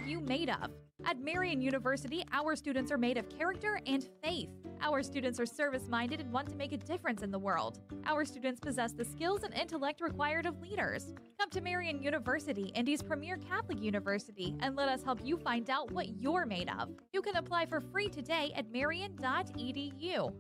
you made of? At Marian University, our students are made of character and faith. Our students are service-minded and want to make a difference in the world. Our students possess the skills and intellect required of leaders. Come to Marian University, Indy's premier Catholic university, and let us help you find out what you're made of. You can apply for free today at marian.edu.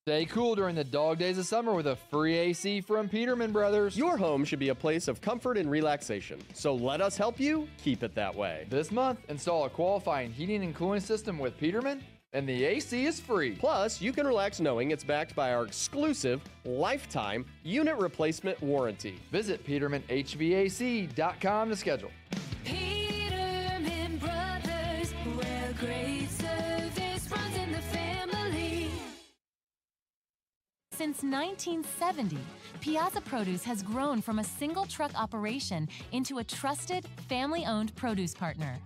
Stay cool during the dog days of summer with a free AC from Peterman Brothers. Your home should be a place of comfort and relaxation, so let us help you keep it that way. This month, install a qualifying heating and cooling system with Peterman, and the AC is free. Plus, you can relax knowing it's backed by our exclusive lifetime unit replacement warranty. Visit PetermanHVAC.com to schedule. Peterman Brothers, where great service runs in the family. Since 1970, Piazza Produce has grown from a single truck operation into a trusted, family-owned produce partner,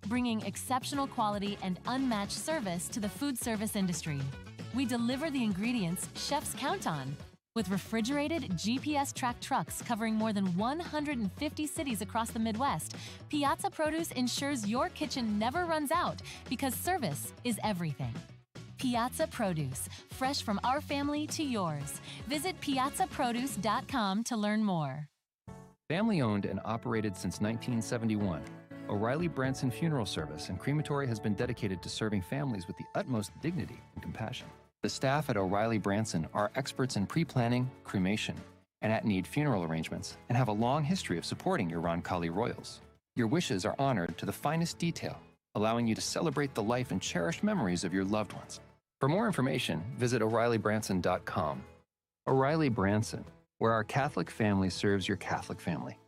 bringing exceptional quality and unmatched service to the food service industry. We deliver the ingredients chefs count on. With refrigerated, GPS-tracked trucks covering more than 150 cities across the Midwest, Piazza Produce ensures your kitchen never runs out because service is everything. Piazza Produce, fresh from our family to yours. Visit piazzaproduce.com to learn more. Family owned and operated since 1971, O'Reilly Branson Funeral Service and Crematory has been dedicated to serving families with the utmost dignity and compassion. The staff at O'Reilly Branson are experts in pre-planning, cremation, and at-need funeral arrangements and have a long history of supporting your Roncalli Royals. Your wishes are honored to the finest detail, allowing you to celebrate the life and cherished memories of your loved ones. For more information, visit O'ReillyBranson.com. O'Reilly Branson, where our Catholic family serves your Catholic family.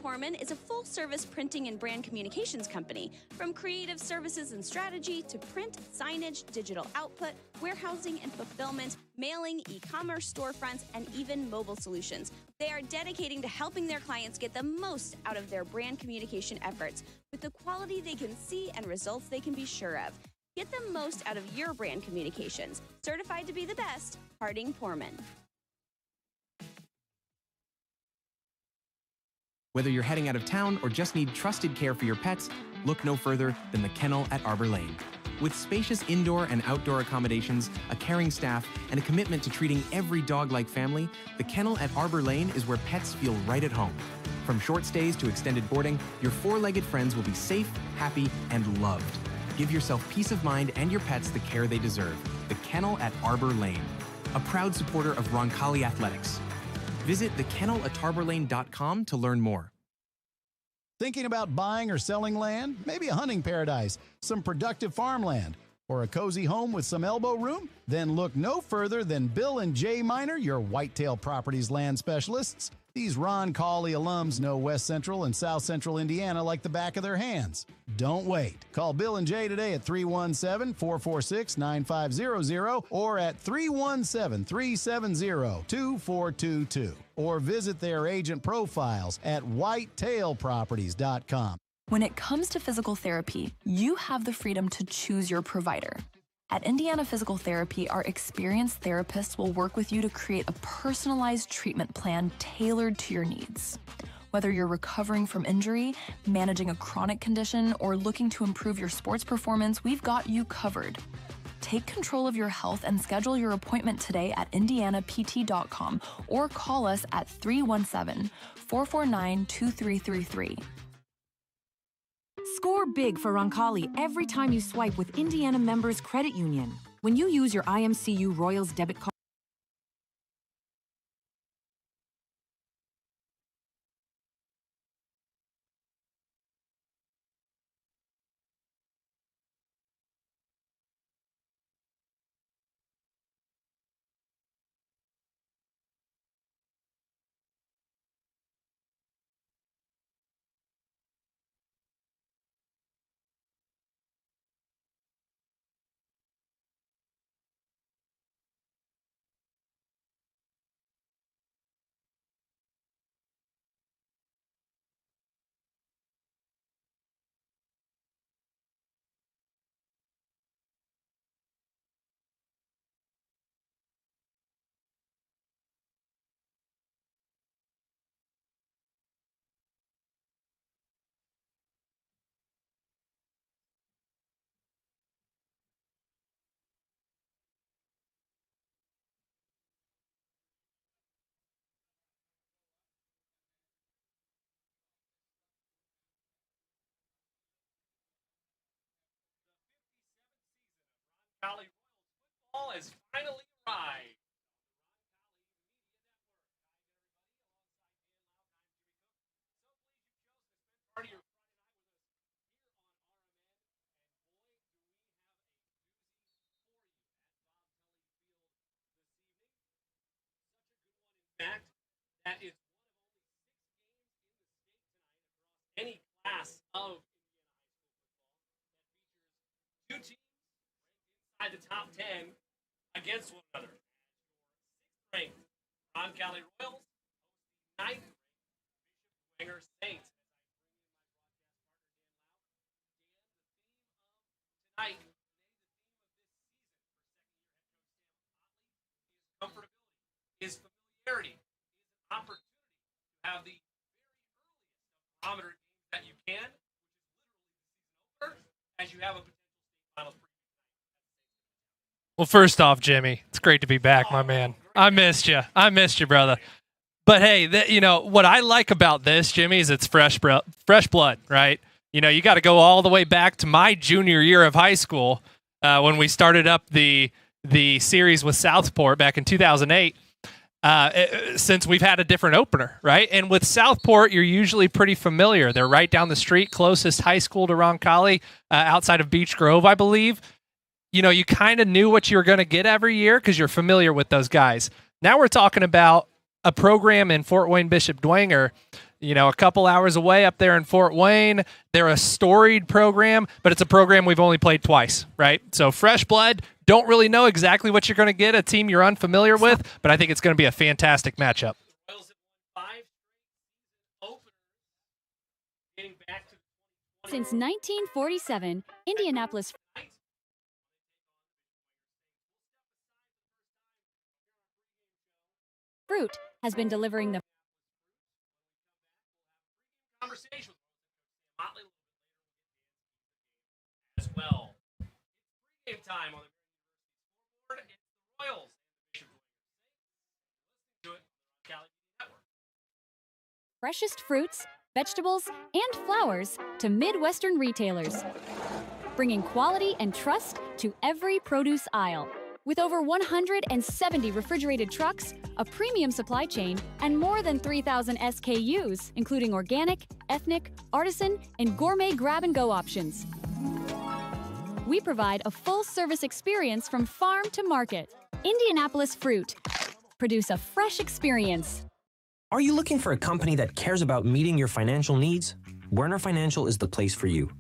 Poorman is a full-service printing and brand communications company. From creative services and strategy to print, signage, digital output, warehousing and fulfillment, mailing, e-commerce storefronts, and even mobile solutions. They are dedicating to helping their clients get the most out of their brand communication efforts with the quality they can see and results they can be sure of. Get the most out of your brand communications. Certified to be the best, Poorman. Whether you're heading out of town or just need trusted care for your pets, look no further than the Kennel at Arbor Lane. With spacious indoor and outdoor accommodations, a caring staff, and a commitment to treating every dog like family, the Kennel at Arbor Lane is where pets feel right at home. From short stays to extended boarding, your four-legged friends will be safe, happy, and loved. Give yourself peace of mind and your pets the care they deserve. The Kennel at Arbor Lane, a proud supporter of Roncalli Athletics. Visit thekennelatarborlane.com to learn more. Thinking about buying or selling land? Maybe a hunting paradise, some productive farmland, or a cozy home with some elbow room? Then look no further than Bill and Jay Miner, your Whitetail Properties land specialists. These Roncalli alums know West Central and South Central Indiana like the back of their hands. Don't wait. Call Bill and Jay today at 317-446-9500 or at 317-370-2422 or visit their agent profiles at whitetailproperties.com. When it comes to physical therapy, you have the freedom to choose your provider. At Indiana Physical Therapy, our experienced therapists will work with you to create a personalized treatment plan tailored to your needs. Whether you're recovering from injury, managing a chronic condition, or looking to improve your sports performance, we've got you covered. Take control of your health and schedule your appointment today at indianapt.com or call us at 317-449-2333. Score big for Roncalli every time you swipe with Indiana Members Credit Union. When you use your IMCU Royals debit card, Roncalli football has finally arrived. Part of your fact, that is one of only 6 games in the state tonight across any class of Indiana high school football that features 2 teams inside the top 10 against one another. 6th ranked Roncalli Royals, 9th ranked Dwenger Saints. Tonight, the theme of this season for second-year head coach Sam Muley is comfortability. Is familiarity, is an opportunity to have the very earliest of barometer games that you can, which is literally the season opener, as you have a potential state finals preview. Well, first off, Jimmy, it's great to be back, my man. I missed you, brother. But hey, what I like about this, Jimmy, is it's fresh blood, right? You got to go all the way back to my junior year of high school when we started up the series with Southport back in 2008. Since we've had a different opener, right? And with Southport, you're usually pretty familiar. They're right down the street, closest high school to Roncalli, outside of Beech Grove, I believe. You kind of knew what you were going to get every year because you're familiar with those guys. Now we're talking about a program in Fort Wayne Bishop Dwenger, a couple hours away up there in Fort Wayne. They're a storied program, but it's a program we've only played twice, right? So fresh blood. Don't really know exactly what you're going to get, a team you're unfamiliar with, but I think it's going to be a fantastic matchup. Since 1947, Indianapolis Fruit has been delivering the conversation as well. It's pregame time on the board. It's the Royals. Do it. Cali Network. freshest fruits, vegetables, and flowers to Midwestern retailers, bringing quality and trust to every produce aisle. With over 170 refrigerated trucks, a premium supply chain, and more than 3,000 SKUs, including organic, ethnic, artisan, and gourmet grab-and-go options. We provide a full-service experience from farm to market. Indianapolis Fruit. Produce a fresh experience. Are you looking for a company that cares about meeting your financial needs? Werner Financial is the place for you.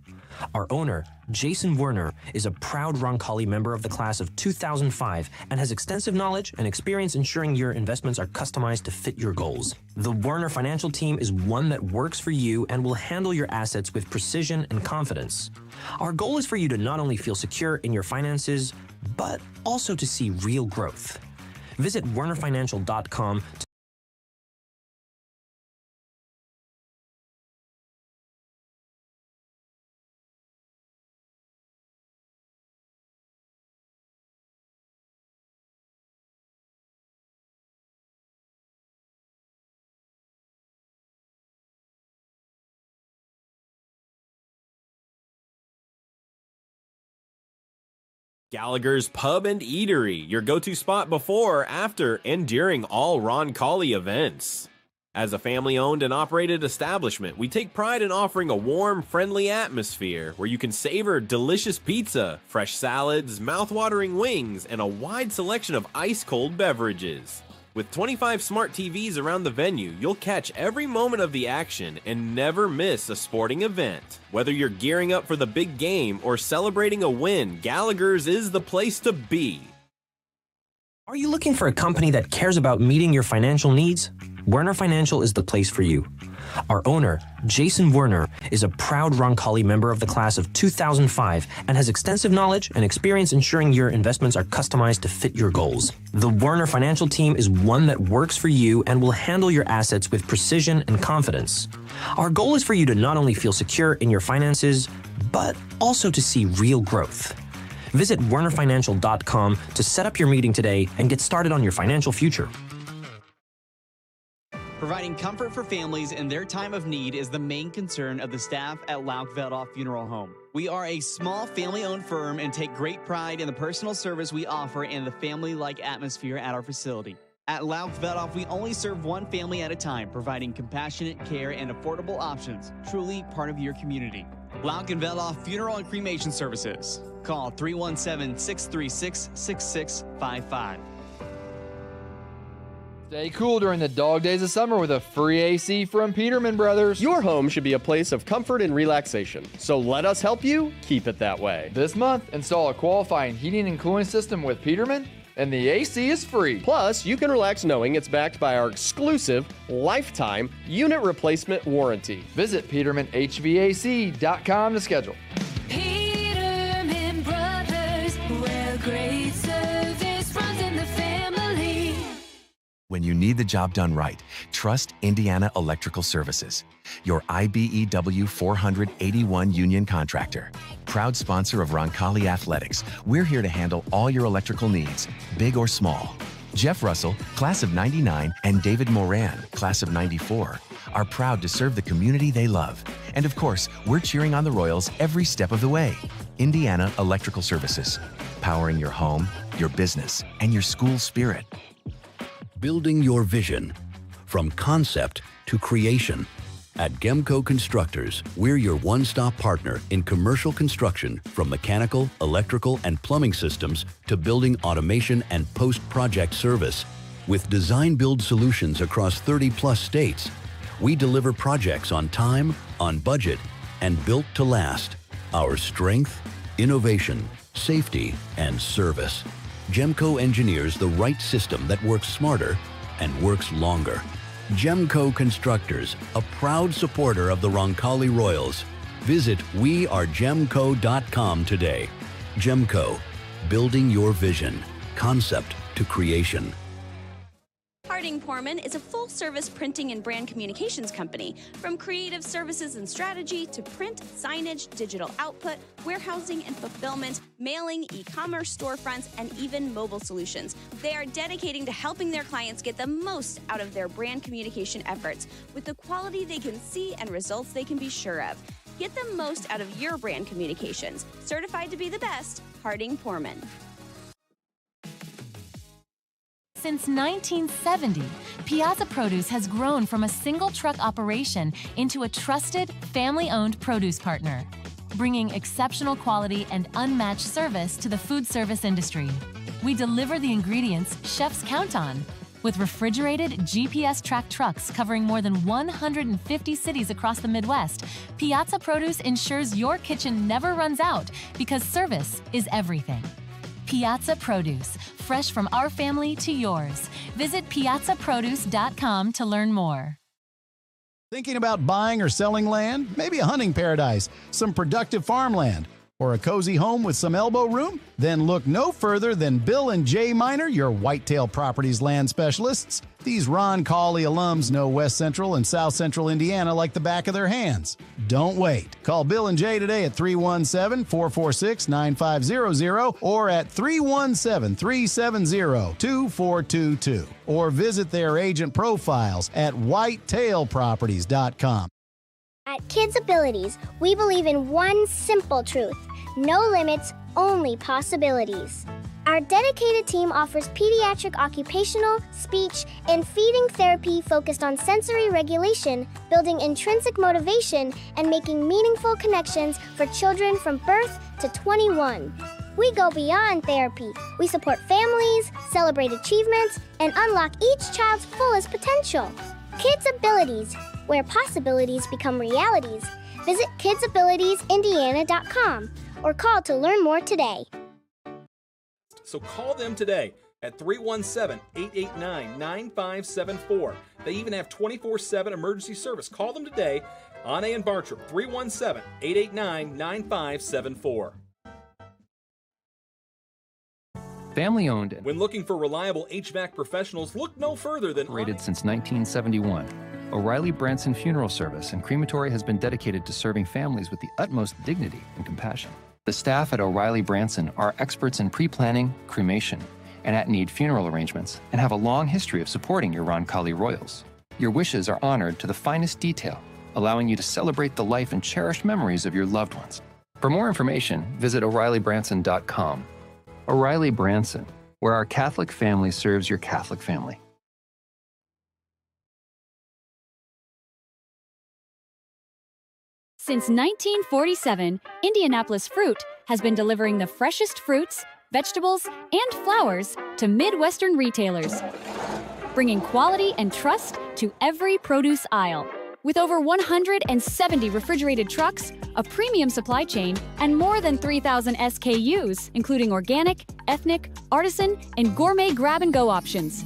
Our owner, Jason Werner, is a proud Roncalli member of the class of 2005 and has extensive knowledge and experience ensuring your investments are customized to fit your goals. The Werner Financial team is one that works for you and will handle your assets with precision and confidence. Our goal is for you to not only feel secure in your finances, but also to see real growth. Visit wernerfinancial.com to Gallagher's Pub and Eatery, your go-to spot before, after, and during all Roncalli events. As a family-owned and operated establishment, we take pride in offering a warm, friendly atmosphere where you can savor delicious pizza, fresh salads, mouth-watering wings, and a wide selection of ice-cold beverages. With 25 smart TVs around the venue, you'll catch every moment of the action and never miss a sporting event. Whether you're gearing up for the big game or celebrating a win, Gallagher's is the place to be. Are you looking for a company that cares about meeting your financial needs? Werner Financial is the place for you. Our owner, Jason Werner, is a proud Roncalli member of the class of 2005 and has extensive knowledge and experience ensuring your investments are customized to fit your goals. The Werner Financial team is one that works for you and will handle your assets with precision and confidence. Our goal is for you to not only feel secure in your finances, but also to see real growth. Visit wernerfinancial.com to set up your meeting today and get started on your financial future. Providing comfort for families in their time of need is the main concern of the staff at Lauk-Veldoff Funeral Home. We are a small family-owned firm and take great pride in the personal service we offer and the family-like atmosphere at our facility. At Lauk-Veldoff, we only serve one family at a time, providing compassionate care and affordable options. Truly part of your community. Lauk-Veldoff Funeral and Cremation Services. Call 317-636-6655. Stay cool during the dog days of summer with a free AC from Peterman Brothers. Your home should be a place of comfort and relaxation, so let us help you keep it that way. This month, install a qualifying heating and cooling system with Peterman, and the AC is free. Plus, you can relax knowing it's backed by our exclusive lifetime unit replacement warranty. Visit PetermanHVAC.com to schedule. Peterman Brothers, where great service runs in the family. When you need the job done right, trust Indiana Electrical Services, your IBEW 481 union contractor. Proud sponsor of Roncalli Athletics, we're here to handle all your electrical needs, big or small. Jeff Russell, class of '99, and David Moran, class of '94, are proud to serve the community they love. And of course, we're cheering on the Royals every step of the way. Indiana Electrical Services, powering your home, your business, and your school spirit. Building your vision from concept to creation. At GMCO Constructors, we're your one-stop partner in commercial construction, from mechanical, electrical, and plumbing systems to building automation and post-project service. With design-build solutions across 30-plus states, we deliver projects on time, on budget, and built to last. Our strength, innovation, safety, and service. GMCO engineers the right system that works smarter and works longer. GMCO Constructors, a proud supporter of the Roncalli Royals. Visit wearegemco.com today. GMCO, building your vision, concept to creation. Harding Poorman is a full-service printing and brand communications company. From creative services and strategy to print, signage, digital output, warehousing and fulfillment, mailing, e-commerce storefronts, and even mobile solutions. They are dedicating to helping their clients get the most out of their brand communication efforts with the quality they can see and results they can be sure of. Get the most out of your brand communications. Certified to be the best, Harding Poorman. Since 1970, Piazza Produce has grown from a single truck operation into a trusted, family-owned produce partner, bringing exceptional quality and unmatched service to the food service industry. We deliver the ingredients chefs count on. With refrigerated, GPS-tracked trucks covering more than 150 cities across the Midwest, Piazza Produce ensures your kitchen never runs out because service is everything. Piazza Produce, fresh from our family to yours. Visit piazzaproduce.com to learn more. Thinking about buying or selling land? Maybe a hunting paradise, some productive farmland, or a cozy home with some elbow room? Then look no further than Bill and Jay Miner, your Whitetail Properties land specialists. These Roncalli alums know West Central and South Central Indiana like the back of their hands. Don't wait. Call Bill and Jay today at 317-446-9500 or at 317-370-2422 or visit their agent profiles at whitetailproperties.com. At Kids Abilities, we believe in one simple truth: no limits, only possibilities. Our dedicated team offers pediatric occupational, speech, and feeding therapy focused on sensory regulation, building intrinsic motivation, and making meaningful connections for children from birth to 21. We go beyond therapy. We support families, celebrate achievements, and unlock each child's fullest potential. Kids Abilities, where possibilities become realities. Visit kidsabilitiesindiana.com or call to learn more today. So call them today at 317-889-9574. They even have 24/7 emergency service. Call them today. Annee and Bartram, 317-889-9574. Family owned. When looking for reliable HVAC professionals, look no further than Operated since 1971. O'Reilly Branson Funeral Service and Crematory has been dedicated to serving families with the utmost dignity and compassion. The staff at O'Reilly Branson are experts in pre-planning, cremation, and at-need funeral arrangements, and have a long history of supporting your Roncalli Royals. Your wishes are honored to the finest detail, allowing you to celebrate the life and cherished memories of your loved ones. For more information, visit O'ReillyBranson.com. O'Reilly Branson, where our Catholic family serves your Catholic family. Since 1947, Indianapolis Fruit has been delivering the freshest fruits, vegetables, and flowers to Midwestern retailers, bringing quality and trust to every produce aisle. With over 170 refrigerated trucks, a premium supply chain, and more than 3,000 SKUs, including organic, ethnic, artisan, and gourmet grab-and-go options.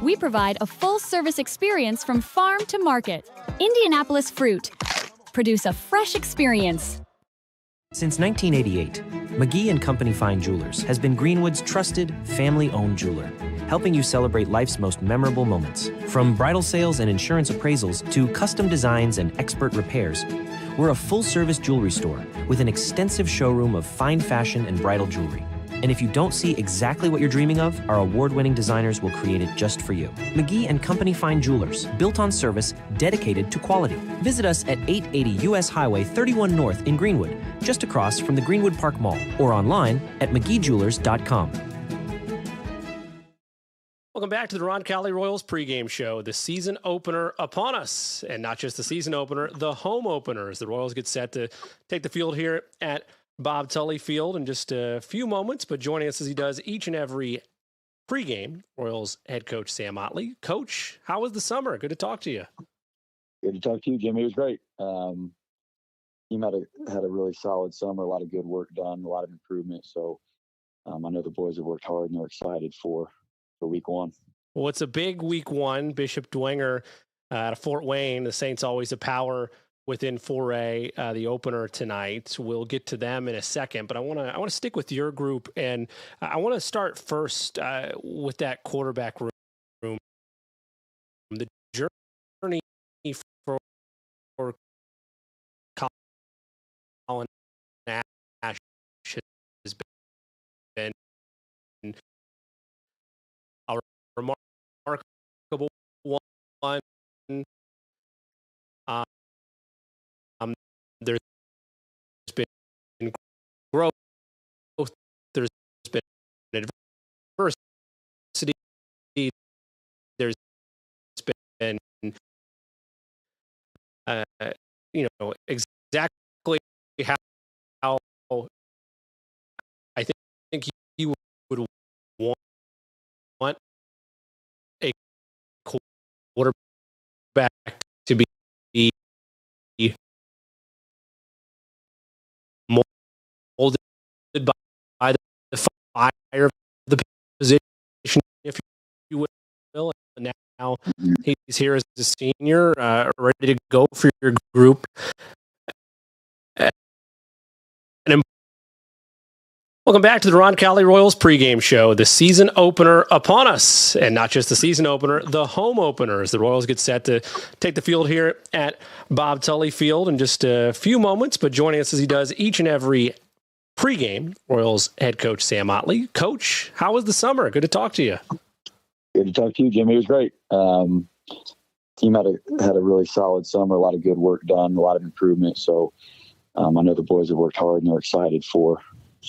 We provide a full-service experience from farm to market. Indianapolis Fruit. Produce a fresh experience. Since 1988, McGee & Company Fine Jewelers has been Greenwood's trusted, family-owned jeweler, helping you celebrate life's most memorable moments. From bridal sales and insurance appraisals to custom designs and expert repairs, we're a full-service jewelry store with an extensive showroom of fine fashion and bridal jewelry. And if you don't see exactly what you're dreaming of, our award-winning designers will create it just for you. McGee & Company Fine Jewelers, built on service, dedicated to quality. Visit us at 880 U.S. Highway 31 North in Greenwood, just across from the Greenwood Park Mall, or online at McGeeJewelers.com. Welcome back to the Roncalli Royals pregame show. The season opener upon us, and not just the season opener, the home opener, as the Royals get set to take the field here at Bob Tully Field in just a few moments, but joining us as he does each and every pregame, Royals head coach Sam Muley. Coach, how was the summer? Good to talk to you. Good to talk to you, Jimmy. It was great. Team had a really solid summer, a lot of good work done, a lot of improvement. So I know the boys have worked hard and they're excited for week one. Well, it's a big week one. Bishop Dwenger out of Fort Wayne. The Saints always a power within 4A, the opener tonight. We'll get to them in a second, but I want to stick with your group, and I want to start first with that quarterback room. The journey for Colin Ash has been a remarkable one. There's been growth. There's been adversity. There's been, exactly how I think you would want a quarterback to be molded by the fire of the position, if you will. And now he's here as a senior, ready to go for your group. Welcome back to the Roncalli Royals pregame show. The season opener upon us, and not just the season opener, the home opener, as the Royals get set to take the field here at Bob Tully Field in just a few moments. But joining us as he does each and every pregame, Royals head coach Sam Muley. Coach, how was the summer? Good to talk to you. Good to talk to you, Jimmy. It was great. Team had a really solid summer, a lot of good work done, a lot of improvement. So I know the boys have worked hard and they're excited for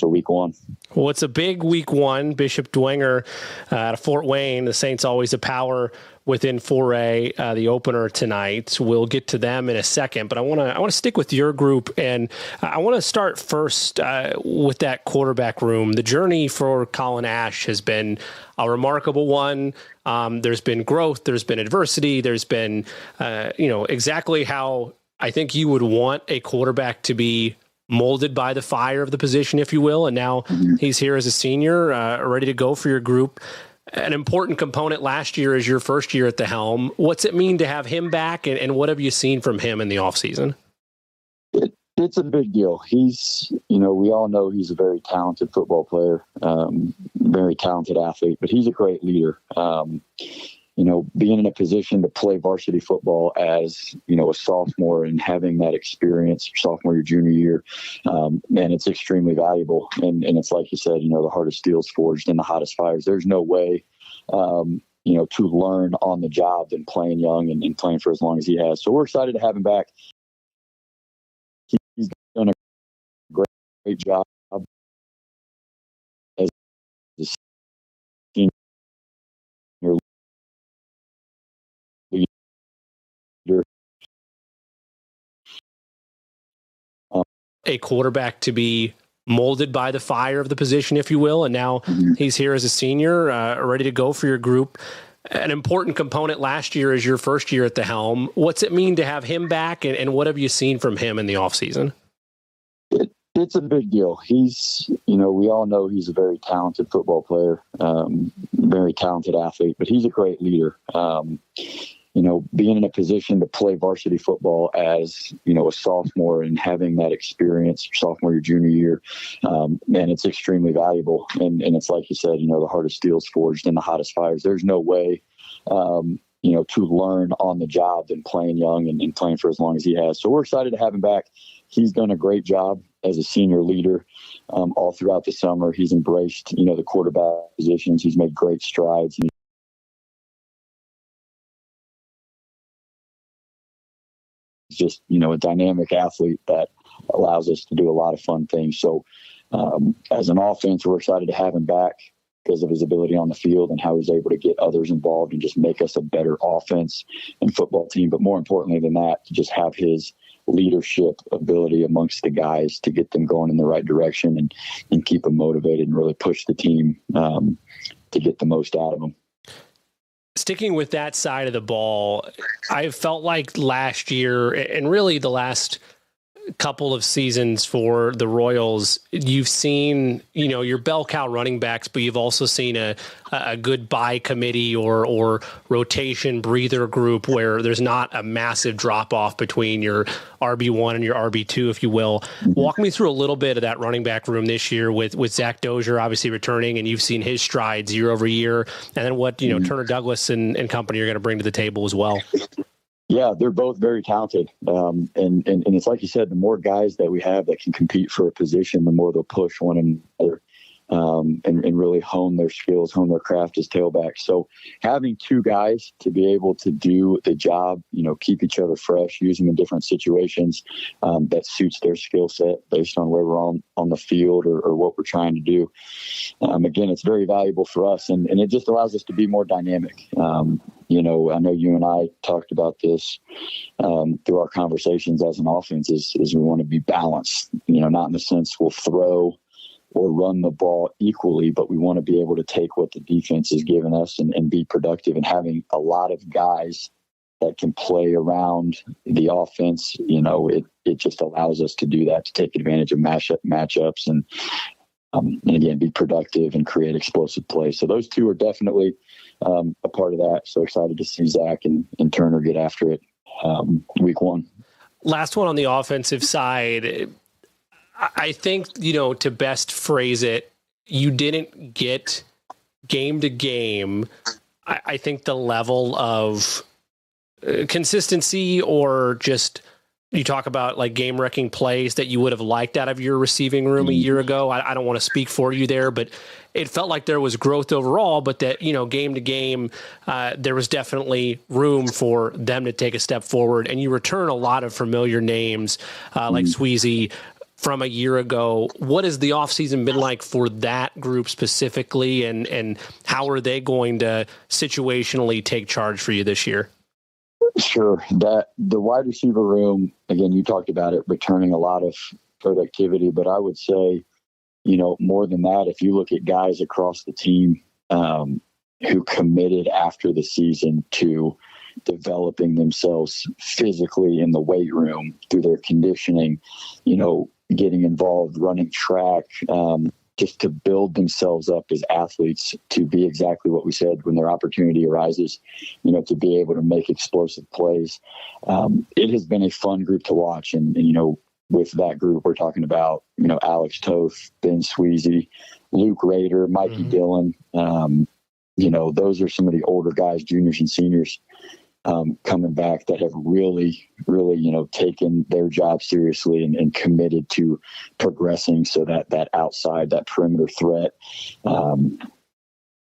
week one. Well, it's a big week one. Bishop Dwenger out of Fort Wayne. The Saints always a power within 4A, the opener tonight. We'll get to them in a second, but I want to stick with your group, and I want to start first with that quarterback room. The journey for Colin Ash has been a remarkable one. There's been growth. There's been adversity. There's been, exactly how I think you would want a quarterback to be molded by the fire of the position, if you will. And now he's here as a senior, ready to go for your group. An important component last year is your first year at the helm. What's it mean to have him back, and what have you seen from him in the offseason? It's a big deal. He's, we all know he's a very talented football player, very talented athlete, but he's a great leader. Being in a position to play varsity football as, a sophomore and having that experience, your sophomore, your junior year, man, it's extremely valuable. And it's like you said, the hardest steel's forged in the hottest fires. There's no way, to learn on the job than playing young and playing for as long as he has. So we're excited to have him back. He's done a great job as a senior leader. A quarterback to be molded by the fire of the position, if you will, and now he's here as a senior, ready to go for your group. An important component last year is your first year at the helm. What's it mean to have him back, and what have you seen from him in the offseason? It's a big deal. He's, we all know he's a very talented football player, very talented athlete, but he's a great leader. Being in a position to play varsity football as, a sophomore and having that experience, your junior year, man, it's extremely valuable. And it's like you said, the hardest steel's forged in the hottest fires. There's no way, to learn on the job than playing young and playing for as long as he has. So we're excited to have him back. He's done a great job as a senior leader all throughout the summer. He's embraced, the quarterback positions. He's made great strides. Just a dynamic athlete that allows us to do a lot of fun things. So as an offense, we're excited to have him back because of his ability on the field and how he's able to get others involved and just make us a better offense and football team. But more importantly than that, to just have his leadership ability amongst the guys to get them going in the right direction and keep them motivated and really push the team to get the most out of them. Sticking with that side of the ball, I felt like last year and really the last couple of seasons for the Royals, you've seen, your bell cow running backs, but you've also seen a good buy committee or rotation breather group where there's not a massive drop off between your RB1 and your RB2, if you will. Walk me through a little bit of that running back room this year with Zach Dozier obviously returning, and you've seen his strides year over year, and then what, Turner Douglas and company are going to bring to the table as well. Yeah, they're both very talented. And it's like you said, the more guys that we have that can compete for a position, the more they'll push one another and really hone their skills, hone their craft as tailbacks. So having two guys to be able to do the job, keep each other fresh, use them in different situations that suits their skill set based on where we're on the field or what we're trying to do. Again, it's very valuable for us, and it just allows us to be more dynamic. I know you and I talked about this through our conversations as an offense is we want to be balanced, not in the sense we'll throw or run the ball equally, but we want to be able to take what the defense has given us and be productive. And having a lot of guys that can play around the offense, it just allows us to do that, to take advantage of matchups and again, be productive and create explosive plays. So those two are definitely a part of that. So excited to see Zach and Turner get after it week one. Last one on the offensive side. I think, to best phrase it, you didn't get game to game. I think the level of consistency or just you talk about like game wrecking plays that you would have liked out of your receiving room a year ago. I don't want to speak for you there, but it felt like there was growth overall, but that, game to game, there was definitely room for them to take a step forward. And you return a lot of familiar names like Sweezy from a year ago. What has the offseason been like for that group specifically, and how are they going to situationally take charge for you this year? Sure. That the wide receiver room, again, you talked about it, returning a lot of productivity, but I would say, more than that, if you look at guys across the team who committed after the season to developing themselves physically in the weight room through their conditioning, getting involved, running track, just to build themselves up as athletes to be exactly what we said when their opportunity arises, to be able to make explosive plays. It has been a fun group to watch. And with that group, we're talking about, Alex Toth, Ben Sweezy, Luke Rader, Mikey Dillon. Those are some of the older guys, juniors and seniors, coming back that have really, taken their job seriously and committed to progressing so that outside, that perimeter threat,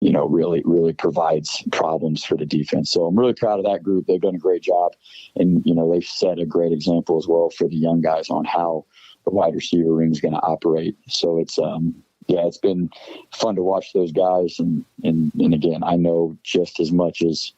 really, really provides problems for the defense. So I'm really proud of that group. They've done a great job. And, they've set a great example as well for the young guys on how the wide receiver room is going to operate. So it's, it's been fun to watch those guys. And again, I know just as much as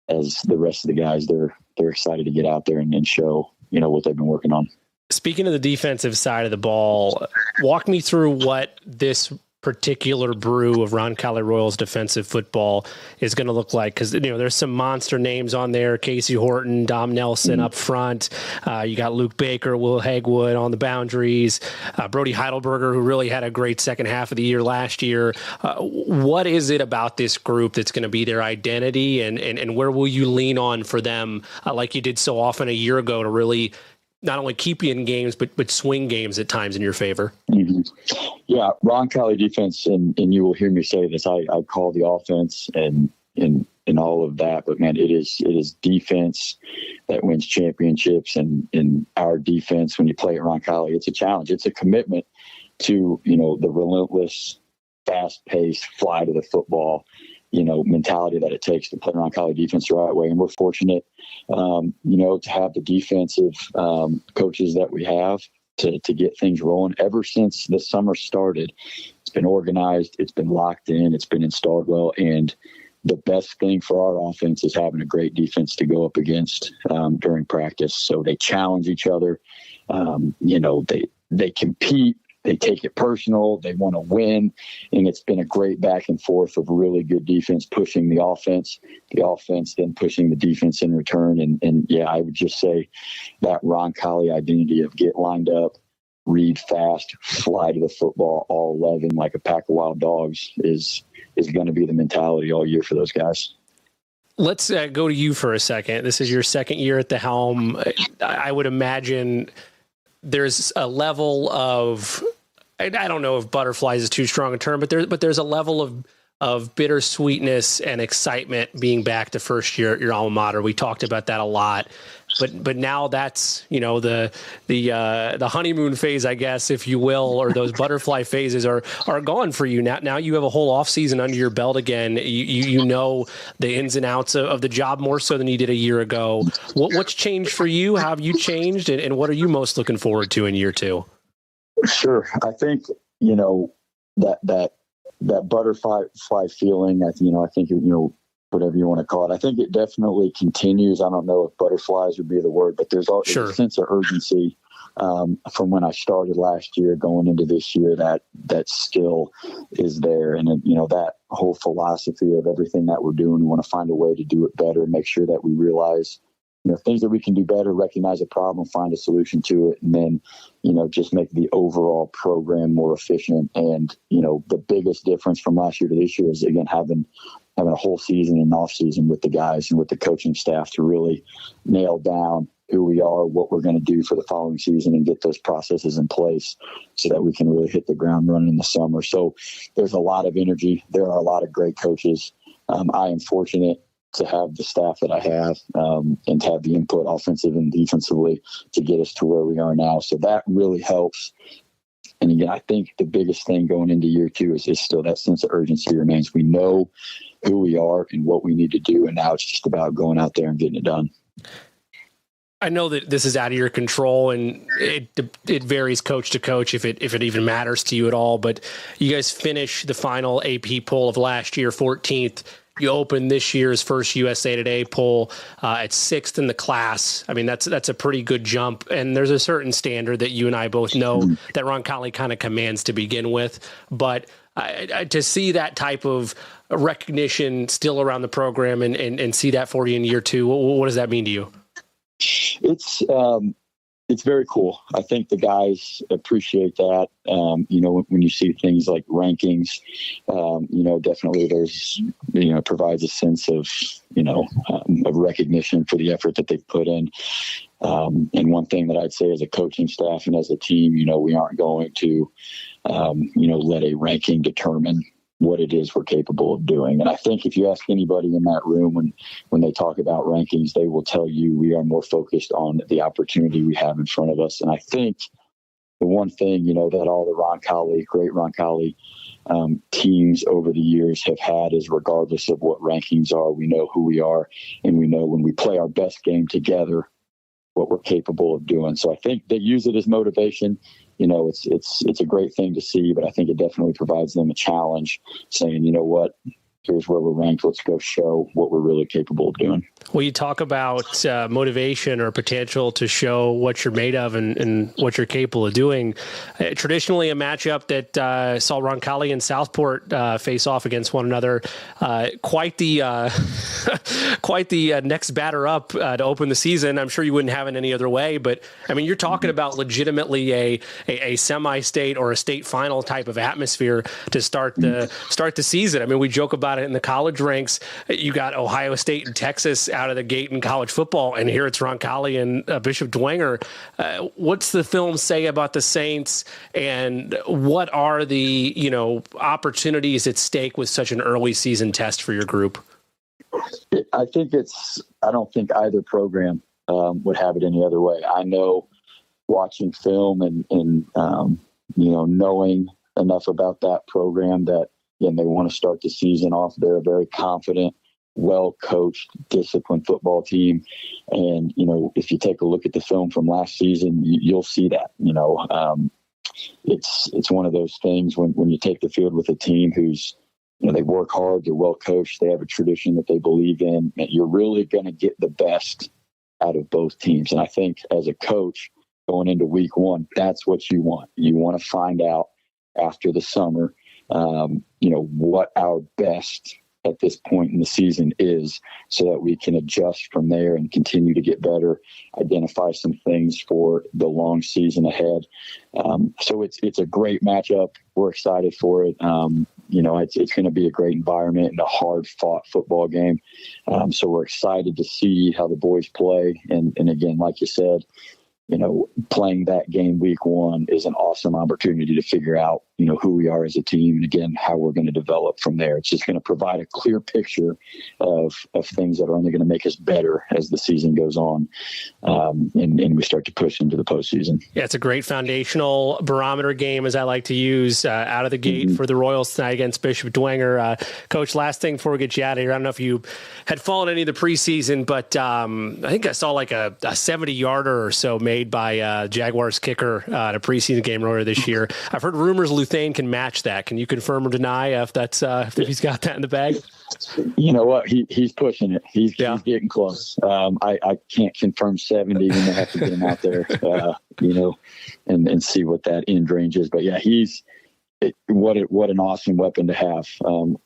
the rest of the guys, they're excited to get out there and show, what they've been working on. Speaking of the defensive side of the ball, walk me through what this particular brew of Roncalli Royals defensive football is going to look like. Because, there's some monster names on there. Casey Horton, Dom Nelson up front. You got Luke Baker, Will Hagwood on the boundaries. Brody Heidelberger, who really had a great second half of the year last year. What is it about this group that's going to be their identity, and where will you lean on for them, like you did so often a year ago, to really not only keep you in games, but swing games at times in your favor? Mm-hmm. Yeah, Roncalli defense, and you will hear me say this, I call the offense and all of that, but man, it is defense that wins championships, and our defense, when you play at Roncalli, it's a challenge. It's a commitment to, the relentless, fast-paced, fly to the football, mentality that it takes to play Roncalli defense the right way. And we're fortunate, to have the defensive coaches that we have to get things rolling. Ever since the summer started, it's been organized, it's been locked in, it's been installed well. And the best thing for our offense is having a great defense to go up against during practice. So they challenge each other. They compete. They take it personal. They want to win. And it's been a great back and forth of really good defense pushing the offense then pushing the defense in return. And I would just say that Roncalli identity of get lined up, read fast, fly to the football, all 11 like a pack of wild dogs is going to be the mentality all year for those guys. Let's go to you for a second. This is your second year at the helm. I would imagine there's a level of, I don't know if butterflies is too strong a term, but there's a level of bittersweetness and excitement being back to first year at your alma mater. We talked about that a lot, but now that's, the honeymoon phase, I guess, if you will, or those butterfly phases are gone for you. Now you have a whole off season under your belt again. You know the ins and outs of the job more so than you did a year ago. What's changed for you? How have you changed? And what are you most looking forward to in year two? Sure. I think, that butterfly feeling, I think, whatever you want to call it, I think it definitely continues. I don't know if butterflies would be the word, but there's a sense of urgency from when I started last year going into this year that still is there. And, that whole philosophy of everything that we're doing, we want to find a way to do it better, make sure that we realize things that we can do better, recognize a problem, find a solution to it, and then, just make the overall program more efficient. And, the biggest difference from last year to this year is, again, having a whole season and off season with the guys and with the coaching staff to really nail down who we are, what we're going to do for the following season, and get those processes in place so that we can really hit the ground running in the summer. So there's a lot of energy. There are a lot of great coaches. I am fortunate to have the staff that I have and to have the input offensive and defensively to get us to where we are now. So that really helps. And again, I think the biggest thing going into year two is still that sense of urgency remains. We know who we are and what we need to do, and now it's just about going out there and getting it done. I know that this is out of your control, and it varies coach to coach if it even matters to you at all. But you guys finish the final AP poll of last year, 14th. You open this year's first USA Today poll at 6th in the class. I mean, that's a pretty good jump. And there's a certain standard that you and I both know that Roncalli kind of commands to begin with. But to see that type of recognition still around the program and see that for you in year two, what does that mean to you? It's very cool. I think the guys appreciate that. When you see things like rankings, definitely there's, provides a sense of recognition for the effort that they've put in. And one thing that I'd say as a coaching staff and as a team, we aren't going to, let a ranking determine what it is we're capable of doing. And I think if you ask anybody in that room when they talk about rankings, they will tell you we are more focused on the opportunity we have in front of us. And I think the one thing, that all the great Roncalli teams over the years have had is regardless of what rankings are, we know who we are, and we know when we play our best game together, what we're capable of doing. So I think they use it as motivation. It's a great thing to see, but I think it definitely provides them a challenge saying, you know what, here's where we're ranked. Let's go show what we're really capable of doing. Well, you talk about motivation or potential to show what you're made of and what you're capable of doing. Traditionally, a matchup that saw Roncalli and Southport face off against one another. Quite the next batter up to open the season. I'm sure you wouldn't have it any other way. But I mean, you're talking about legitimately a semi-state or a state final type of atmosphere to start the season. I mean, we joke about it in the college ranks. You got Ohio State and Texas out of the gate in college football, and here it's Roncalli and Bishop Dwenger. What's the film say about the Saints, and what are the opportunities at stake with such an early season test for your group? I don't think either program would have it any other way. I know watching film and knowing enough about that program that, again, they want to start the season off. They're a very confident, well-coached, disciplined football team. And, if you take a look at the film from last season, you'll see that. It's one of those things when you take the field with a team who's, they work hard, they're well-coached, they have a tradition that they believe in, that you're really going to get the best out of both teams. And I think as a coach going into week one, that's what you want. You want to find out after the summer what our best at this point in the season is, so that we can adjust from there and continue to get better, identify some things for the long season ahead. So it's a great matchup. We're excited for it. It's going to be a great environment and a hard-fought football game. So we're excited to see how the boys play. And again, like you said, playing that game week one is an awesome opportunity to figure out, who we are as a team, and again, how we're going to develop from there. It's just going to provide a clear picture of things that are only going to make us better as the season goes on, and we start to push into the postseason. Yeah, it's a great foundational barometer game, as I like to use, out of the gate for the Royals tonight against Bishop Dwenger. Coach, last thing before we get you out of here, I don't know if you had followed any of the preseason, but I think I saw like a 70-yarder or so made by Jaguars kicker at a preseason game earlier this year. I've heard rumors Luthane can match that. Can you confirm or deny if that's if he's got that in the bag? You know what? He's pushing it. He's getting close. I can't confirm 70. We may have to get him out there, and see what that end range is. But yeah, what an awesome weapon to have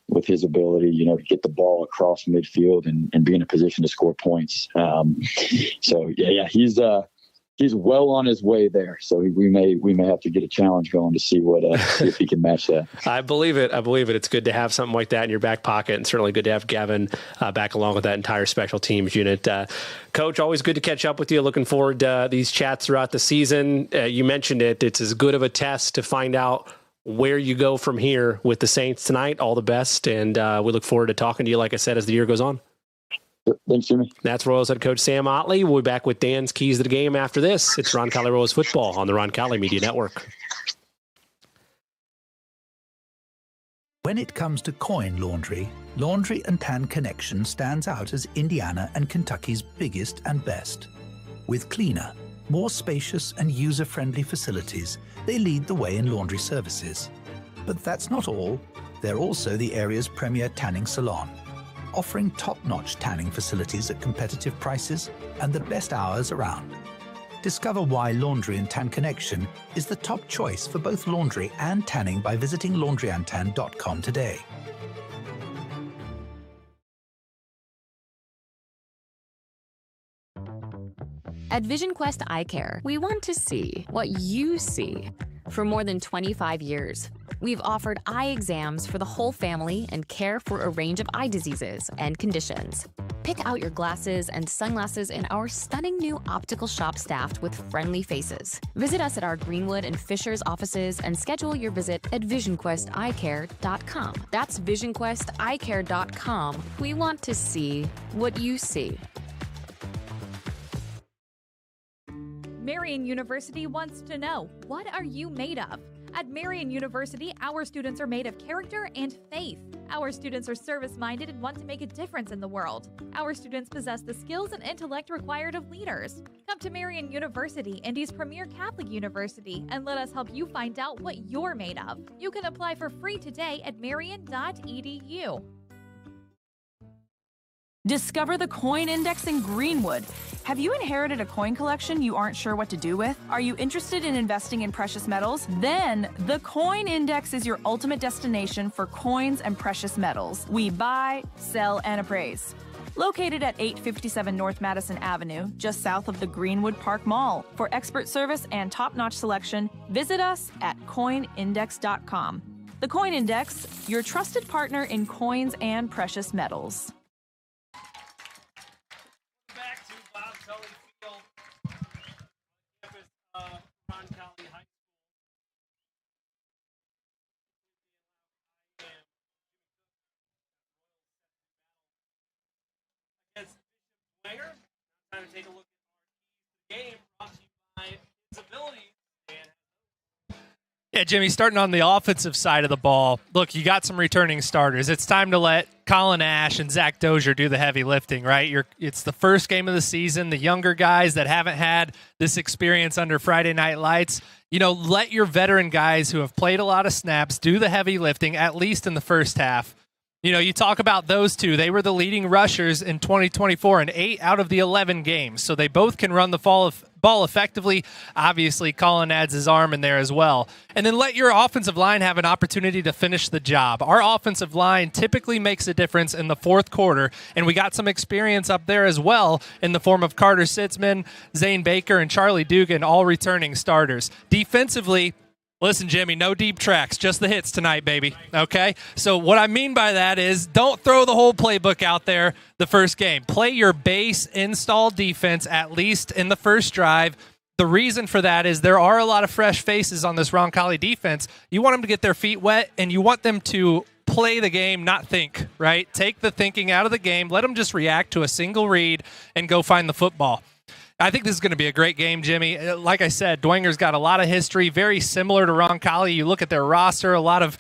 with his ability, to get the ball across midfield and be in a position to score points. So yeah, he's well on his way there. So we may have to get a challenge going to see what if he can match that. I believe it. It's good to have something like that in your back pocket, and certainly good to have Gavin back along with that entire special teams unit. Coach, always good to catch up with you. Looking forward to these chats throughout the season. You mentioned it. It's as good of a test to find out where you go from here with the Saints tonight. All the best, and we look forward to talking to you, like I said, as the year goes on. Thanks, Jimmy. That's Royals head coach Sam Muley. We'll be back with Dan's Keys to the Game after this. It's Roncalli Royals football on the Roncalli Media Network. When it comes to coin laundry, Laundry and Tan Connection stands out as Indiana and Kentucky's biggest and best. With cleaner, more spacious and user-friendly facilities, they lead the way in laundry services. But that's not all. They're also the area's premier tanning salon, offering top-notch tanning facilities at competitive prices and the best hours around. Discover why Laundry and Tan Connection is the top choice for both laundry and tanning by visiting laundryandtan.com today. At Vision Quest Eye Care, we want to see what you see. For more than 25 years, we've offered eye exams for the whole family and care for a range of eye diseases and conditions. Pick out your glasses and sunglasses in our stunning new optical shop staffed with friendly faces. Visit us at our Greenwood and Fishers offices and schedule your visit at visionquesteyecare.com. That's visionquesteyecare.com. We want to see what you see. Marian University wants to know, what are you made of? At Marian University, our students are made of character and faith. Our students are service-minded and want to make a difference in the world. Our students possess the skills and intellect required of leaders. Come to Marian University, Indy's premier Catholic university, and let us help you find out what you're made of. You can apply for free today at marian.edu. Discover the Coin Index in Greenwood. Have you inherited a coin collection you aren't sure what to do with? Are you interested in investing in precious metals? Then the Coin Index is your ultimate destination for coins and precious metals. We buy, sell, and appraise. Located at 857 North Madison Avenue, just south of the Greenwood Park Mall. For expert service and top-notch selection, visit us at coinindex.com. The Coin Index, your trusted partner in coins and precious metals. Back to Bob Tully Field, campus of Roncalli High School. Against Dwenger. Time to take a look at our keys to the game, brought to you by his abilities. Yeah, Jimmy, starting on the offensive side of the ball, look, you got some returning starters. It's time to let Colin Ash and Zach Dozier do the heavy lifting, right? It's the first game of the season. The younger guys that haven't had this experience under Friday Night Lights, let your veteran guys who have played a lot of snaps do the heavy lifting, at least in the first half. You talk about those two. They were the leading rushers in 2024 in 8 out of the 11 games, so they both can run the ball effectively. Obviously, Colin adds his arm in there as well. And then let your offensive line have an opportunity to finish the job. Our offensive line typically makes a difference in the fourth quarter, and we got some experience up there as well in the form of Carter Sitzman, Zane Baker, and Charlie Dugan, all returning starters. Defensively, listen, Jimmy, no deep tracks, just the hits tonight, baby, okay? So what I mean by that is don't throw the whole playbook out there the first game. Play your base install defense at least in the first drive. The reason for that is there are a lot of fresh faces on this Roncalli defense. You want them to get their feet wet, and you want them to play the game, not think, right? Take the thinking out of the game. Let them just react to a single read and go find the football. I think this is going to be a great game, Jimmy. Like I said, Dwenger's got a lot of history, very similar to Roncalli. You look at their roster, a lot of,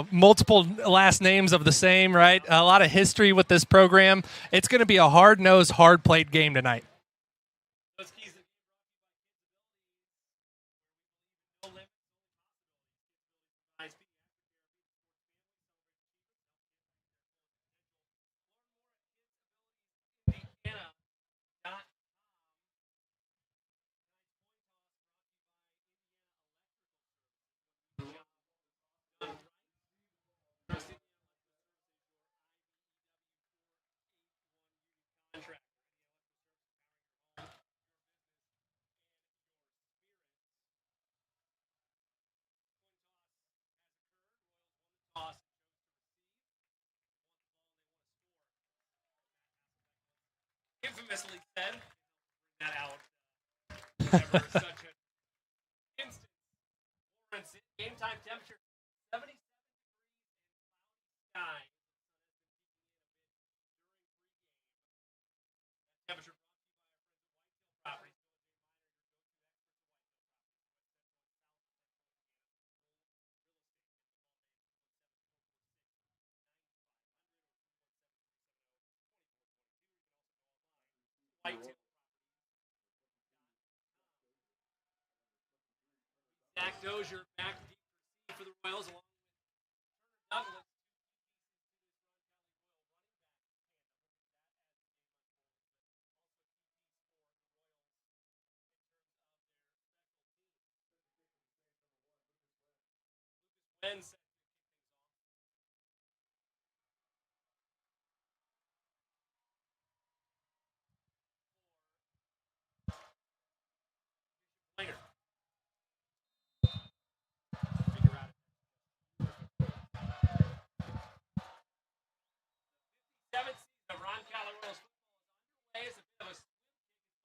multiple last names of the same, right? A lot of history with this program. It's going to be a hard-nosed, hard-played game tonight. Infamously said, bring that out. Never such an instance. Game time temperature 77 degrees and cloudy sky. Temperature brought to you by our friends at Whitetail Properties. Whitetail. Zach Dozier back deep for the Royals along with Turner Douglas. Lucas Wenz.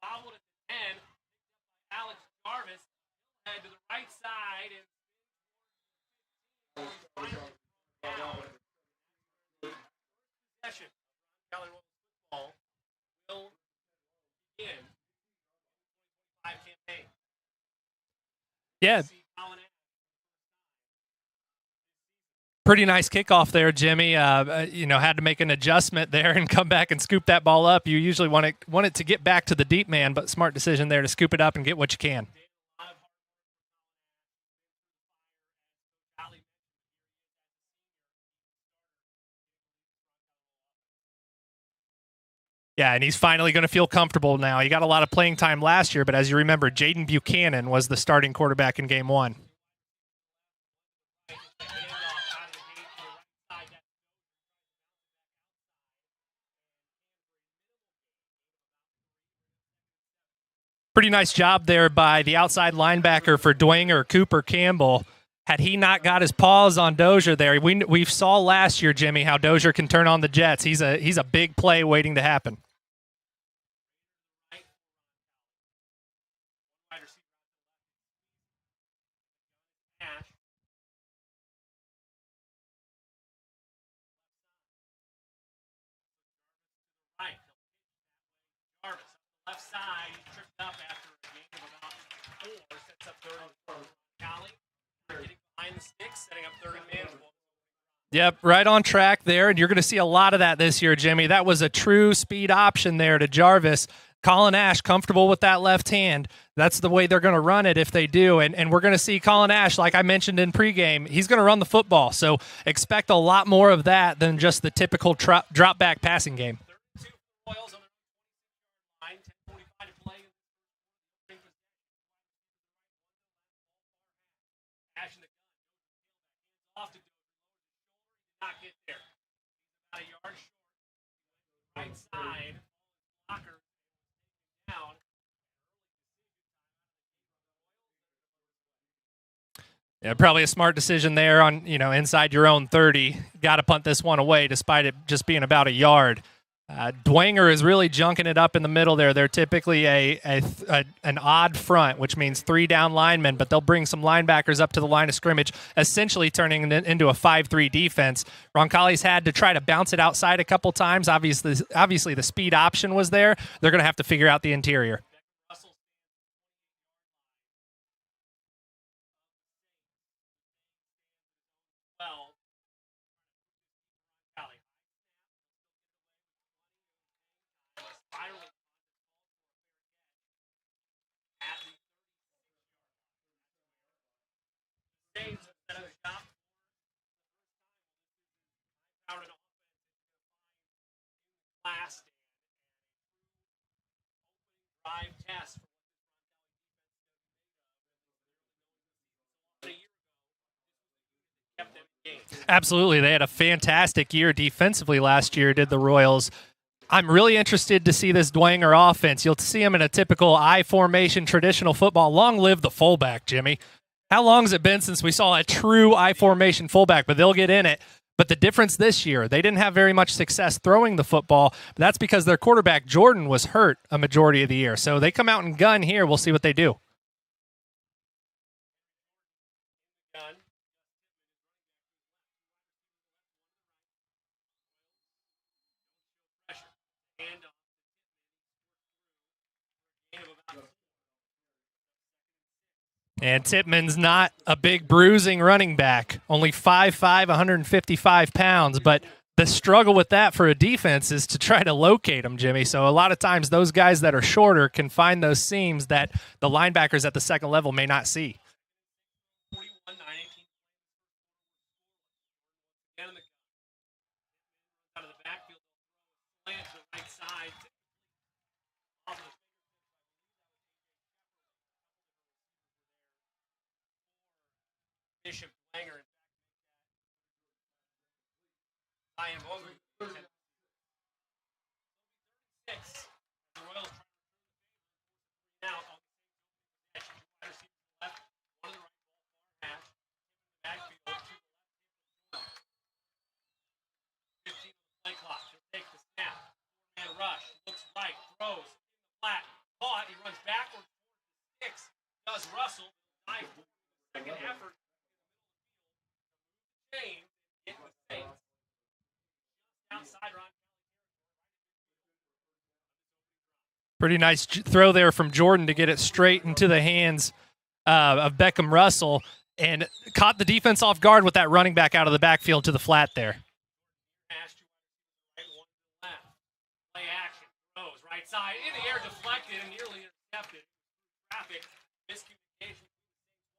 Bobbled at the 10, picked up by Alex Jarvis. Head to the right side and down. Possession of Roncalli football will begin. 5 campaign. Yeah. Pretty nice kickoff there, Jimmy. Had to make an adjustment there and come back and scoop that ball up. You usually want it to get back to the deep man, but smart decision there to scoop it up and get what you can. Yeah, and he's finally going to feel comfortable now. He got a lot of playing time last year, but as you remember, Jaden Buchanan was the starting quarterback in game 1. Pretty nice job there by the outside linebacker for Dwenger, Cooper Campbell. Had he not got his paws on Dozier there, we saw last year, Jimmy, how Dozier can turn on the Jets. He's a big play waiting to happen. Left side, he tripped up after a gain of about 4, sets up third and Roncalli. Getting behind the sticks, setting up third and manageable. Yep, right on track there, and you're going to see a lot of that this year, Jimmy. That was a true speed option there to Jarvis. Colin Ash comfortable with that left hand. That's the way they're going to run it if they do, and we're going to see Colin Ash, like I mentioned in pregame, he's going to run the football, so expect a lot more of that than just the typical drop-back passing game. Right side, blocker down. Yeah, probably a smart decision there on, inside your own 30. Got to punt this one away despite it just being about a yard. Dwenger is really junking it up in the middle there. They're typically an odd front, which means 3 down linemen, but they'll bring some linebackers up to the line of scrimmage, essentially turning it into a 5-3 defense. Roncalli's had to try to bounce it outside a couple times. Obviously, the speed option was there. They're going to have to figure out the interior. Absolutely. They had a fantastic year defensively last year, did the Royals. I'm really interested to see this Dwenger offense. You'll see him in a typical I formation traditional football. Long live the fullback, Jimmy. How long has it been since we saw a true I formation fullback? But they'll get in it. But the difference this year, they didn't have very much success throwing the football. But that's because their quarterback, Jordan, was hurt a majority of the year. So they come out and gun here. We'll see what they do. And Tippmann's not a big bruising running back, only 5'5", 155 pounds, but the struggle with that for a defense is to try to locate them, Jimmy. So a lot of times those guys that are shorter can find those seams that the linebackers at the second level may not see. Bishop, Dwenger, I am over 6. The Royals now left, one of the right ball far hash, backfield to the left. 15 play clock. He'll take the snap. Man rush. Looks right. Throws. Flat. Caught. He runs backward. 6. Does Russell. Dive. Second effort. Pretty nice throw there from Jordan to get it straight into the hands of Beckham Russell. and caught the defense off guard with that running back out of the backfield to the flat there. Play action. Throws right side. In the air, deflected and nearly intercepted. Traffic. Miscommunication.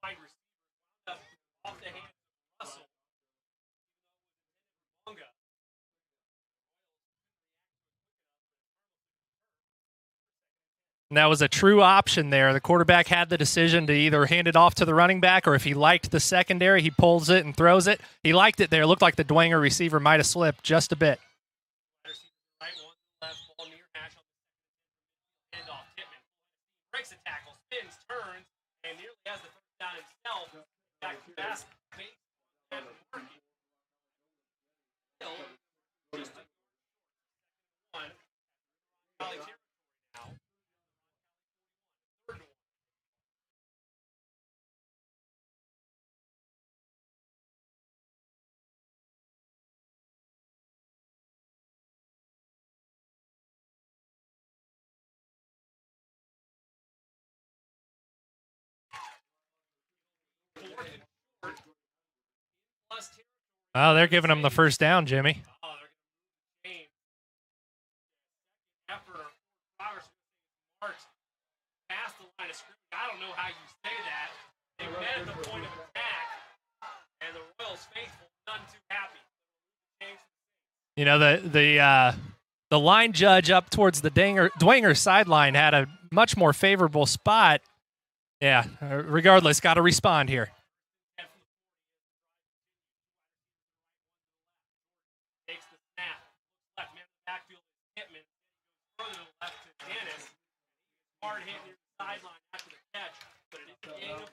Wide receiver. Off the hand of Russell. And that was a true option there. The quarterback had the decision to either hand it off to the running back, or if he liked the secondary, he pulls it and throws it. He liked it there. It looked like the Dwenger receiver might have slipped just a bit. Breaks a tackle, spins, turns, and nearly has the first down himself. Back to basket, base, and working. Just one. Roncalli territory now. Third one. Oh, they're giving him the first down, Jimmy. Past the line of scrimmage. I don't know how you say that. They met at the point of attack, and the Royals faithful, none too happy. You know, the line judge up towards the Dwenger sideline had a much more favorable spot. Yeah, regardless, got to respond here. Takes the snap. Left man in the backfield. Pittman. Further to the left to Dennis. Hard hit near the sideline after the catch, but it is a gain of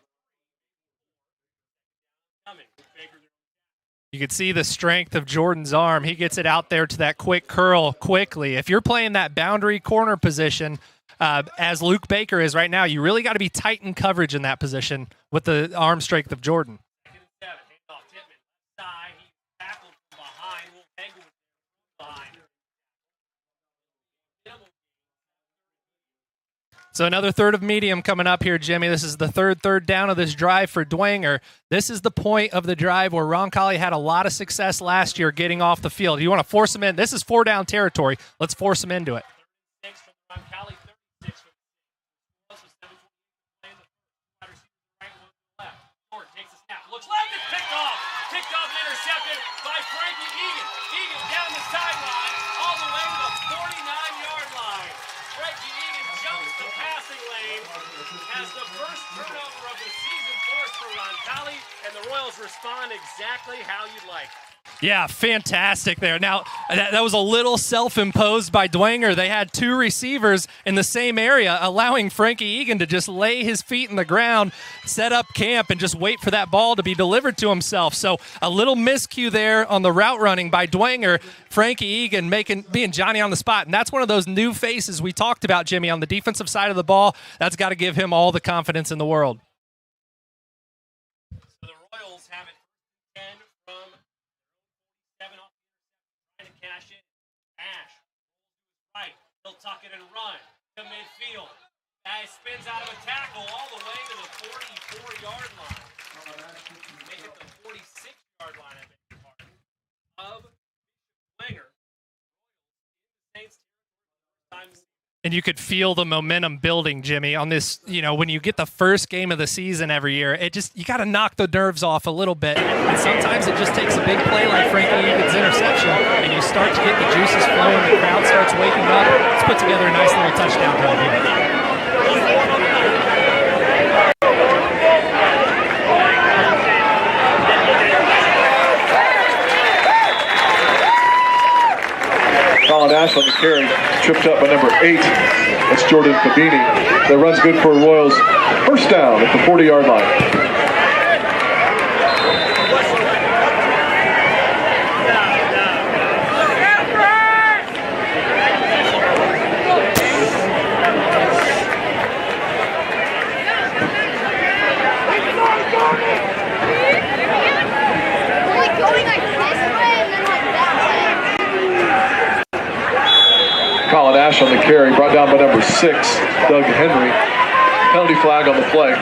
coming. You can see the strength of Jordan's arm. He gets it out there to that quick curl quickly. If you're playing that boundary corner position, as Luke Baker is right now, you really got to be tight in coverage in that position with the arm strength of Jordan. So another third of medium coming up here, Jimmy. This is the third down of this drive for Dwenger. This is the point of the drive where Roncalli had a lot of success last year getting off the field. You want to force him in. This is 4-down territory. Let's force him into it. Roncalli 36 Jordan takes a snap. Looks left. It's picked off. Picked off and intercepted by Frankie Egan. Egan down the sideline all the way to the 49-yard line. Frankie Egan jumps the passing lane, has the first turnover of the season forced for Roncalli, and the Royals respond exactly how you'd like. Yeah, fantastic there. Now, that was a little self-imposed by Dwenger. They had two receivers in the same area, allowing Frankie Egan to just lay his feet in the ground, set up camp, and just wait for that ball to be delivered to himself. So a little miscue there on the route running by Dwenger. Frankie Egan being Johnny on the spot. And that's one of those new faces we talked about, Jimmy, on the defensive side of the ball. That's got to give him all the confidence in the world. So the Royals have it 10 from 7 off trying to cash in. Ash right. He'll tuck it and run to midfield. As spins out of a tackle all the way to the 44-yard line. Make it the 46-yard line, I beg your pardon, of Dwenger. And you could feel the momentum building, Jimmy, on this, when you get the first game of the season every year, you got to knock the nerves off a little bit. And sometimes it just takes a big play like Frankie Egan's interception, and you start to get the juices flowing, the crowd starts waking up. Let's put together a nice little touchdown drive here. Dash on the carry, tripped up by number 8. That's Jordan Fabini. That runs good for Royals. First down at the 40-yard line. Dash on the carry, brought down by number 6, Doug Henry. Penalty flag on the play.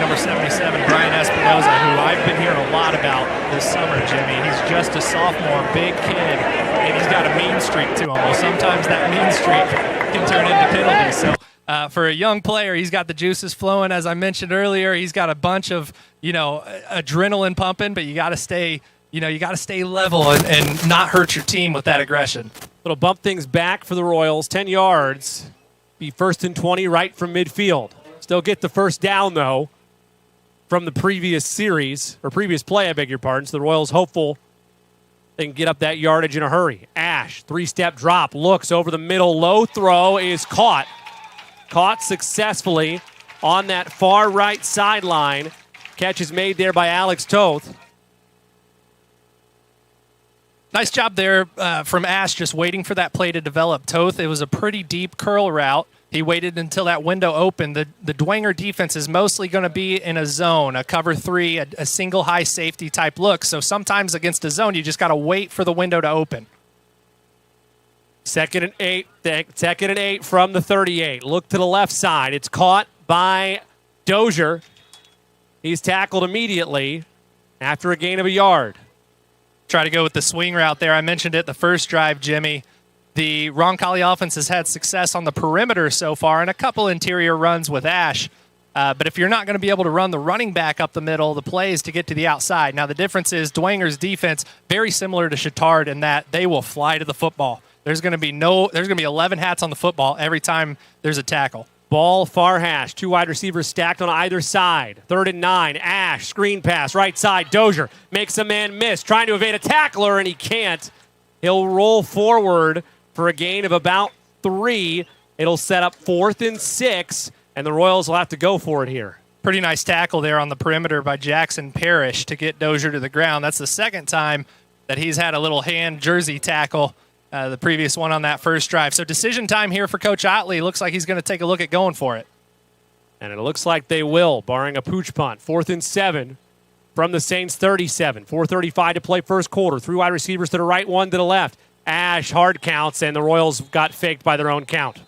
number 77, Brian Espinoza, who I've been hearing a lot about this summer, Jimmy. He's just a sophomore, big kid, and he's got a mean streak to him. Well, sometimes that mean streak can turn into penalties. So for a young player, he's got the juices flowing. As I mentioned earlier, he's got a bunch of, adrenaline pumping, but you got to stay level and not hurt your team with that aggression. It'll bump things back for the Royals, 10 yards. Be 1st and 20 right from midfield. Still get the first down, though, from the previous play, I beg your pardon. So the Royals hopeful they can get up that yardage in a hurry. Ash, 3-step drop, looks over the middle, low throw is caught. Caught successfully on that far right sideline. Catch is made there by Alex Toth. Nice job there from Ash, just waiting for that play to develop. Toth, it was a pretty deep curl route. He waited until that window opened. The Dwenger defense is mostly going to be in a zone, a cover 3, a single high safety type look. So sometimes against a zone, you just got to wait for the window to open. 2nd and 8. 2nd and 8 from the 38. Look to the left side. It's caught by Dozier. He's tackled immediately after a gain of a yard. Try to go with the swing route there. I mentioned it the first drive, Jimmy. The Roncalli offense has had success on the perimeter so far and a couple interior runs with Ash. But if you're not going to be able to run the running back up the middle, the play is to get to the outside. Now, the difference is Dwenger's defense, very similar to Chittard in that they will fly to the football. There's going to be 11 hats on the football every time there's a tackle. Ball far hash. 2 wide receivers stacked on either side. 3rd and 9. Ash, screen pass, right side. Dozier makes a man miss, trying to evade a tackler, and he can't. He'll roll forward for a gain of about 3. It'll set up 4th and 6, and the Royals will have to go for it here. Pretty nice tackle there on the perimeter by Jackson Parrish to get Dozier to the ground. That's the second time that he's had a little hand jersey tackle. The previous one on that first drive. So decision time here for Coach Otley. Looks like he's going to take a look at going for it. And it looks like they will, barring a pooch punt. 4th and 7 from the Saints 37. 4:35 to play first quarter. 3 wide receivers to the right, 1 to the left. Ash hard counts, and the Royals got faked by their own count.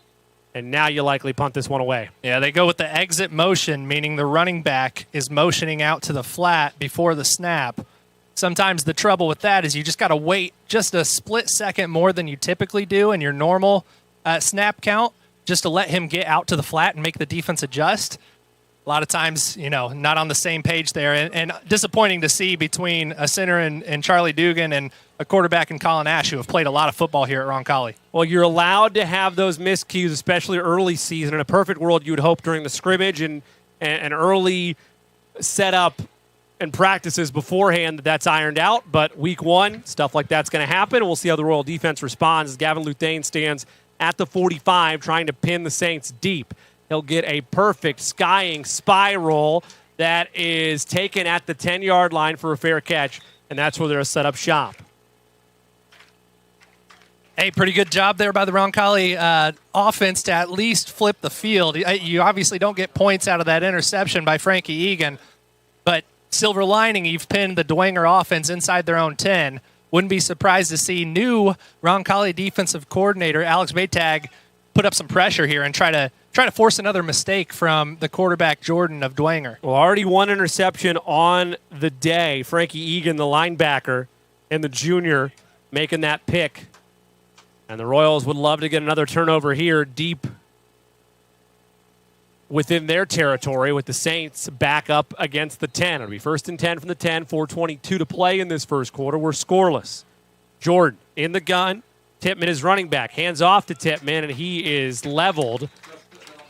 And now you likely punt this one away. Yeah, they go with the exit motion, meaning the running back is motioning out to the flat before the snap. Sometimes the trouble with that is you just got to wait just a split second more than you typically do in your normal snap count just to let him get out to the flat and make the defense adjust. A lot of times, not on the same page there. And disappointing to see between a center and Charlie Dugan and a quarterback in Colin Ash who have played a lot of football here at Roncalli. Well, you're allowed to have those miscues, especially early season. In a perfect world, you would hope during the scrimmage and early setup and practices beforehand that's ironed out. But week 1, stuff like that's going to happen. We'll see how the Royal defense responds as Gavin Luthane stands at the 45 trying to pin the Saints deep. He'll get a perfect skying spiral that is taken at the 10-yard line for a fair catch, and that's where they'll set up shop. Hey, pretty good job there by the Roncalli offense to at least flip the field. You obviously don't get points out of that interception by Frankie Egan, but silver lining, you've pinned the Dwenger offense inside their own 10. Wouldn't be surprised to see new Roncalli defensive coordinator Alex Maytag put up some pressure here and try to force another mistake from the quarterback Jordan of Dwenger. Well, already 1 interception on the day. Frankie Egan, the linebacker, and the junior making that pick. And the Royals would love to get another turnover here deep within their territory with the Saints back up against the 10. It'll be 1st and 10 from the 10, 4:22 to play in this first quarter. We're scoreless. Jordan in the gun. Tippmann is running back. Hands off to Tippmann, and he is leveled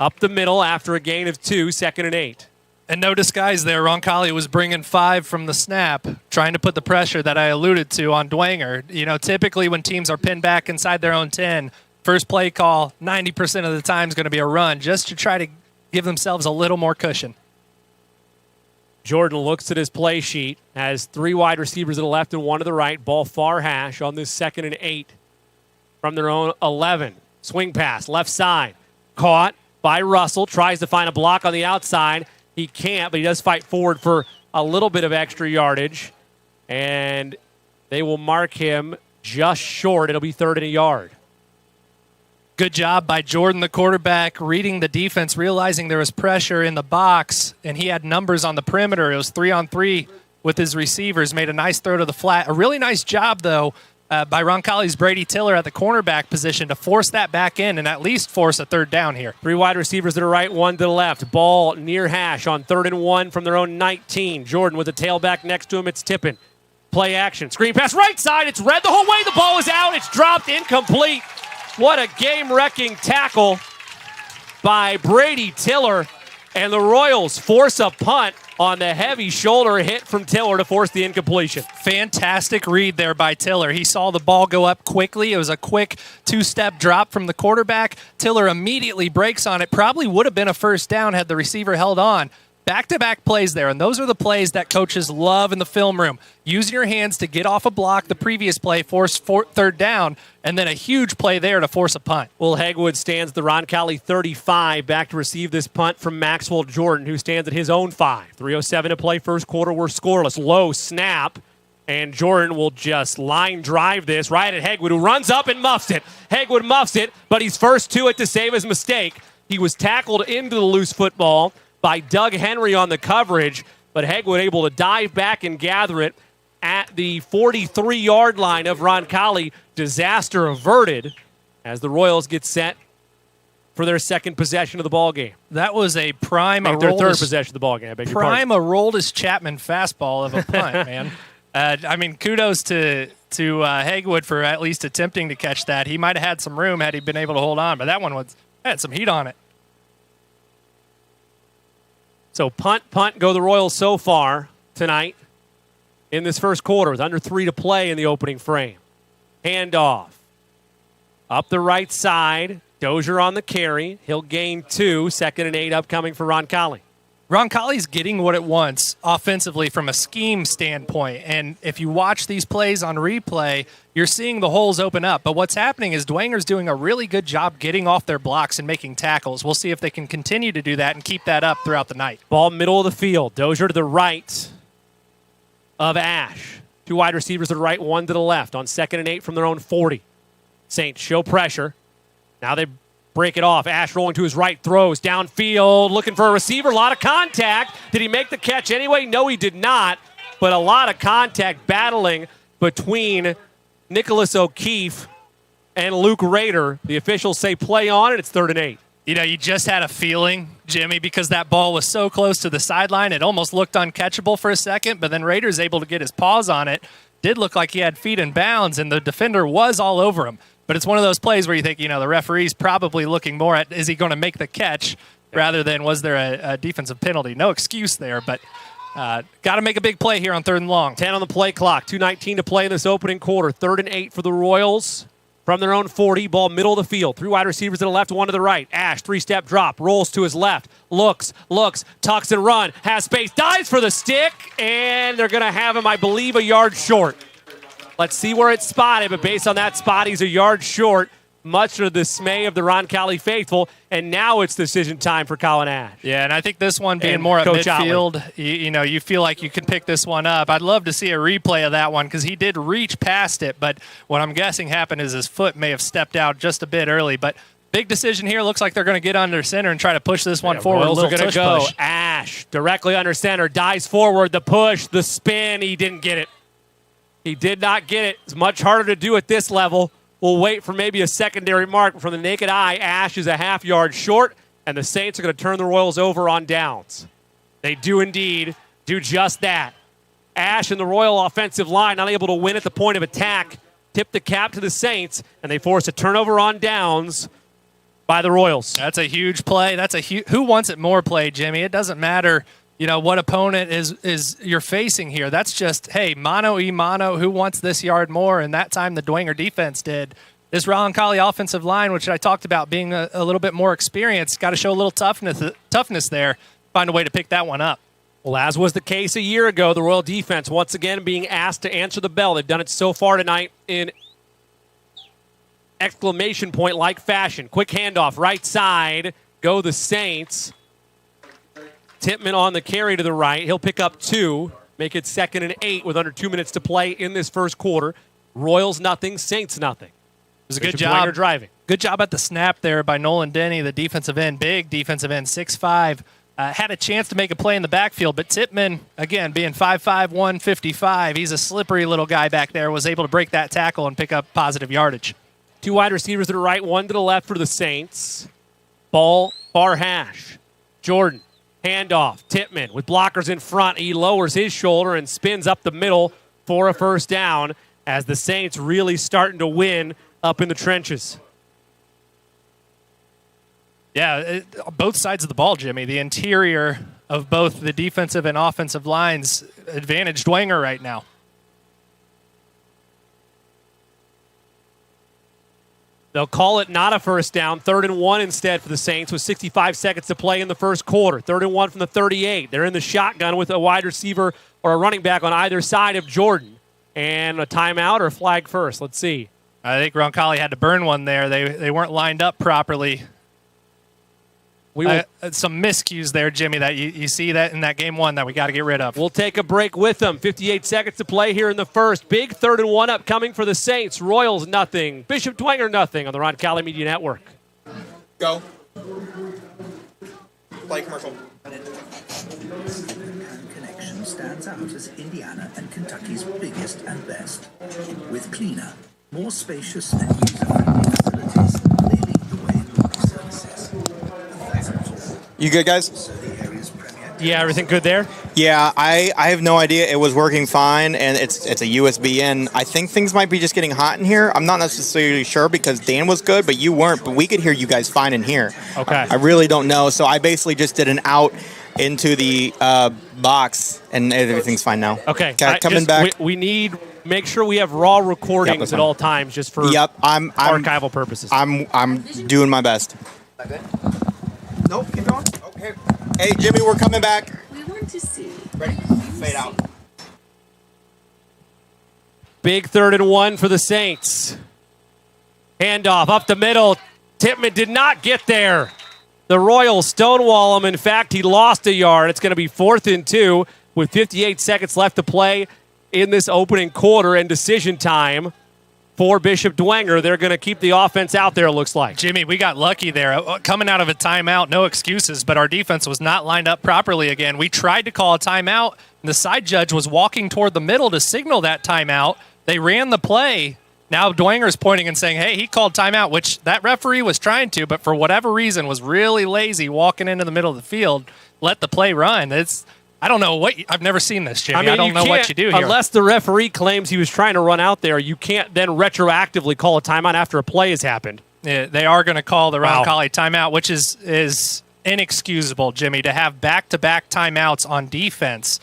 up the middle after a gain of 2, 2nd and 8. And no disguise there. Roncalli was bringing 5 from the snap, trying to put the pressure that I alluded to on Dwenger. Typically when teams are pinned back inside their own 10, first play call 90% of the time is going to be a run just to try to give themselves a little more cushion. Jordan looks at his play sheet, has 3 wide receivers to the left and 1 to the right. Ball far hash on this 2nd and 8 from their own 11. Swing pass, left side. Caught by Russell. Tries to find a block on the outside. He can't, but he does fight forward for a little bit of extra yardage. And they will mark him just short. It'll be 3rd and a yard. Good job by Jordan, the quarterback, reading the defense, realizing there was pressure in the box, and he had numbers on the perimeter. It was 3-on-3 with his receivers, made a nice throw to the flat. A really nice job, though, by Roncalli's Brady Tiller at the cornerback position to force that back in and at least force a third down here. 3 wide receivers to the right, 1 to the left. Ball near hash on 3rd and 1 from their own 19. Jordan with the tailback next to him. It's Tippin. Play action. Screen pass right side. It's read the whole way. The ball is out. It's dropped incomplete. What a game-wrecking tackle by Brady Tiller. And the Royals force a punt on the heavy shoulder hit from Tiller to force the incompletion. Fantastic read there by Tiller. He saw the ball go up quickly. It was a quick 2-step drop from the quarterback. Tiller immediately breaks on it. Probably would have been a first down had the receiver held on. Back-to-back plays there, and those are the plays that coaches love in the film room. Using your hands to get off a block, the previous play, force third down, and then a huge play there to force a punt. Will Hegwood stands at the Roncalli 35, back to receive this punt from Maxwell Jordan, who stands at his own 5. 3:07 to play, first quarter, we're scoreless. Low snap, and Jordan will just line drive this right at Hegwood, who runs up and muffs it. Hegwood muffs it, but he's first to it to save his mistake. He was tackled into the loose football by Doug Henry on the coverage, but Hegwood able to dive back and gather it at the 43-yard line of Roncalli. Disaster averted as the Royals get set for their second possession of the ball game. That was a prime their third possession of the ball game. Prime Aroldis Chapman fastball of a punt, man. I mean, kudos to Hegwood for at least attempting to catch that. He might have had some room had he been able to hold on, but that one had some heat on it. So punt, go the Royals so far tonight in this first quarter with under 3 to play in the opening frame. Handoff. Up the right side. Dozier on the carry. He'll gain 2. 2nd and 8 upcoming for Roncalli. Roncalli's getting what it wants offensively from a scheme standpoint. And if you watch these plays on replay, you're seeing the holes open up. But what's happening is Dwenger's doing a really good job getting off their blocks and making tackles. We'll see if they can continue to do that and keep that up throughout the night. Ball middle of the field. Dozier to the right of Ash. 2 wide receivers to the right, 1 to the left on 2nd and 8 from their own 40. Saints show pressure. Now they break it off. Ash rolling to his right, throws downfield, looking for a receiver. A lot of contact. Did he make the catch anyway? No, he did not. But a lot of contact battling between Nicholas O'Keefe and Luke Rader. The officials say play on it. It's 3rd and 8. You know, you just had a feeling, Jimmy, because that ball was so close to the sideline. It almost looked uncatchable for a second, but then Rader's able to get his paws on it. Did look like he had feet in bounds, and the defender was all over him. But it's one of those plays where you think, the referee's probably looking more at, is he going to make the catch rather than was there a defensive penalty? No excuse there, but got to make a big play here on 3rd and long. 10 on the play clock, 2:19 to play in this opening quarter. 3rd and 8 for the Royals from their own 40. Ball middle of the field. 3 wide receivers to the left, 1 to the right. Ash, 3-step drop, rolls to his left, looks, tucks and run, has space, dives for the stick, and they're going to have him, I believe, a yard short. Let's see where it's spotted, but based on that spot, he's a yard short, much to the dismay of the Roncalli faithful, and now it's decision time for Colin Ash. Yeah, and I think this one being more at Coach midfield, you feel like you can pick this one up. I'd love to see a replay of that one because he did reach past it, but what I'm guessing happened is his foot may have stepped out just a bit early, but big decision here. Looks like they're going to get under center and try to push this one forward. Royals are going to go. Push. Ash directly under center, dives forward, the push, the spin. He didn't get it. He did not get it. It's much harder to do at this level. We'll wait for maybe a secondary mark. From the naked eye, Ash is a half yard short, and the Saints are going to turn the Royals over on downs. They do indeed do just that. Ash and the Royal offensive line not able to win at the point of attack. Tip the cap to the Saints, and they force a turnover on downs by the Royals. That's a huge play. That's a who wants it more play, Jimmy. It doesn't matter what opponent is you're facing here. That's just, hey, mano, who wants this yard more? And that time the Dwenger defense did. This Roncalli offensive line, which I talked about being a little bit more experienced, got to show a little toughness there, find a way to pick that one up. Well, as was the case a year ago, the Royal defense once again being asked to answer the bell. They've done it so far tonight in exclamation point-like fashion. Quick handoff, right side, go the Saints. Tippmann on the carry to the right. He'll pick up 2, make it 2nd and 8 with under 2 minutes to play in this first quarter. Royals nothing, Saints nothing. It was a good job driving. Good job at the snap there by Nolan Denny, the defensive end, big defensive end, 6'5". Had a chance to make a play in the backfield, but Tippmann, again, being 5'5", 155, he's a slippery little guy back there, was able to break that tackle and pick up positive yardage. 2 wide receivers to the right, 1 to the left for the Saints. Ball, far hash. Jordan, handoff. Tippmann with blockers in front. He lowers his shoulder and spins up the middle for a first down as the Saints really starting to win up in the trenches. Yeah, both sides of the ball, Jimmy. The interior of both the defensive and offensive lines advantage Dwenger right now. They'll call it not a first down. 3rd and 1 instead for the Saints with 65 seconds to play in the first quarter. 3rd and 1 from the 38. They're in the shotgun with a wide receiver or a running back on either side of Jordan. And a timeout or a flag first. Let's see. I think Roncalli had to burn one there. They weren't lined up properly. Some miscues there, Jimmy, that you see that in that game 1 that we got to get rid of. We'll take a break with them. 58 seconds to play here in the first. Big 3rd and 1 upcoming for the Saints. Royals nothing. Bishop Dwenger nothing on the Roncalli Media Network. Go. Play commercial. Connection stands out as Indiana and Kentucky's biggest and best. With cleaner, more spacious and user-friendly facilities, they lead the way in laundry services. You good, guys? Yeah, everything good there? Yeah, I have no idea. It was working fine, and it's a USB in. I think things might be just getting hot in here. I'm not necessarily sure because Dan was good, but you weren't. But we could hear you guys fine in here. Okay. I really don't know. So I basically just did an out into the box, and everything's fine now. Okay. Coming back. We need make sure we have raw recordings at all times just for I'm archival purposes. I'm doing my best. Good. Nope, keep going. Okay. Hey, Jimmy, we're coming back. We want to see. Ready? Fade out. Big 3rd and 1 for the Saints. Handoff up the middle. Tippmann did not get there. The Royals stonewall him. In fact, he lost a yard. It's going to be 4th and 2 with 58 seconds left to play in this opening quarter and decision time for Bishop Dwenger. They're going to keep the offense out there, it looks like. Jimmy, we got lucky there. Coming out of a timeout, no excuses, but our defense was not lined up properly again. We tried to call a timeout, and the side judge was walking toward the middle to signal that timeout. They ran the play. Now Dwenger's pointing and saying, hey, he called timeout, which that referee was trying to, but for whatever reason was really lazy walking into the middle of the field, let the play run. I don't know I've never seen this, Jimmy. I don't know what you do here. Unless the referee claims he was trying to run out there, you can't then retroactively call a timeout after a play has happened. Yeah, they are going to call the Roncalli timeout, which is inexcusable, Jimmy, to have back-to-back timeouts on defense.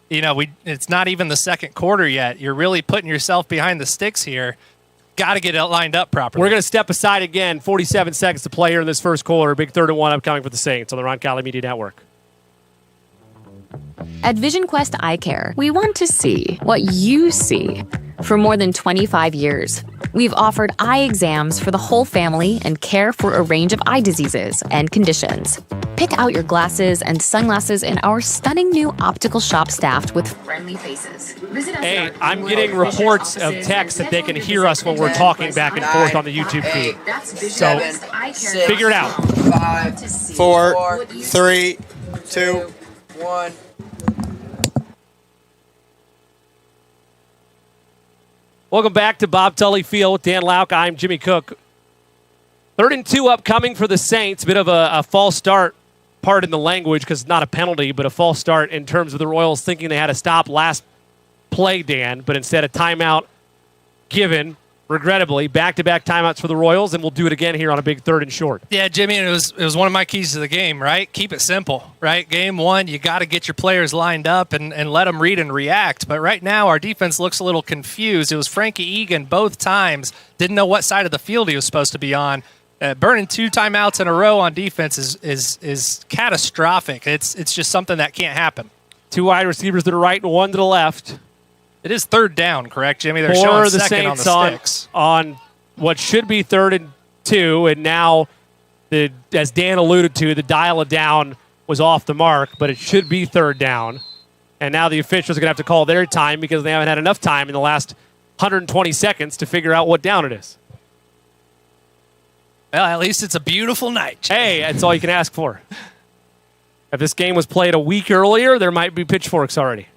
It's not even the second quarter yet. You're really putting yourself behind the sticks here. Got to get it lined up properly. We're going to step aside again. 47 seconds to play here in this first quarter. Big 3rd and 1 upcoming for the Saints on the Roncalli Media Network. At Vision Quest Eye Care, we want to see what you see. For more than 25 years, we've offered eye exams for the whole family and care for a range of eye diseases and conditions. Pick out your glasses and sunglasses in our stunning new optical shop staffed with friendly faces. Hey, I'm getting reports of text that they can hear us when we're talking back and forth on the YouTube feed. So figure it out. 5, 4, 3, 2, 1. Welcome back to Bob Tully Field with Dan Lauk. I'm Jimmy Cook. 3rd and 2 upcoming for the Saints. Bit of a false start, pardon the language, because it's not a penalty, but a false start in terms of the Royals thinking they had to stop last play, Dan, but instead a timeout given. Regrettably, back-to-back timeouts for the Royals, and we'll do it again here on a big 3rd and short. Yeah, Jimmy, and it was one of my keys to the game, right? Keep it simple, right? Game 1, you got to get your players lined up and let them read and react. But right now, our defense looks a little confused. It was Frankie Egan both times. Didn't know what side of the field he was supposed to be on. Burning 2 timeouts in a row on defense is catastrophic. It's just something that can't happen. 2 wide receivers to the right and 1 to the left. It is 3rd down, correct, Jimmy? They're showing the second Saints on the sticks. On what should be 3rd and 2, and now, as Dan alluded to, the dial-a-down was off the mark, but it should be 3rd down. And now the officials are going to have to call their time because they haven't had enough time in the last 120 seconds to figure out what down it is. Well, at least it's a beautiful night. Hey, that's all you can ask for. If this game was played a week earlier, there might be pitchforks already.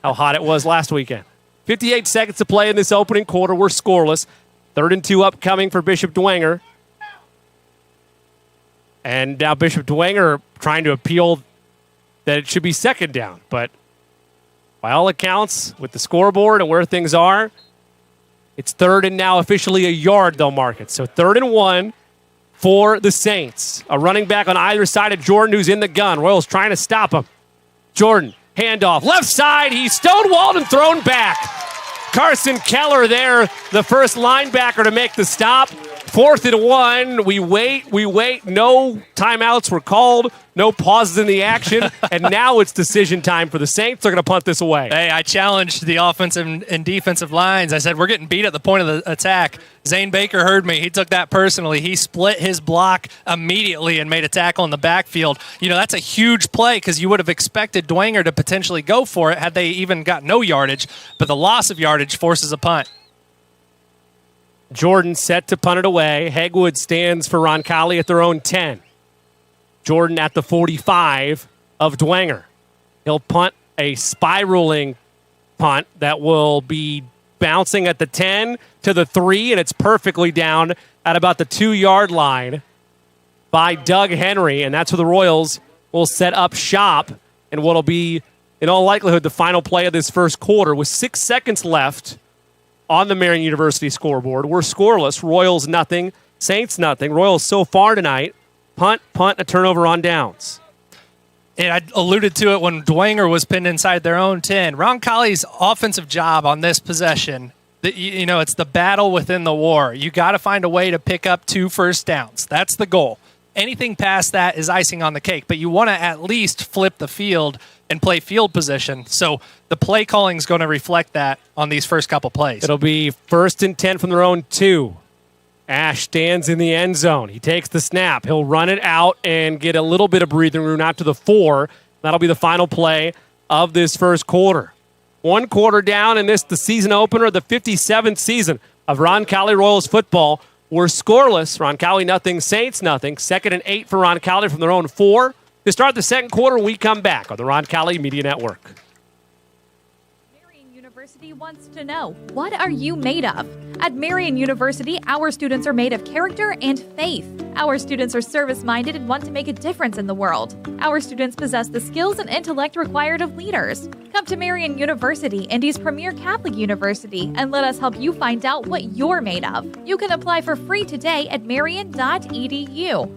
How hot it was last weekend. 58 seconds to play in this opening quarter. We're scoreless. 3rd and 2 upcoming for Bishop Dwenger. And now Bishop Dwenger trying to appeal that it should be 2nd down. But by all accounts, with the scoreboard and where things are, it's 3rd and now officially a yard they'll mark it. So 3rd and 1 for the Saints. A running back on either side of Jordan who's in the gun. Royals trying to stop him. Jordan, handoff. Left side, he's stonewalled and thrown back. Carson Keller there, the first linebacker to make the stop. 4th and 1. We wait. No timeouts were called. No pauses in the action. And now it's decision time for the Saints. They're going to punt this away. Hey, I challenged the offensive and defensive lines. I said, we're getting beat at the point of the attack. Zane Baker heard me. He took that personally. He split his block immediately and made a tackle in the backfield. You know, that's a huge play because you would have expected Dwenger to potentially go for it had they even got no yardage. But the loss of yardage forces a punt. Jordan set to punt it away. Hegwood stands for Roncalli at their own 10. Jordan at the 45 of Dwenger. He'll punt a spiraling punt that will be bouncing at the 10 to the 3, and it's perfectly down at about the 2-yard line by Doug Henry, and that's where the Royals will set up shop and what'll be, in all likelihood, the final play of this first quarter. With 6 seconds left on the Marian University scoreboard, we're scoreless. Royals nothing, Saints nothing. Royals so far tonight, punt, a turnover on downs. And I alluded to it when Dwenger was pinned inside their own 10. Roncalli's offensive job on this possession, you know, it's the battle within the war. You got to find a way to pick up 2 first downs. That's the goal. Anything past that is icing on the cake, but you want to at least flip the field and play field position. So the play calling is going to reflect that on these first couple plays. It'll be 1st and 10 from their own 2. Ash stands in the end zone. He takes the snap. He'll run it out and get a little bit of breathing room out to the 4. That'll be the final play of this first quarter. 1 quarter down in this, the season opener, the 57th season of Roncalli Royals football. We're scoreless. Roncalli nothing, Saints nothing. 2nd and 8 for Roncalli from their own 4. To start the second quarter, we come back on the Roncalli Media Network. Marian University wants to know, what are you made of? At Marian University, our students are made of character and faith. Our students are service-minded and want to make a difference in the world. Our students possess the skills and intellect required of leaders. Come to Marian University, Indy's premier Catholic university, and let us help you find out what you're made of. You can apply for free today at marian.edu.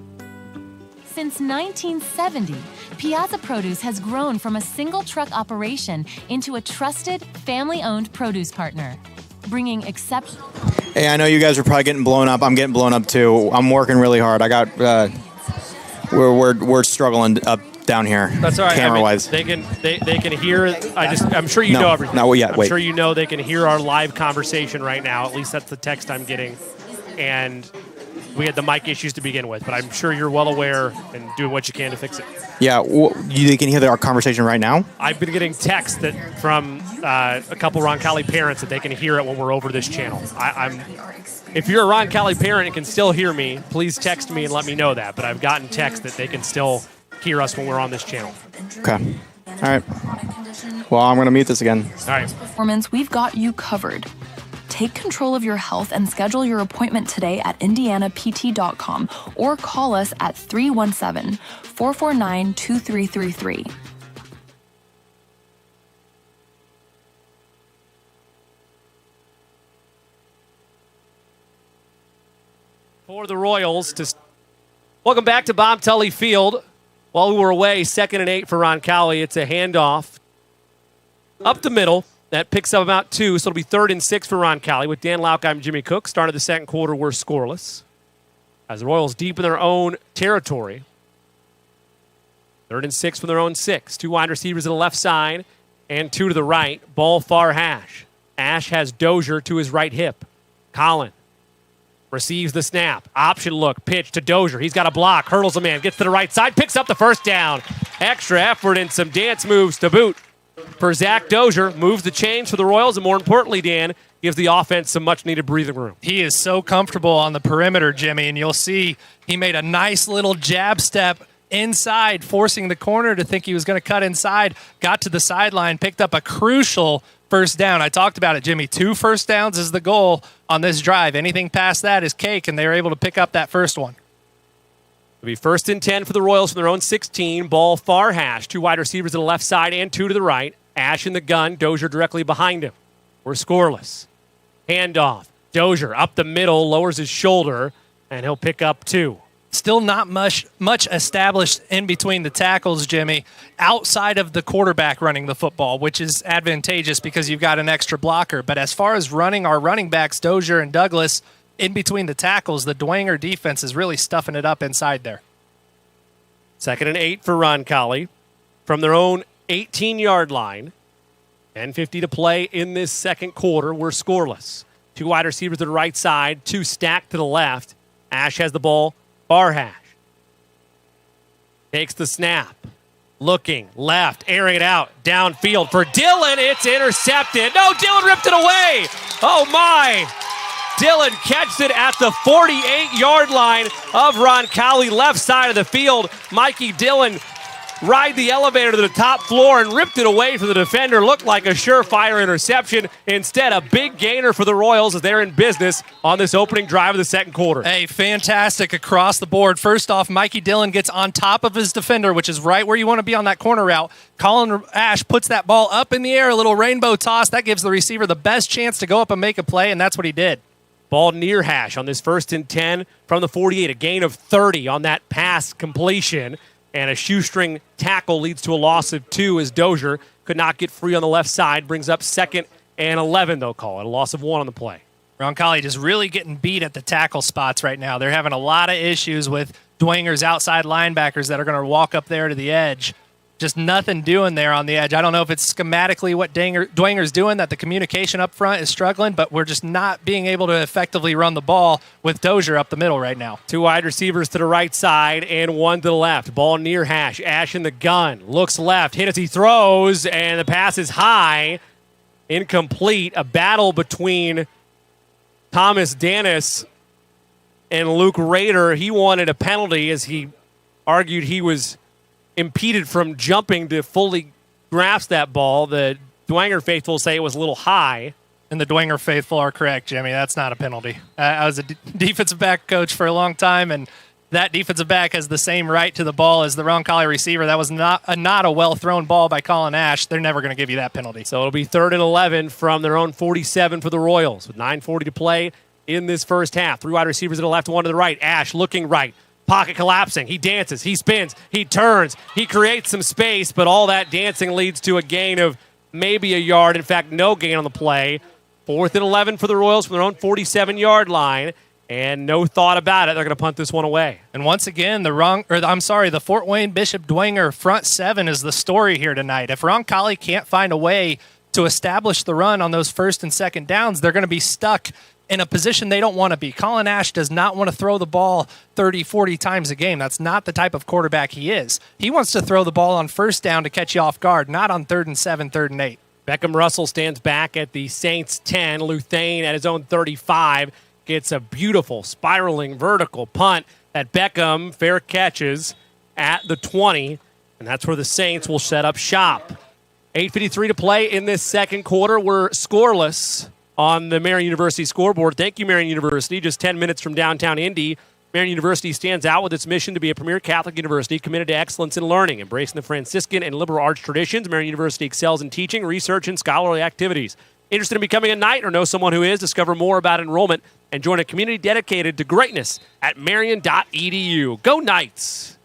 Since 1970, Piazza Produce has grown from a single truck operation into a trusted, family-owned produce partner, bringing exceptional. Hey, I know you guys are probably getting blown up. I'm getting blown up too. I'm working really hard. I got we're struggling up down here. That's all right. Camera-wise, they can hear. I'm sure you know everything. No, yeah, I'm sure you know they can hear our live conversation right now. At least that's the text I'm getting, and we had the mic issues to begin with, but I'm sure you're well aware and doing what you can to fix it. Yeah, you can hear our conversation right now? I've been getting texts from a couple Roncalli parents that they can hear it when we're over this channel. If you're a Roncalli parent and can still hear me, please text me and let me know that. But I've gotten texts that they can still hear us when we're on this channel. Okay. All right. Well, I'm going to mute this again. All right. Performance, we've got you covered. Take control of your health and schedule your appointment today at indianapt.com or call us at 317-449-2333. For the Royals, welcome back to Bob Tully Field. While we were away, 2nd and 8 for Roncalli. It's a handoff up the middle. That picks up about 2, so it'll be 3rd and 6 for Roncalli. With Dan Lauck, I'm Jimmy Cook. Start of the second quarter, we're scoreless. As the Royals deep in their own territory. 3rd and 6 from their own 6. 2 wide receivers to the left side and 2 to the right. Ball far hash. Ash has Dozier to his right hip. Collin receives the snap. Option look, pitch to Dozier. He's got a block, hurdles a man, gets to the right side, picks up the first down. Extra effort and some dance moves to boot for Zach Dozier. Moves the chains for the Royals, and more importantly, Dan, gives the offense some much-needed breathing room. He is so comfortable on the perimeter, Jimmy, and you'll see he made a nice little jab step inside, forcing the corner to think he was going to cut inside, got to the sideline, picked up a crucial first down. I talked about it, Jimmy. 2 first downs is the goal on this drive. Anything past that is cake, and they were able to pick up that first one. It'll be 1st and 10 for the Royals from their own 16. Ball far hash. 2 wide receivers to the left side and 2 to the right. Ash in the gun. Dozier directly behind him. We're scoreless. Handoff. Dozier up the middle, lowers his shoulder, and he'll pick up 2. Still not much established in between the tackles, Jimmy, outside of the quarterback running the football, which is advantageous because you've got an extra blocker. But as far as running our running backs, Dozier and Douglas, in between the tackles, the Dwenger defense is really stuffing it up inside there. 2nd and 8 for Roncalli from their own 18-yard line. 10:50 to play in this second quarter. We're scoreless. 2 wide receivers to the right side, 2 stacked to the left. Ash has the ball. Far hash. Takes the snap. Looking left, airing it out. Downfield for Dillon. It's intercepted. No, Dillon ripped it away. Oh, my. Dillon catches it at the 48-yard line of Roncalli, left side of the field. Mikey Dillon ride the elevator to the top floor and ripped it away from the defender. Looked like a surefire interception. Instead, a big gainer for the Royals as they're in business on this opening drive of the second quarter. Hey, fantastic across the board. First off, Mikey Dillon gets on top of his defender, which is right where you want to be on that corner route. Colin Ash puts that ball up in the air, a little rainbow toss. That gives the receiver the best chance to go up and make a play, and that's what he did. Ball near hash on this 1st and 10 from the 48. A gain of 30 on that pass completion. And a shoestring tackle leads to a loss of 2 as Dozier could not get free on the left side. Brings up 2nd and 11, they'll call it. A loss of 1 on the play. Roncalli just really getting beat at the tackle spots right now. They're having a lot of issues with Dwenger's outside linebackers that are going to walk up there to the edge. Just nothing doing there on the edge. I don't know if it's schematically what Dwenger's doing, that the communication up front is struggling, but we're just not being able to effectively run the ball with Dozier up the middle right now. 2 wide receivers to the right side and 1 to the left. Ball near hash. Ash in the gun. Looks left. Hit as he throws, and the pass is high. Incomplete. A battle between Thomas Dennis and Luke Rader. He wanted a penalty as he argued he was impeded from jumping to fully grasp that ball. The Dwenger faithful say it was a little high. And the Dwenger faithful are correct, Jimmy. That's not a penalty. I was a defensive back coach for a long time, and that defensive back has the same right to the ball as the Roncalli receiver. That was not a well-thrown ball by Colin Ash. They're never going to give you that penalty. So it'll be 3rd and 11 from their own 47 for the Royals with 9:40 to play in this first half. 3 wide receivers to the left, 1 to the right. Ash looking right. Pocket collapsing. He dances. He spins. He turns. He creates some space, but all that dancing leads to a gain of maybe a yard. In fact, no gain on the play. 4th and 11 for the Royals from their own 47-yard line, and no thought about it. They're going to punt this one away. And once again, the Fort Wayne Bishop Dwenger front 7 is the story here tonight. If Roncalli can't find a way to establish the run on those 1st and 2nd downs, they're going to be stuck in a position they don't want to be. Colin Ash does not want to throw the ball 30, 40 times a game. That's not the type of quarterback he is. He wants to throw the ball on 1st down to catch you off guard, not on 3rd and 7, 3rd and 8. Beckham Russell stands back at the Saints 10. Luthane at his own 35 gets a beautiful spiraling vertical punt that Beckham fair catches at the 20, and that's where the Saints will set up shop. 8:53 to play in this second quarter. We're scoreless on the Marian University scoreboard. Thank you, Marian University. Just 10 minutes from downtown Indy. Marian University stands out with its mission to be a premier Catholic university committed to excellence in learning, embracing the Franciscan and liberal arts traditions. Marian University excels in teaching, research, and scholarly activities. Interested in becoming a Knight or know someone who is? Discover more about enrollment and join a community dedicated to greatness at marian.edu. Go Knights!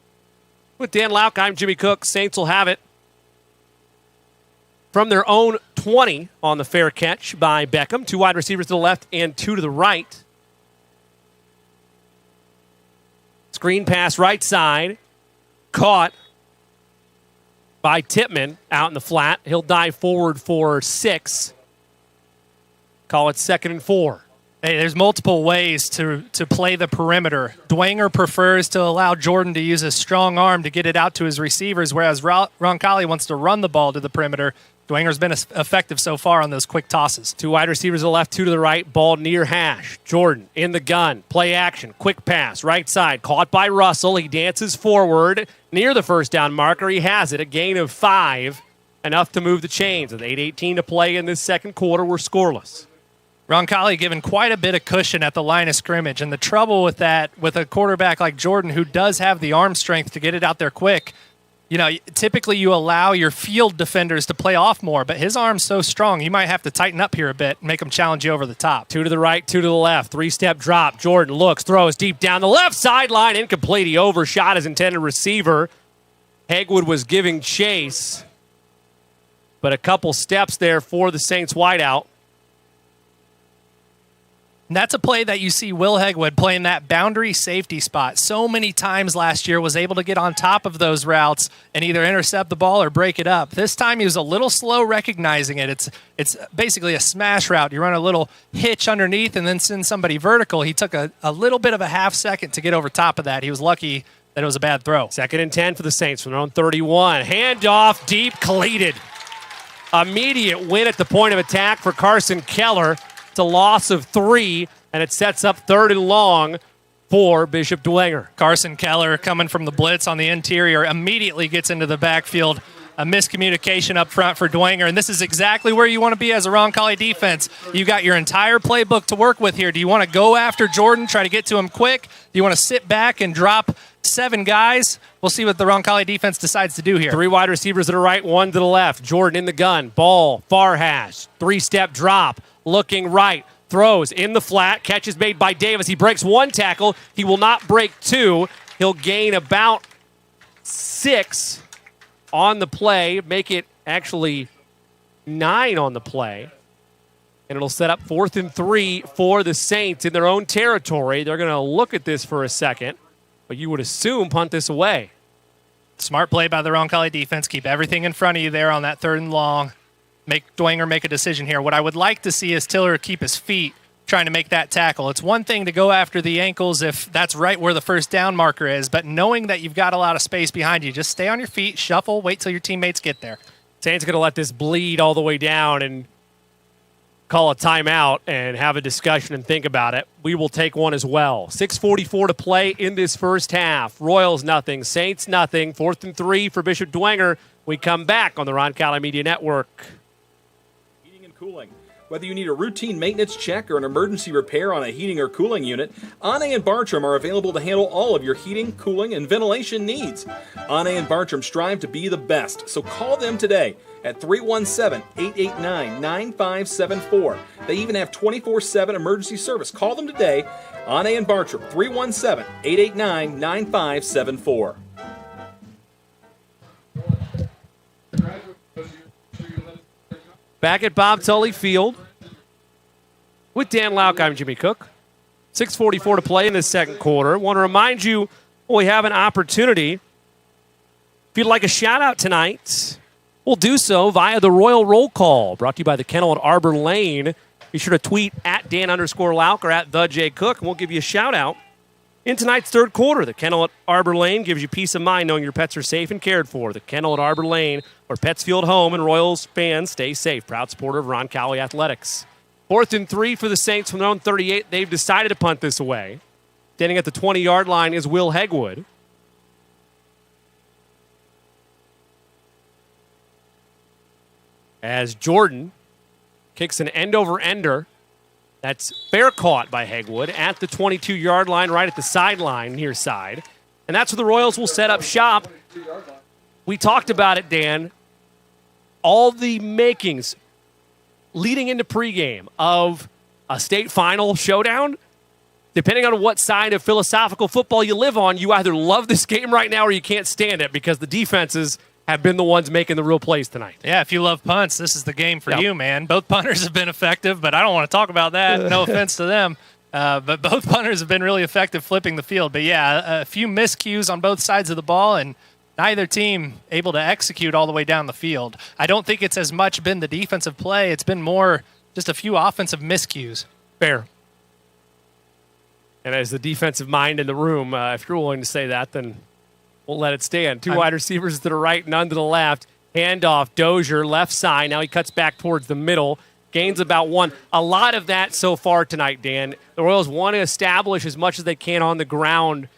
With Dan Lauk, I'm Jimmy Cook. Saints will have it from their own 20 on the fair catch by Beckham. 2 wide receivers to the left and 2 to the right. Screen pass right side. Caught by Tippmann out in the flat. He'll dive forward for 6. Call it 2nd and 4. Hey, there's multiple ways to play the perimeter. Dwenger prefers to allow Jordan to use his strong arm to get it out to his receivers, whereas Roncalli wants to run the ball to the perimeter. Dwenger's been effective so far on those quick tosses. 2 wide receivers to the left, 2 to the right. Ball near hash. Jordan in the gun. Play action. Quick pass. Right side. Caught by Russell. He dances forward near the first down marker. He has it. A gain of 5. Enough to move the chains. With 8:18 to play in this second quarter, we're scoreless. Roncalli given quite a bit of cushion at the line of scrimmage. And the trouble with that, with a quarterback like Jordan, who does have the arm strength to get it out there quick, typically you allow your field defenders to play off more, but his arm's so strong, you might have to tighten up here a bit and make him challenge you over the top. 2 to the right, 2 to the left. 3-step drop. Jordan looks, throws deep down the left sideline. Incomplete. He overshot his intended receiver. Hegwood was giving chase, but a couple steps there for the Saints wideout. And that's a play that you see Will Hegwood playing that boundary safety spot so many times last year, was able to get on top of those routes and either intercept the ball or break it up. This time he was a little slow recognizing it. It's basically a smash route. You run a little hitch underneath and then send somebody vertical. He took a little bit of a half second to get over top of that. He was lucky that it was a bad throw. 2nd and 10 for the Saints from their own 31. Handoff, deep, completed. Immediate win at the point of attack for Carson Keller. It's a loss of 3, and it sets up 3rd and long for Bishop Dwenger. Carson Keller, coming from the blitz on the interior, immediately gets into the backfield. A miscommunication up front for Dwenger, and this is exactly where you want to be as a Roncalli defense. You got your entire playbook to work with here. Do you want to go after Jordan, try to get to him quick? Do you want to sit back and drop 7 guys? We'll see what the Roncalli defense decides to do here. 3 wide receivers to the right, 1 to the left. Jordan in the gun. Ball, far hash. 3-step drop. Looking right. Throws in the flat. Catch is made by Davis. He breaks 1 tackle. He will not break 2. He'll gain about 6 on the play. Make it actually 9 on the play. And it'll set up 4th and 3 for the Saints in their own territory. They're going to look at this for a second, but you would assume punt this away. Smart play by the Roncalli defense. Keep everything in front of you there on that 3rd and long. Make Dwenger make a decision here. What I would like to see is Tiller keep his feet trying to make that tackle. It's one thing to go after the ankles if that's right where the first down marker is, but knowing that you've got a lot of space behind you, just stay on your feet, shuffle, wait till your teammates get there. Saints going to let this bleed all the way down and call a timeout and have a discussion and think about it. We will take one as well. 6:44 to play in this first half. Royals nothing, Saints nothing. 4th and 3 for Bishop Dwenger. We come back on the Roncalli Media Network. Cooling. Whether you need a routine maintenance check or an emergency repair on a heating or cooling unit, Annee and Bartram are available to handle all of your heating, cooling, and ventilation needs. Annee and Bartram strive to be the best, so call them today at 317-889-9574. They even have 24/7 emergency service. Call them today. Annee and Bartram, 317-889-9574. Back at Bob Tully Field with Dan Lauk, I'm Jimmy Cook. 6:44 to play in this second quarter. Want to remind you, we have an opportunity. If you'd like a shout-out tonight, we'll do so via the Royal Roll Call, brought to you by the Kennel at Arbor Lane. Be sure to tweet at Dan_Lauk or at the J Cook, and we'll give you a shout-out. In tonight's third quarter, the Kennel at Arbor Lane gives you peace of mind knowing your pets are safe and cared for. The Kennel at Arbor Lane, where pets feel at home and Royals fans stay safe. Proud supporter of Roncalli Athletics. 4th and 3 for the Saints from their own 38. They've decided to punt this away. Standing at the 20-yard line is Will Hegwood. As Jordan kicks an end-over-ender. That's fair caught by Hegwood at the 22-yard line, right at the sideline, near side. And that's where the Royals will set up shop. We talked about it, Dan. All the makings leading into pregame of a state final showdown, depending on what side of philosophical football you live on, you either love this game right now or you can't stand it because the defenses have been the ones making the real plays tonight. Yeah, if you love punts, this is the game for you, man. Both punters have been effective, but I don't want to talk about that. No offense to them. But both punters have been really effective flipping the field. But, yeah, a few miscues on both sides of the ball, and neither team able to execute all the way down the field. I don't think it's as much been the defensive play. It's been more just a few offensive miscues. Fair. And as the defensive mind in the room, if you're willing to say that, then we'll let it stand. Two wide receivers to the right, none to the left. Handoff, Dozier, left side. Now he cuts back towards the middle. Gains about 1. A lot of that so far tonight, Dan. The Royals want to establish as much as they can on the ground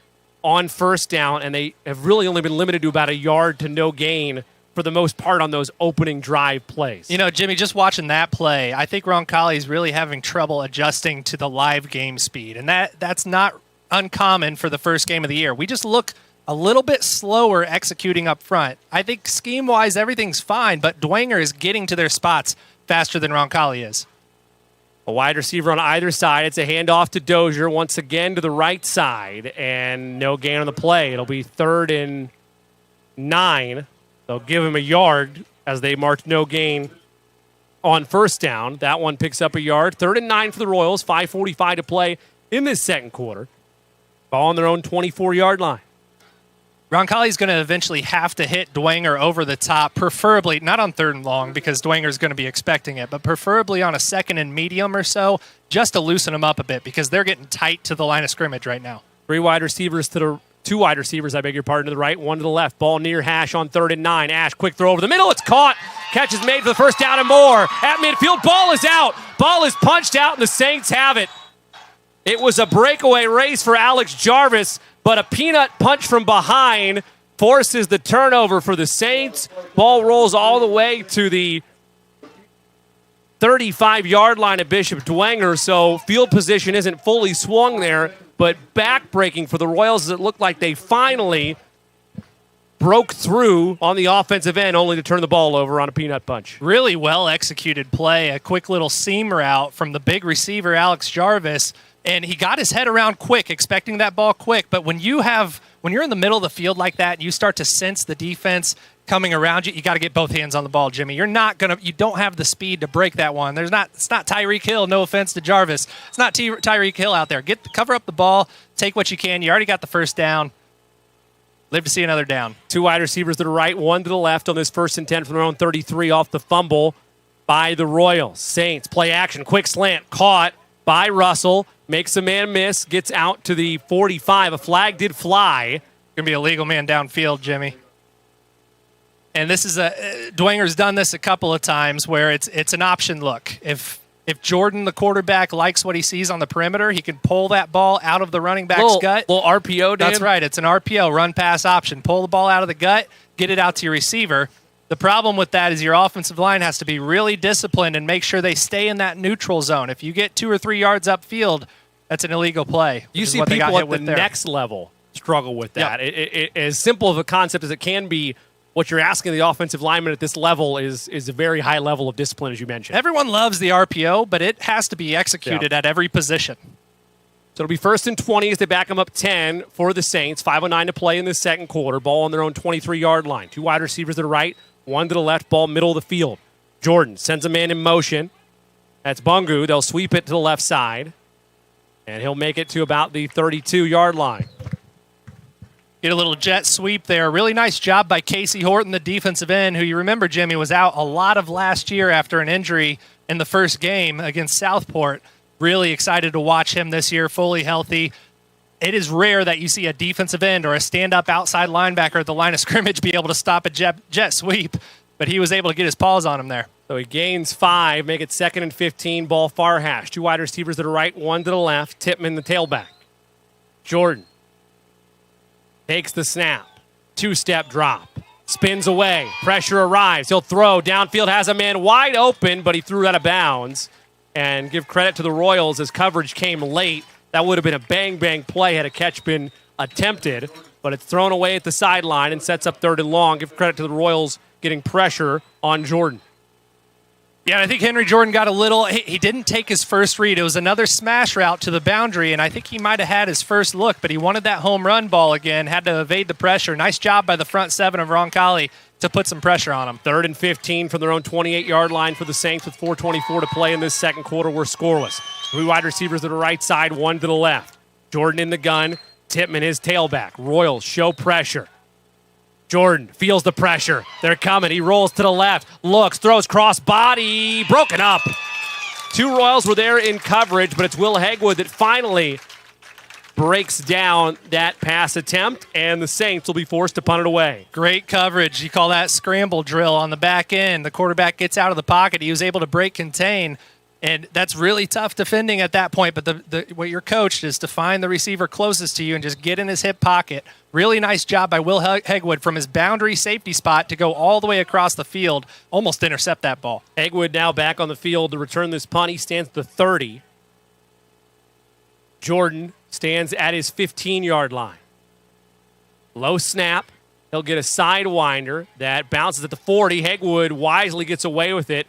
on first down, and they have really only been limited to about a yard to no gain for the most part on those opening drive plays. You know, Jimmy, just watching that play, I think Roncalli is really having trouble adjusting to the live game speed, and that's not uncommon for the first game of the year. We just look a little bit slower executing up front. I think scheme-wise, everything's fine, but Dwenger is getting to their spots faster than Roncalli is. A wide receiver on either side. It's a handoff to Dozier once again to the right side, and no gain on the play. It'll be 3rd and 9. They'll give him a yard as they march no gain on first down. That one picks up a yard. 3rd and 9 for the Royals. 5:45 to play in this second quarter. Ball on their own 24-yard line. Roncalli's going to eventually have to hit Dwenger over the top, preferably not on 3rd and long because Dwenger's going to be expecting it, but preferably on a 2nd and medium or so, just to loosen them up a bit because they're getting tight to the line of scrimmage right now. 2 wide receivers, to the right, 1 to the left. Ball near Hash on 3rd and 9. Ash, quick throw over the middle. It's caught. Catch is made for the first down and more. At midfield, ball is out. Ball is punched out, and the Saints have it. It was a breakaway race for Alex Jarvis, but a peanut punch from behind forces the turnover for the Saints. Ball rolls all the way to the 35-yard line of Bishop Dwenger, so field position isn't fully swung there, but back-breaking for the Royals as it looked like they finally broke through on the offensive end, only to turn the ball over on a peanut punch. Really well-executed play, a quick little seam route from the big receiver, Alex Jarvis, and he got his head around quick, expecting that ball quick. But when you're in the middle of the field like that, and you start to sense the defense coming around you, you got to get both hands on the ball, Jimmy. You don't have the speed to break that one. It's not Tyreek Hill. No offense to Jarvis. It's not Tyreek Hill out there. Cover up the ball, take what you can. You already got the first down. Live to see another down. 2 wide receivers to the right, 1 to the left on this 1st and 10 from their own 33 off the fumble by the Royals. Saints play action, quick slant, caught by Russell. Makes a man miss, gets out to the 45. A flag did fly. Going to be a legal man downfield, Jimmy. And this is Dwenger's done this a couple of times where it's an option look. If Jordan, the quarterback, likes what he sees on the perimeter, he can pull that ball out of the running back's gut. Little RPO, Dan? That's right. It's an RPO, run-pass option. Pull the ball out of the gut, get it out to your receiver. The problem with that is your offensive line has to be really disciplined and make sure they stay in that neutral zone. If you get 2 or 3 yards upfield, that's an illegal play. You see people at the next level struggle with that. Yep. It, as simple of a concept as it can be, what you're asking the offensive lineman at this level is a very high level of discipline, as you mentioned. Everyone loves the RPO, but it has to be executed at every position. So it'll be 1st and 20 as they back them up 10 for the Saints. 5:09 to play in the second quarter. Ball on their own 23-yard line. 2 wide receivers to the right, 1 to the left, ball middle of the field. Jordan sends a man in motion. That's Bungu. They'll sweep it to the left side, and he'll make it to about the 32-yard line. Get a little jet sweep there. Really nice job by Casey Horton, the defensive end, who you remember, Jimmy, was out a lot of last year after an injury in the first game against Southport. Really excited to watch him this year, fully healthy. It is rare that you see a defensive end or a stand-up outside linebacker at the line of scrimmage be able to stop a jet sweep, but he was able to get his paws on him there. So he gains 5, make it 2nd and 15, ball far hash. 2 wide receivers to the right, 1 to the left. Tippmann, the tailback. Jordan takes the snap. 2-step drop. Spins away. Pressure arrives. He'll throw. Downfield has a man wide open, but he threw out of bounds. And give credit to the Royals as coverage came late. That would have been a bang-bang play had a catch been attempted, but it's thrown away at the sideline and sets up 3rd and long. Give credit to the Royals getting pressure on Jordan. Yeah, I think Henry Jordan got a little – he didn't take his first read. It was another smash route to the boundary, and I think he might have had his first look, but he wanted that home run ball again, had to evade the pressure. Nice job by the front 7 of Roncalli to put some pressure on him. 3rd and 15 from their own 28-yard line for the Saints with 4:24 to play in this second quarter. We're scoreless. 3 wide receivers to the right side, 1 to the left. Jordan in the gun. Tippmann, his tailback. Royals show pressure. Jordan feels the pressure. They're coming. He rolls to the left. Looks, throws cross body. Broken up. 2 Royals were there in coverage, but it's Will Hegwood that finally breaks down that pass attempt, and the Saints will be forced to punt it away. Great coverage. You call that scramble drill on the back end. The quarterback gets out of the pocket. He was able to break contain, and that's really tough defending at that point. But what you're coached is to find the receiver closest to you and just get in his hip pocket. Really nice job by Will Hegwood from his boundary safety spot to go all the way across the field, almost intercept that ball. Hegwood now back on the field to return this punt. He stands at the 30. Jordan stands at his 15-yard line. Low snap. He'll get a sidewinder that bounces at the 40. Hegwood wisely gets away with it.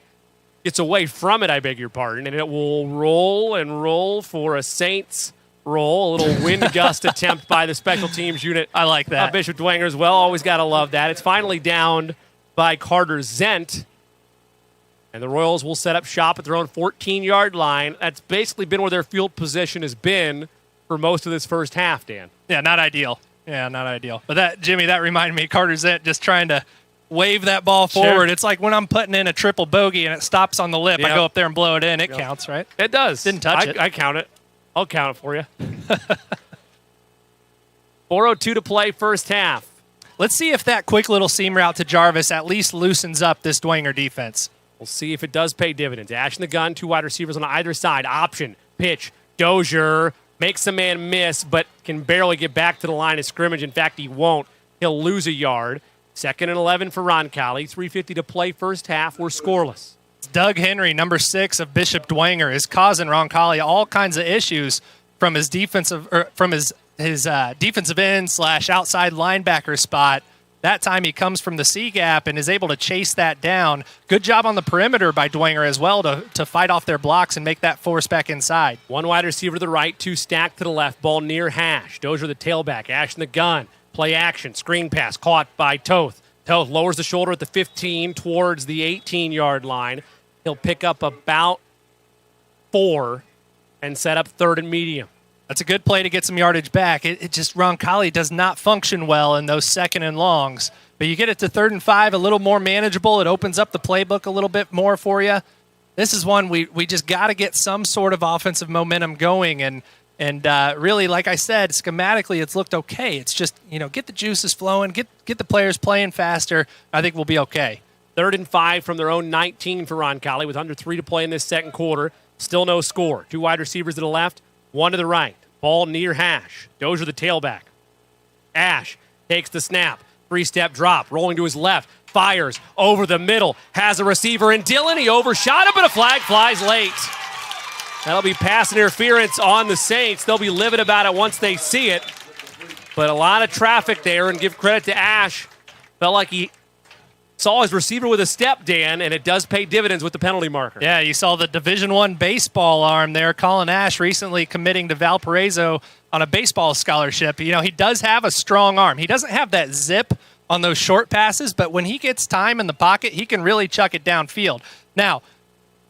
Gets away from it, I beg your pardon. And it will roll and roll for a Saints roll. A little wind gust attempt by the special teams unit. I like that. Bishop Dwenger as well. Always got to love that. It's finally downed by Carter Zent. And the Royals will set up shop at their own 14-yard line. That's basically been where their field position has been for most of this first half, Dan. Yeah, not ideal. But that, Jimmy, that reminded me, Carter Zent just trying to wave that ball forward. Sure. It's like when I'm putting in a triple bogey and it stops on the lip. Yep. I go up there and blow it in. It counts, right? It does. Didn't touch it. I count it. I'll count it for you. 4:02 to play first half. Let's see if that quick little seam route to Jarvis at least loosens up this Dwenger defense. We'll see if it does pay dividends. Ash in the gun, two wide receivers on either side. Option, pitch, Dozier makes a man miss, but can barely get back to the line of scrimmage. In fact, he won't. He'll lose a yard. 2nd and 11 for Roncalli. 3:50 to play first half. We're scoreless. Doug Henry, number 6 of Bishop Dwenger, is causing Roncalli all kinds of issues from his defensive defensive end / outside linebacker spot. That time he comes from the C gap and is able to chase that down. Good job on the perimeter by Dwenger as well to fight off their blocks and make that force back inside. One wide receiver to the right, two stacked to the left. Ball near hash. Dozier the tailback. Ash in the gun. Play action. Screen pass caught by Toth. Toth lowers the shoulder at the 15 towards the 18-yard line. He'll pick up about 4 and set up 3rd and medium. That's a good play to get some yardage back. It just, Roncalli does not function well in those 2nd and longs. But you get it to 3rd and 5, a little more manageable. It opens up the playbook a little bit more for you. This is one we just got to get some sort of offensive momentum going. And really, like I said, schematically it's looked okay. It's just, get the juices flowing, get the players playing faster. I think we'll be okay. 3rd and 5 from their own 19 for Roncalli with under 3 to play in this second quarter. Still no score. Two wide receivers to the left, one to the right. Ball near hash. Dozier the tailback. Ash takes the snap. 3-step drop. Rolling to his left. Fires over the middle. Has a receiver in Dillon. He overshot it, but a flag flies late. That'll be pass interference on the Saints. They'll be livid about it once they see it. But a lot of traffic there, and give credit to Ash. Felt like he saw his receiver with a step, Dan, and it does pay dividends with the penalty marker. Yeah, you saw the Division I baseball arm there. Colin Ash recently committing to Valparaiso on a baseball scholarship. He does have a strong arm. He doesn't have that zip on those short passes, but when he gets time in the pocket, he can really chuck it downfield. Now,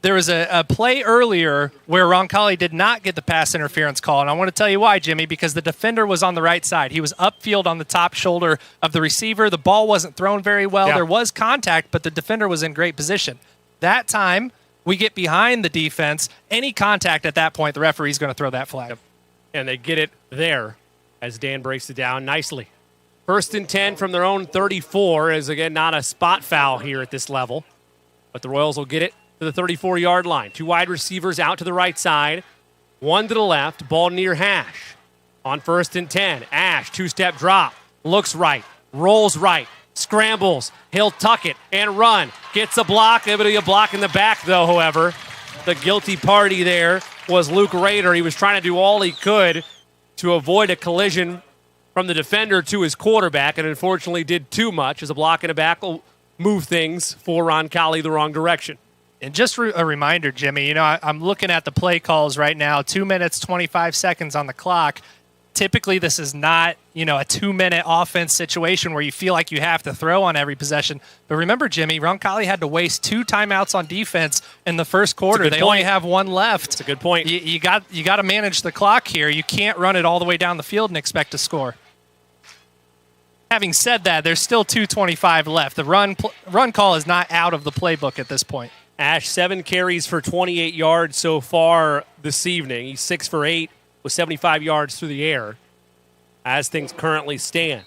there was a play earlier where Roncalli did not get the pass interference call, and I want to tell you why, Jimmy, because the defender was on the right side. He was upfield on the top shoulder of the receiver. The ball wasn't thrown very well. Yeah. There was contact, but the defender was in great position. That time, we get behind the defense. Any contact at that point, the referee's going to throw that flag. Yep. And they get it there as Dan breaks it down nicely. 1st and 10 from their own 34 is, again, not a spot foul here at this level, but the Royals will get it to the 34-yard line. Two wide receivers out to the right side, one to the left, ball near hash. On 1st and 10, Ash, 2-step drop, looks right, rolls right, scrambles, he'll tuck it and run, gets a block. It'll be a block in the back, though, however. The guilty party there was Luke Rader. He was trying to do all he could to avoid a collision from the defender to his quarterback, and unfortunately did too much, as a block in the back will move things for Roncalli the wrong direction. And just a reminder, Jimmy, I'm looking at the play calls right now, 2 minutes, 25 seconds on the clock. Typically, this is not, a 2-minute offense situation where you feel like you have to throw on every possession. But remember, Jimmy, Roncalli had to waste 2 timeouts on defense in the first quarter. They only have 1 left. That's a good point. You got to manage the clock here. You can't run it all the way down the field and expect to score. Having said that, there's still 2:25 left. The run call is not out of the playbook at this point. Ash, 7 carries for 28 yards so far this evening. He's 6 for 8 with 75 yards through the air as things currently stand.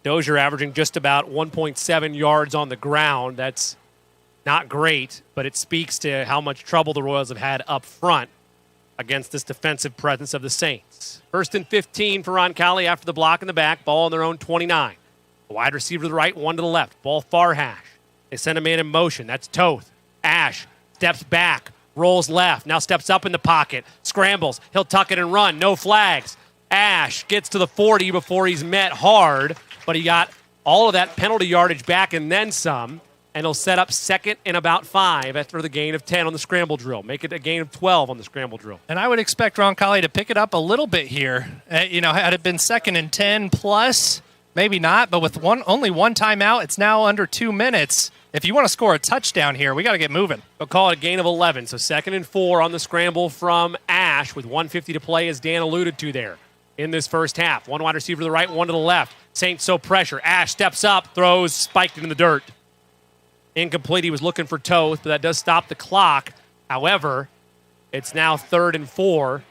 Dozier averaging just about 1.7 yards on the ground. That's not great, but it speaks to how much trouble the Royals have had up front against this defensive presence of the Saints. 1st and 15 for Roncalli after the block in the back. Ball on their own 29. A wide receiver to the right, one to the left. Ball far hash. They send a man in motion. That's Toth. Ash steps back, rolls left, now steps up in the pocket, scrambles. He'll tuck it and run. No flags. Ash gets to the 40 before he's met hard, but he got all of that penalty yardage back and then some, and he'll set up 2nd and about 5 after the gain of 10 on the scramble drill. Make it a gain of 12 on the scramble drill. And I would expect Roncalli to pick it up a little bit here. Had it been 2nd and 10 plus, maybe not, but with only one timeout, it's now under 2 minutes. If you want to score a touchdown here, we got to get moving. We'll call it a gain of 11. So 2nd and 4 on the scramble from Ash with 1:50 to play, as Dan alluded to there in this first half. One wide receiver to the right, one to the left. Saints so pressure. Ash steps up, throws, spiked it in the dirt. Incomplete. He was looking for Toth, but that does stop the clock. However, it's now 3rd and 4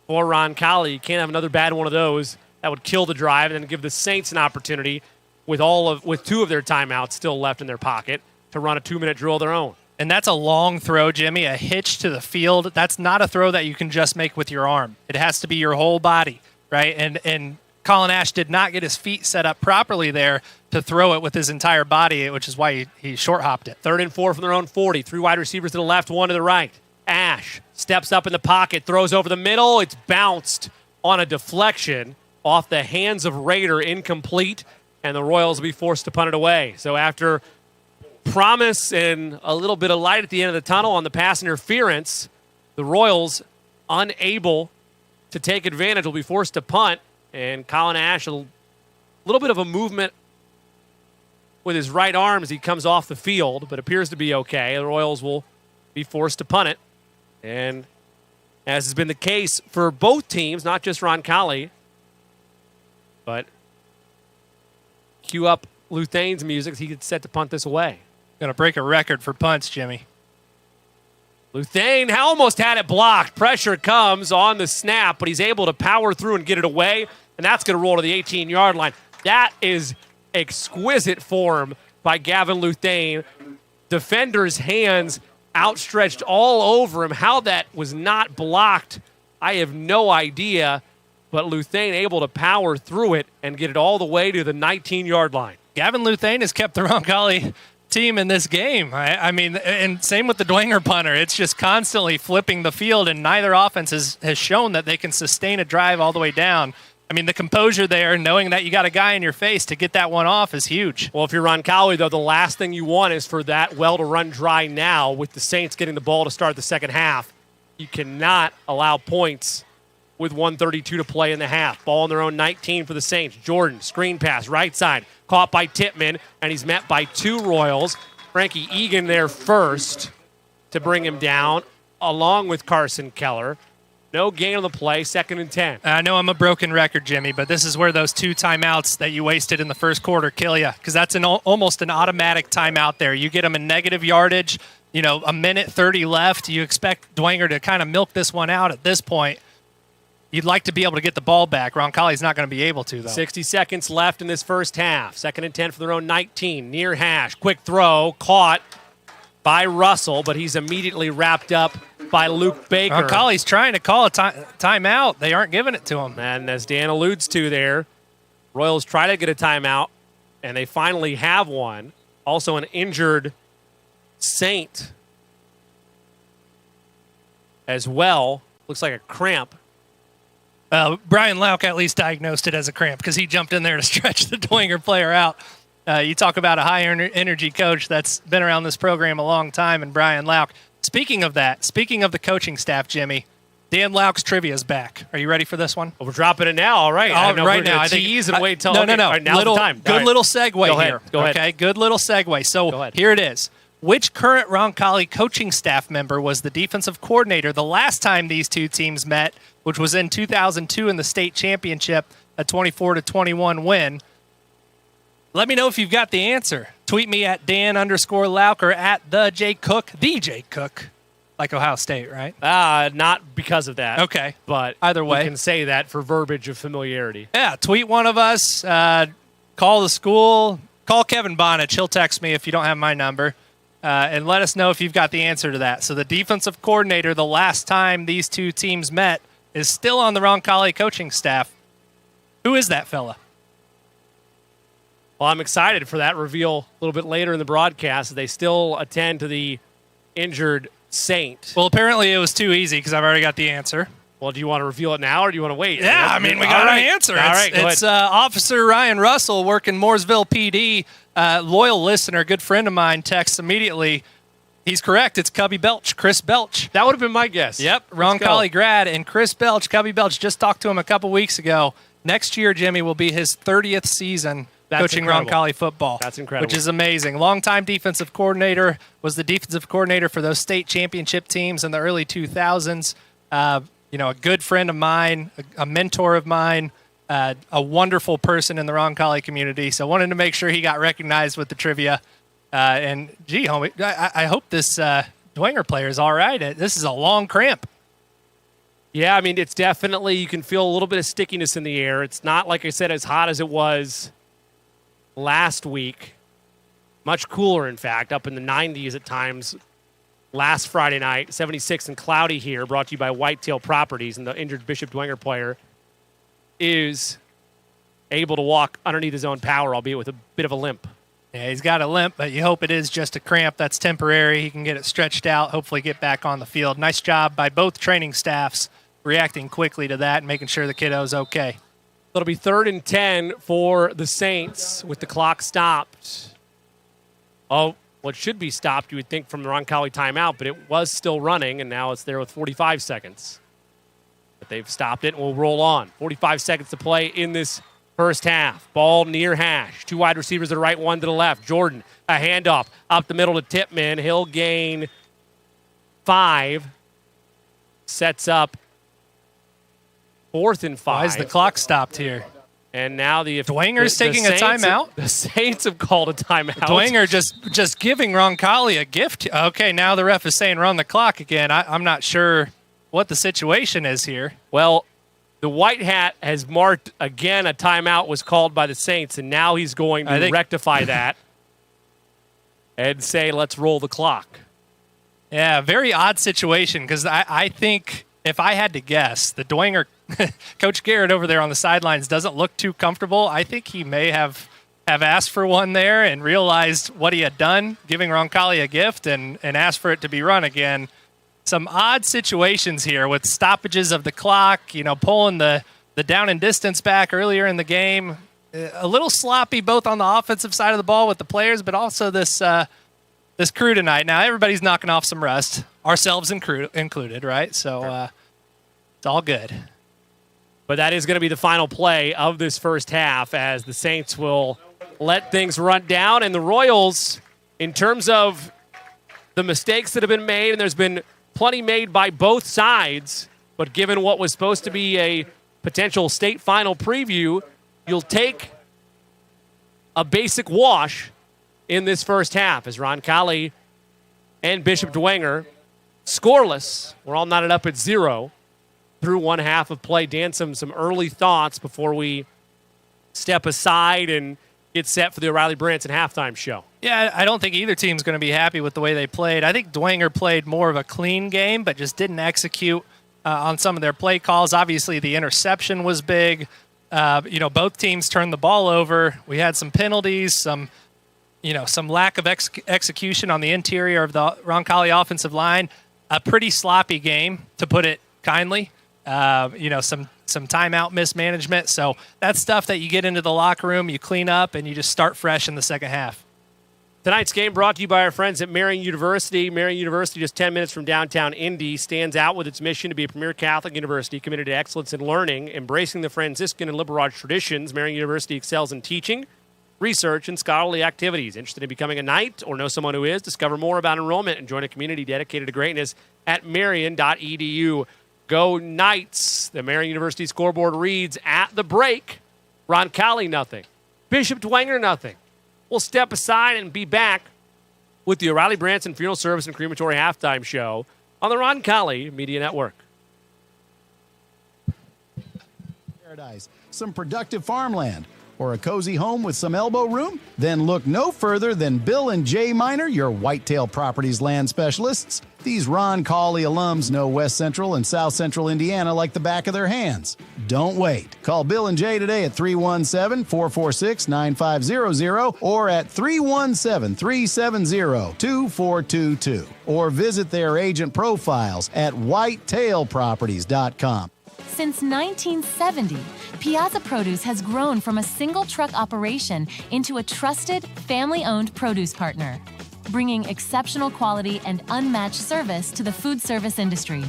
for Roncalli. You can't have another bad one of those. That would kill the drive and then give the Saints an opportunity with 2 of their timeouts still left in their pocket to run a 2-minute drill of their own. And that's a long throw, Jimmy, a hitch to the field. That's not a throw that you can just make with your arm. It has to be your whole body, right? And Colin Ash did not get his feet set up properly there to throw it with his entire body, which is why he short-hopped it. 3rd and 4 from their own 40. 3 wide receivers to the left, 1 to the right. Ash steps up in the pocket, throws over the middle. It's bounced on a deflection off the hands of Rader, incomplete, and the Royals will be forced to punt it away. So after promise and a little bit of light at the end of the tunnel on the pass interference, the Royals, unable to take advantage, will be forced to punt, and Colin Ash, a little bit of a movement with his right arm as he comes off the field, but appears to be okay. The Royals will be forced to punt it. And as has been the case for both teams, not just Roncalli, but cue up Luthane's music. He gets set to punt this away. Going to break a record for punts, Jimmy. Luthane almost had it blocked. Pressure comes on the snap, but he's able to power through and get it away, and that's going to roll to the 18-yard line. That is exquisite form by Gavin Luthane. Defender's hands outstretched all over him. How that was not blocked, I have no idea, but Luthane able to power through it and get it all the way to the 19-yard line. Gavin Luthane has kept the Roncalli team in this game. I mean, and same with the Dwenger punter. It's just constantly flipping the field, and neither offense has shown that they can sustain a drive all the way down. I mean, the composure there, knowing that you got a guy in your face to get that one off is huge. Well, if you're Roncalli, though, the last thing you want is for that well to run dry now with the Saints getting the ball to start the second half. You cannot allow points with 1:32 to play in the half. Ball on their own 19 for the Saints. Jordan, screen pass, right side, caught by Tippmann, and he's met by 2 Royals. Frankie Egan there first to bring him down, along with Carson Keller. No gain on the play, 2nd and 10. I know I'm a broken record, Jimmy, but this is where those 2 timeouts that you wasted in the first quarter kill you, because that's almost an automatic timeout there. You get them in negative yardage, a minute 30 left. You expect Dwenger to kind of milk this one out at this point. You'd like to be able to get the ball back. Roncalli's not going to be able to, though. 60 seconds left in this first half. 2nd and 10 for their own 19. Near hash. Quick throw. Caught by Russell, but he's immediately wrapped up by Luke Baker. Roncalli's trying to call a timeout. They aren't giving it to him. And as Dan alludes to there, Royals try to get a timeout, and they finally have one. Also an injured Saint as well. Looks like a cramp. Brian Lauk at least diagnosed it as a cramp because he jumped in there to stretch the Dwenger player out. You talk about a high-energy coach that's been around this program a long time, and Brian Lauk. Speaking of that, speaking of the coaching staff, Jimmy, Dan Lauk's trivia is back. Are you ready for this one? Well, we're dropping it now. All right. Right now. I think tease and wait till no. Right, now's the time. Good little segue here. Go ahead. Okay, good little segue. So here it is. Which current Roncalli coaching staff member was the defensive coordinator the last time these two teams met, which was in 2002 in the state championship, a 24-21 win? Let me know if you've got the answer. Tweet me at Dan_Lauk or at the J Cook. like Ohio State, right? Not because of that. Okay. But either way, we can say that for verbiage of familiarity. Yeah, tweet one of us, call the school, call Kevin Bonich. He'll text me if you don't have my number, and let us know if you've got the answer to that. So the defensive coordinator, the last time these two teams met, is still on the Roncalli coaching staff. Who is that fella? Well, I'm excited for that reveal a little bit later in the broadcast. They still attend to the injured Saint. Well, apparently it was too easy because I've already got the answer. Well, do you want to reveal it now or do you want to wait? Yeah, I mean, we got an answer. All right, go it's ahead. Officer Ryan Russell working Mooresville PD. Loyal listener, good friend of mine, texts immediately. He's correct. It's Cubby Belch, Chris Belch. That would have been my guess. Yep, Roncalli grad. And Chris Belch, Cubby Belch, just talked to him a couple weeks ago. Next year, Jimmy, will be his 30th season coaching Roncalli football. That's incredible. Which is amazing. Longtime defensive coordinator, was the defensive coordinator for those state championship teams in the early 2000s. A good friend of mine, a mentor of mine, a wonderful person in the Roncalli community. So wanted to make sure he got recognized with the trivia. And, gee, homie, I hope this Dwenger player is all right. This is a long cramp. Yeah, I mean, it's definitely, you can feel a little bit of stickiness in the air. It's not, like I said, as hot as it was last week. Much cooler, in fact, up in the 90s at times. Last Friday night, 76 and cloudy here, brought to you by Whitetail Properties, and the injured Bishop Dwenger player is able to walk underneath his own power, albeit with a bit of a limp. Yeah, he's got a limp, but you hope it is just a cramp. That's temporary. He can get it stretched out, hopefully get back on the field. Nice job by both training staffs reacting quickly to that and making sure the kiddo's okay. It'll be 3rd and 10 for the Saints with the clock stopped. Oh, well, it should be stopped, you would think, from the Roncalli timeout, but it was still running, and now it's there with 45 seconds. But they've stopped it, and we'll roll on. 45 seconds to play in this first half. Ball near hash. 2 wide receivers to the right, 1 to the left. Jordan, a handoff up the middle to Tipman. He'll gain 5. Sets up 4th and 5. Why is the clock stopped here? And now Dwenger's taking a timeout. The Saints have called a timeout. Dwenger just giving Roncalli a gift. Okay, now the ref is saying run the clock again. I'm not sure what the situation is here. Well, the white hat has marked again a timeout was called by the Saints, and now he's going to rectify that and say, let's roll the clock. Yeah, very odd situation because I think if I had to guess, the Dwenger, Coach Garrett over there on the sidelines doesn't look too comfortable. I think he may have asked for one there and realized what he had done, giving Roncalli a gift, and asked for it to be run again. Some odd situations here with stoppages of the clock, pulling the down and distance back earlier in the game. A little sloppy both on the offensive side of the ball with the players, but also this crew tonight. Now, everybody's knocking off some rust, ourselves included, right? So it's all good. But that is going to be the final play of this first half as the Saints will let things run down. And the Royals, in terms of the mistakes that have been made, and there's been plenty made by both sides, but given what was supposed to be a potential state final preview, you'll take a basic wash in this first half as Roncalli and Bishop Dwenger scoreless. We're all knotted up at 0 through one half of play. Dan, some early thoughts before we step aside and get set for the O'Reilly Branson halftime show. Yeah, I don't think either team's going to be happy with the way they played. I think Dwenger played more of a clean game, but just didn't execute on some of their play calls. Obviously, the interception was big. Both teams turned the ball over. We had some penalties, some lack of execution on the interior of the Roncalli offensive line. A pretty sloppy game, to put it kindly. Some timeout mismanagement. So that's stuff that you get into the locker room, you clean up, and you just start fresh in the second half. Tonight's game brought to you by our friends at Marian University. Marian University, just 10 minutes from downtown Indy, stands out with its mission to be a premier Catholic university committed to excellence in learning, embracing the Franciscan and liberal arts traditions. Marian University excels in teaching, research, and scholarly activities. Interested in becoming a knight or know someone who is? Discover more about enrollment and join a community dedicated to greatness at marian.edu. Go Knights. The Marian University scoreboard reads, at the break, Roncalli nothing, Bishop Dwenger nothing. We'll step aside and be back with the O'Reilly Branson Funeral Service and Crematory halftime show on the Roncalli Media Network. Paradise, some productive farmland, or a cozy home with some elbow room? Then look no further than Bill and Jay Miner, your Whitetail Properties land specialists. These Roncalli alums know West Central and South Central Indiana like the back of their hands. Don't wait. Call Bill and Jay today at 317-446-9500 or at 317-370-2422 or visit their agent profiles at whitetailproperties.com. Since 1970, Piazza Produce has grown from a single truck operation into a trusted, family-owned produce partner, bringing exceptional quality and unmatched service to the food service industry.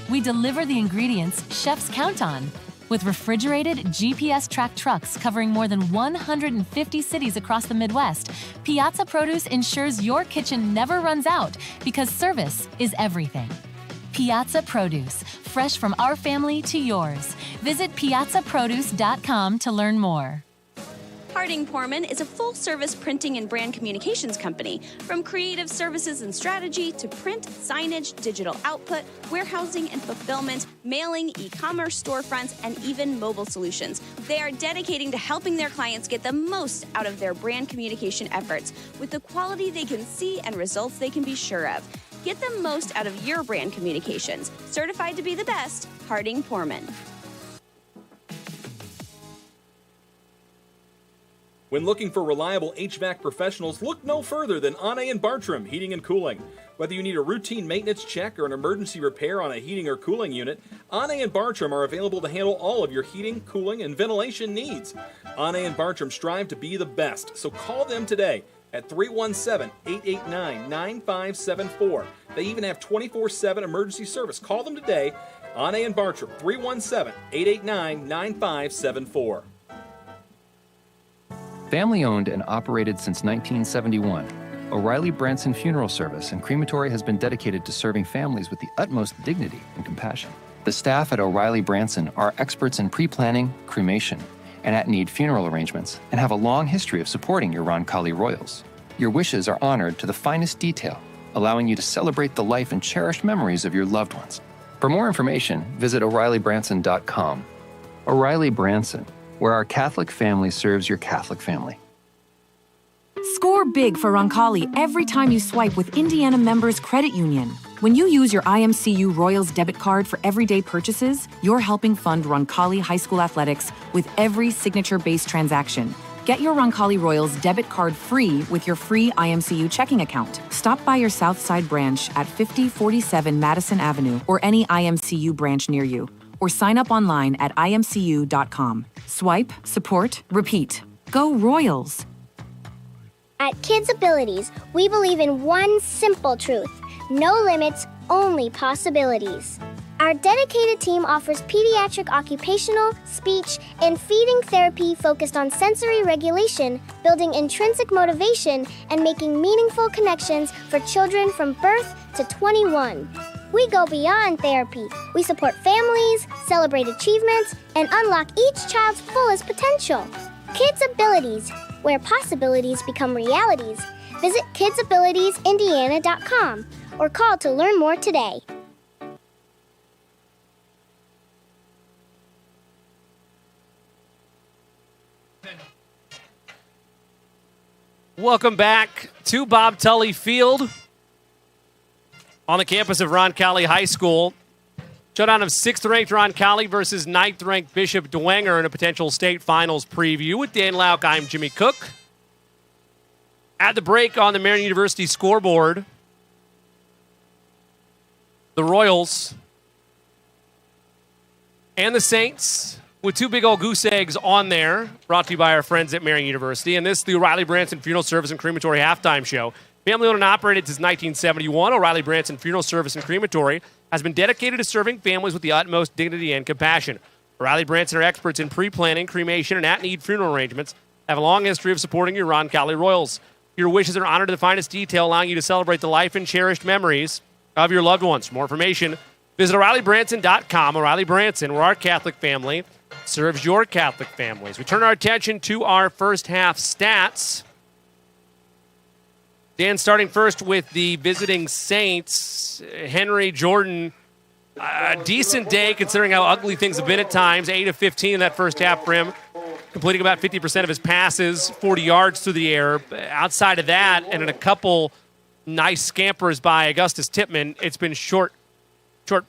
We deliver the ingredients chefs count on. With refrigerated, GPS-tracked trucks covering more than 150 cities across the Midwest, Piazza Produce ensures your kitchen never runs out because service is everything. Piazza Produce, fresh from our family to yours. Visit piazzaproduce.com to learn more. Harding Poorman is a full-service printing and brand communications company. From creative services and strategy to print, signage, digital output, warehousing and fulfillment, mailing, e-commerce storefronts, and even mobile solutions. They are dedicating to helping their clients get the most out of their brand communication efforts with the quality they can see and results they can be sure of. Get the most out of your brand communications. Certified to be the best, Harding Poorman. When looking for reliable HVAC professionals, look no further than Annee and Bartram Heating and Cooling. Whether you need a routine maintenance check or an emergency repair on a heating or cooling unit, Annee and Bartram are available to handle all of your heating, cooling, and ventilation needs. Annee and Bartram strive to be the best, so call them today at 317-889-9574. They even have 24/7 emergency service. Call them today, Annee and Bartram, 317-889-9574. Family-owned and operated since 1971, O'Reilly Branson Funeral Service and Crematory has been dedicated to serving families with the utmost dignity and compassion. The staff at O'Reilly Branson are experts in pre-planning, cremation, and at-need funeral arrangements, and have a long history of supporting your Roncalli Royals. Your wishes are honored to the finest detail, allowing you to celebrate the life and cherished memories of your loved ones. For more information, visit O'ReillyBranson.com. O'Reilly Branson, where our Catholic family serves your Catholic family. Score big for Roncalli every time you swipe with Indiana Members Credit Union. When you use your IMCU Royals debit card for everyday purchases, you're helping fund Roncalli High School athletics with every signature-based transaction. Get your Roncalli Royals debit card free with your free IMCU checking account. Stop by your Southside branch at 5047 Madison Avenue or any IMCU branch near you, or sign up online at imcu.com. Swipe, support, repeat. Go Royals! At Kids Abilities, we believe in one simple truth: no limits, only possibilities. Our dedicated team offers pediatric occupational, speech, and feeding therapy focused on sensory regulation, building intrinsic motivation, and making meaningful connections for children from birth to 21. We go beyond therapy. We support families, celebrate achievements, and unlock each child's fullest potential. Kids Abilities, where possibilities become realities. Visit kidsabilitiesindiana.com or call to learn more today. Welcome back to Bob Tully Field on the campus of Roncalli High School. Showdown of 6th-ranked Roncalli versus 9th-ranked Bishop Dwenger in a potential state finals preview. With Dan Lauk, I'm Jimmy Cook. At the break on the Marian University scoreboard, the Royals and the Saints with two big old goose eggs on there, brought to you by our friends at Marian University. And this is the O'Reilly Branson Funeral Service and Crematory halftime show. Family owned and operated since 1971, O'Reilly Branson Funeral Service and Crematory has been dedicated to serving families with the utmost dignity and compassion. O'Reilly Branson are experts in pre-planning, cremation, and at-need funeral arrangements, have a long history of supporting your Roncalli Royals. Your wishes are honored to the finest detail, allowing you to celebrate the life and cherished memories of your loved ones. For more information, visit O'ReillyBranson.com. O'Reilly Branson, where our Catholic family serves your Catholic families. We turn our attention to our first half stats. Dan, starting first with the visiting Saints, Henry Jordan, a decent day considering how ugly things have been at times. 8 of 15 in that first half for him, completing about 50% of his passes, 40 yards through the air. Outside of that, and in a couple nice scampers by Augustus Tippmann, it's been short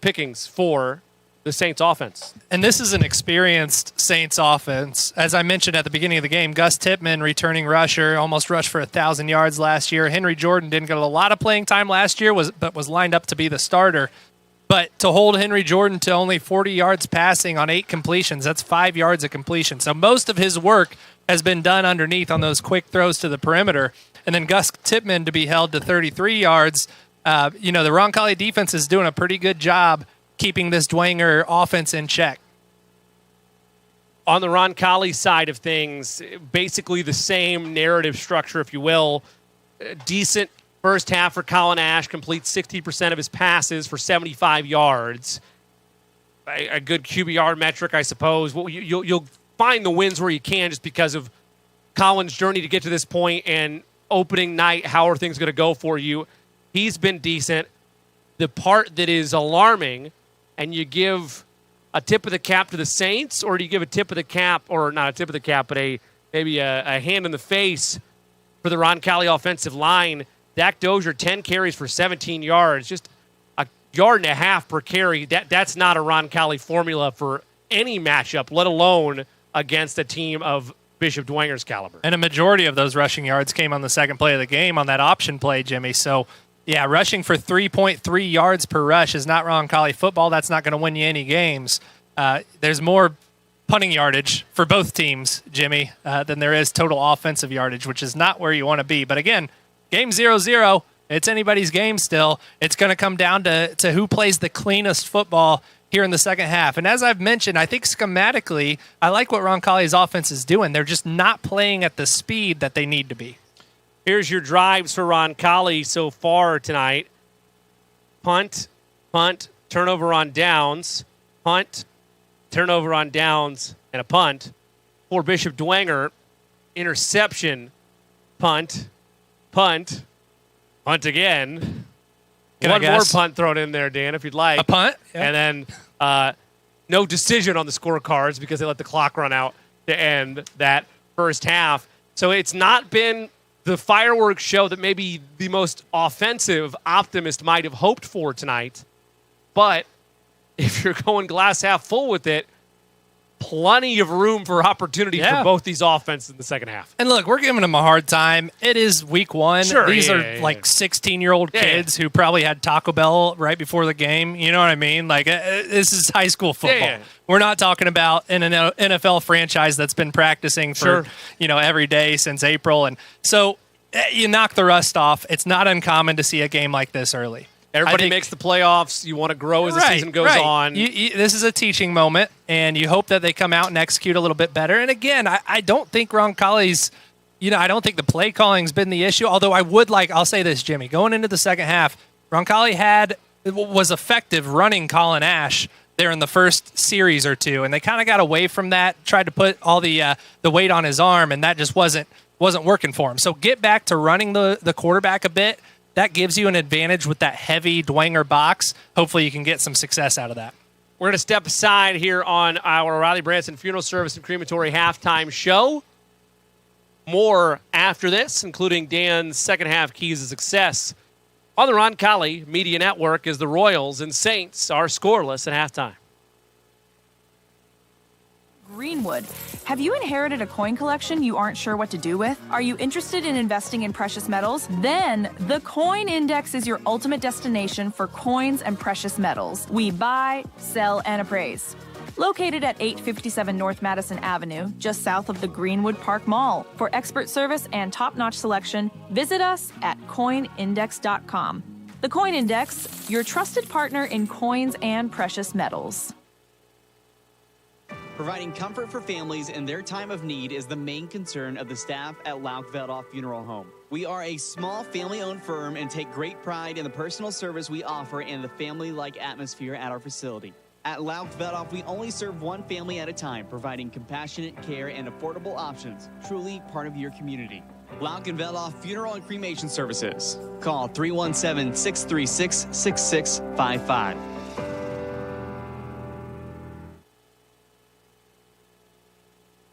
pickings for the Saints offense. And this is an experienced Saints offense. As I mentioned at the beginning of the game, Gus Tippmann, returning rusher, almost rushed for 1,000 yards last year. Henry Jordan didn't get a lot of playing time last year, but was lined up to be the starter. But to hold Henry Jordan to only 40 yards passing on 8 completions, that's 5 yards of completion. So most of his work has been done underneath on those quick throws to the perimeter. And then Gus Tippmann to be held to 33 yards. The Roncalli defense is doing a pretty good job keeping this Dwenger offense in check. On the Roncalli side of things, basically the same narrative structure, if you will. Decent first half for Colin Ash, completes 60% of his passes for 75 yards. A good QBR metric, I suppose. Well, you'll find the wins where you can just because of Colin's journey to get to this point and opening night, how are things going to go for you? He's been decent. The part that is alarming, and you give a tip of the cap to the Saints, or do you give a tip of the cap, or not a tip of the cap, but maybe a hand in the face for the Roncalli offensive line? Dak Dozier, 10 carries for 17 yards, just a yard and a half per carry. That's not a Roncalli formula for any matchup, let alone against a team of Bishop Dwenger's caliber. And a majority of those rushing yards came on the second play of the game on that option play, Jimmy. So, yeah, rushing for 3.3 yards per rush is not Roncalli football. That's not going to win you any games. There's more punting yardage for both teams, Jimmy, than there is total offensive yardage, which is not where you want to be. But again, game 0-0, it's anybody's game still. It's going to come down to who plays the cleanest football here in the second half. And as I've mentioned, I think schematically, I like what Roncalli's offense is doing. They're just not playing at the speed that they need to be. Here's your drives for Roncalli so far tonight. Punt, turnover on downs, punt, turnover on downs, and a punt. For Bishop Dwenger, interception, punt again. One more punt thrown in there, Dan, if you'd like. A punt? Yeah. And then no decision on the scorecards because they let the clock run out to end that first half. So it's not been the fireworks show that maybe the most offensive optimist might have hoped for tonight. But if you're going glass half full with it, plenty of room for opportunity for both these offenses in the second half. And look, we're giving them a hard time. It is week one. Sure, These are 16-year-old kids who probably had Taco Bell right before the game. You know what I mean? Like, this is high school football. We're not talking about an NFL franchise that's been practicing for every day since April. And so you knock the rust off. It's not uncommon to see a game like this early. Everybody makes the playoffs. You want to grow as the season goes on. This is a teaching moment, and you hope that they come out and execute a little bit better. And again, I don't think Roncalli's, I don't think the play calling's been the issue. Although I'll say this, Jimmy, going into the second half, Roncalli was effective running Colin Ash there in the first series or two, and they kind of got away from that, tried to put all the weight on his arm, and that just wasn't working for him. So get back to running the quarterback a bit. That gives you an advantage with that heavy Dwenger box. Hopefully you can get some success out of that. We're going to step aside here on our O'Reilly Branson Funeral Service and Crematory halftime show. More after this, including Dan's second half keys to success on the Roncalli Media Network, as the Royals and Saints are scoreless at halftime. Greenwood. Have you inherited a coin collection you aren't sure what to do with? Are you interested in investing in precious metals? Then the Coin Index is your ultimate destination for coins and precious metals. We buy, sell, and appraise. Located at 857 North Madison Avenue, just south of the Greenwood Park Mall. For expert service and top-notch selection, visit us at coinindex.com. The Coin Index, your trusted partner in coins and precious metals. Providing comfort for families in their time of need is the main concern of the staff at Lauk Veldhoff Funeral Home. We are a small family-owned firm and take great pride in the personal service we offer and the family-like atmosphere at our facility. At Lauk Veldhoff, we only serve one family at a time, providing compassionate care and affordable options, truly part of your community. Lauk and Veloff Funeral and Cremation Services. Call 317-636-6655.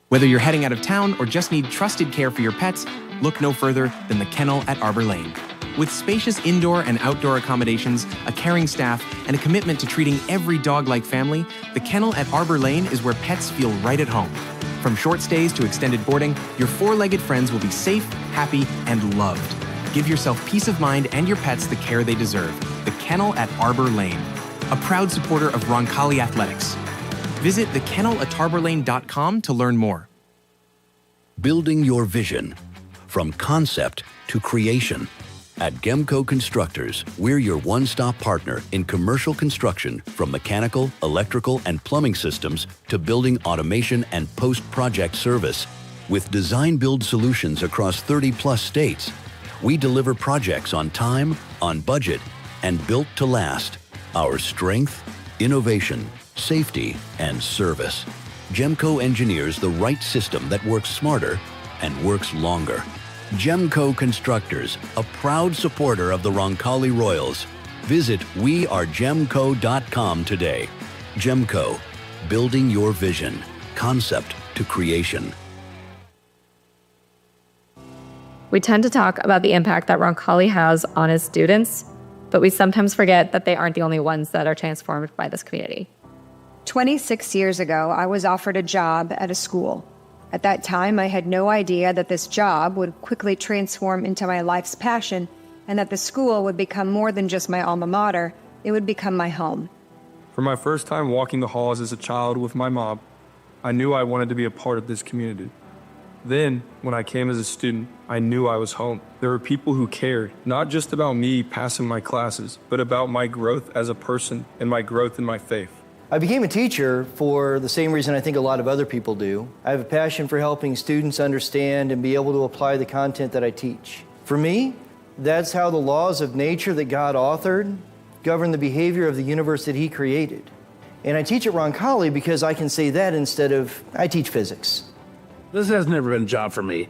Whether you're heading out of town or just need trusted care for your pets, look no further than the Kennel at Arbor Lane. With spacious indoor and outdoor accommodations, a caring staff, and a commitment to treating every dog like family, the Kennel at Arbor Lane is where pets feel right at home. From short stays to extended boarding, your four-legged friends will be safe, happy, and loved. Give yourself peace of mind and your pets the care they deserve. The Kennel at Arbor Lane, a proud supporter of Roncalli Athletics. Visit thekennelatarbor.com to learn more. Building your vision from concept to creation. At GMCO Constructors, we're your one-stop partner in commercial construction, from mechanical, electrical, and plumbing systems to building automation and post-project service. With design-build solutions across 30-plus states, we deliver projects on time, on budget, and built to last. Our strength, innovation, safety, and service. GMCO engineers the right system that works smarter and works longer. GMCO Constructors, a proud supporter of the Roncalli Royals. Visit wearegemco.com today. GMCO, building your vision, concept to creation. We tend to talk about the impact that Roncalli has on his students, but we sometimes forget that they aren't the only ones that are transformed by this community. 26 years ago, I was offered a job at a school. At that time, I had no idea that this job would quickly transform into my life's passion, and that the school would become more than just my alma mater, it would become my home. For my first time walking the halls as a child with my mom, I knew I wanted to be a part of this community. Then, when I came as a student, I knew I was home. There were people who cared, not just about me passing my classes, but about my growth as a person and my growth in my faith. I became a teacher for the same reason I think a lot of other people do. I have a passion for helping students understand and be able to apply the content that I teach. For me, that's how the laws of nature that God authored govern the behavior of the universe that He created. And I teach at Roncalli because I can say that instead of, I teach physics. This has never been a job for me.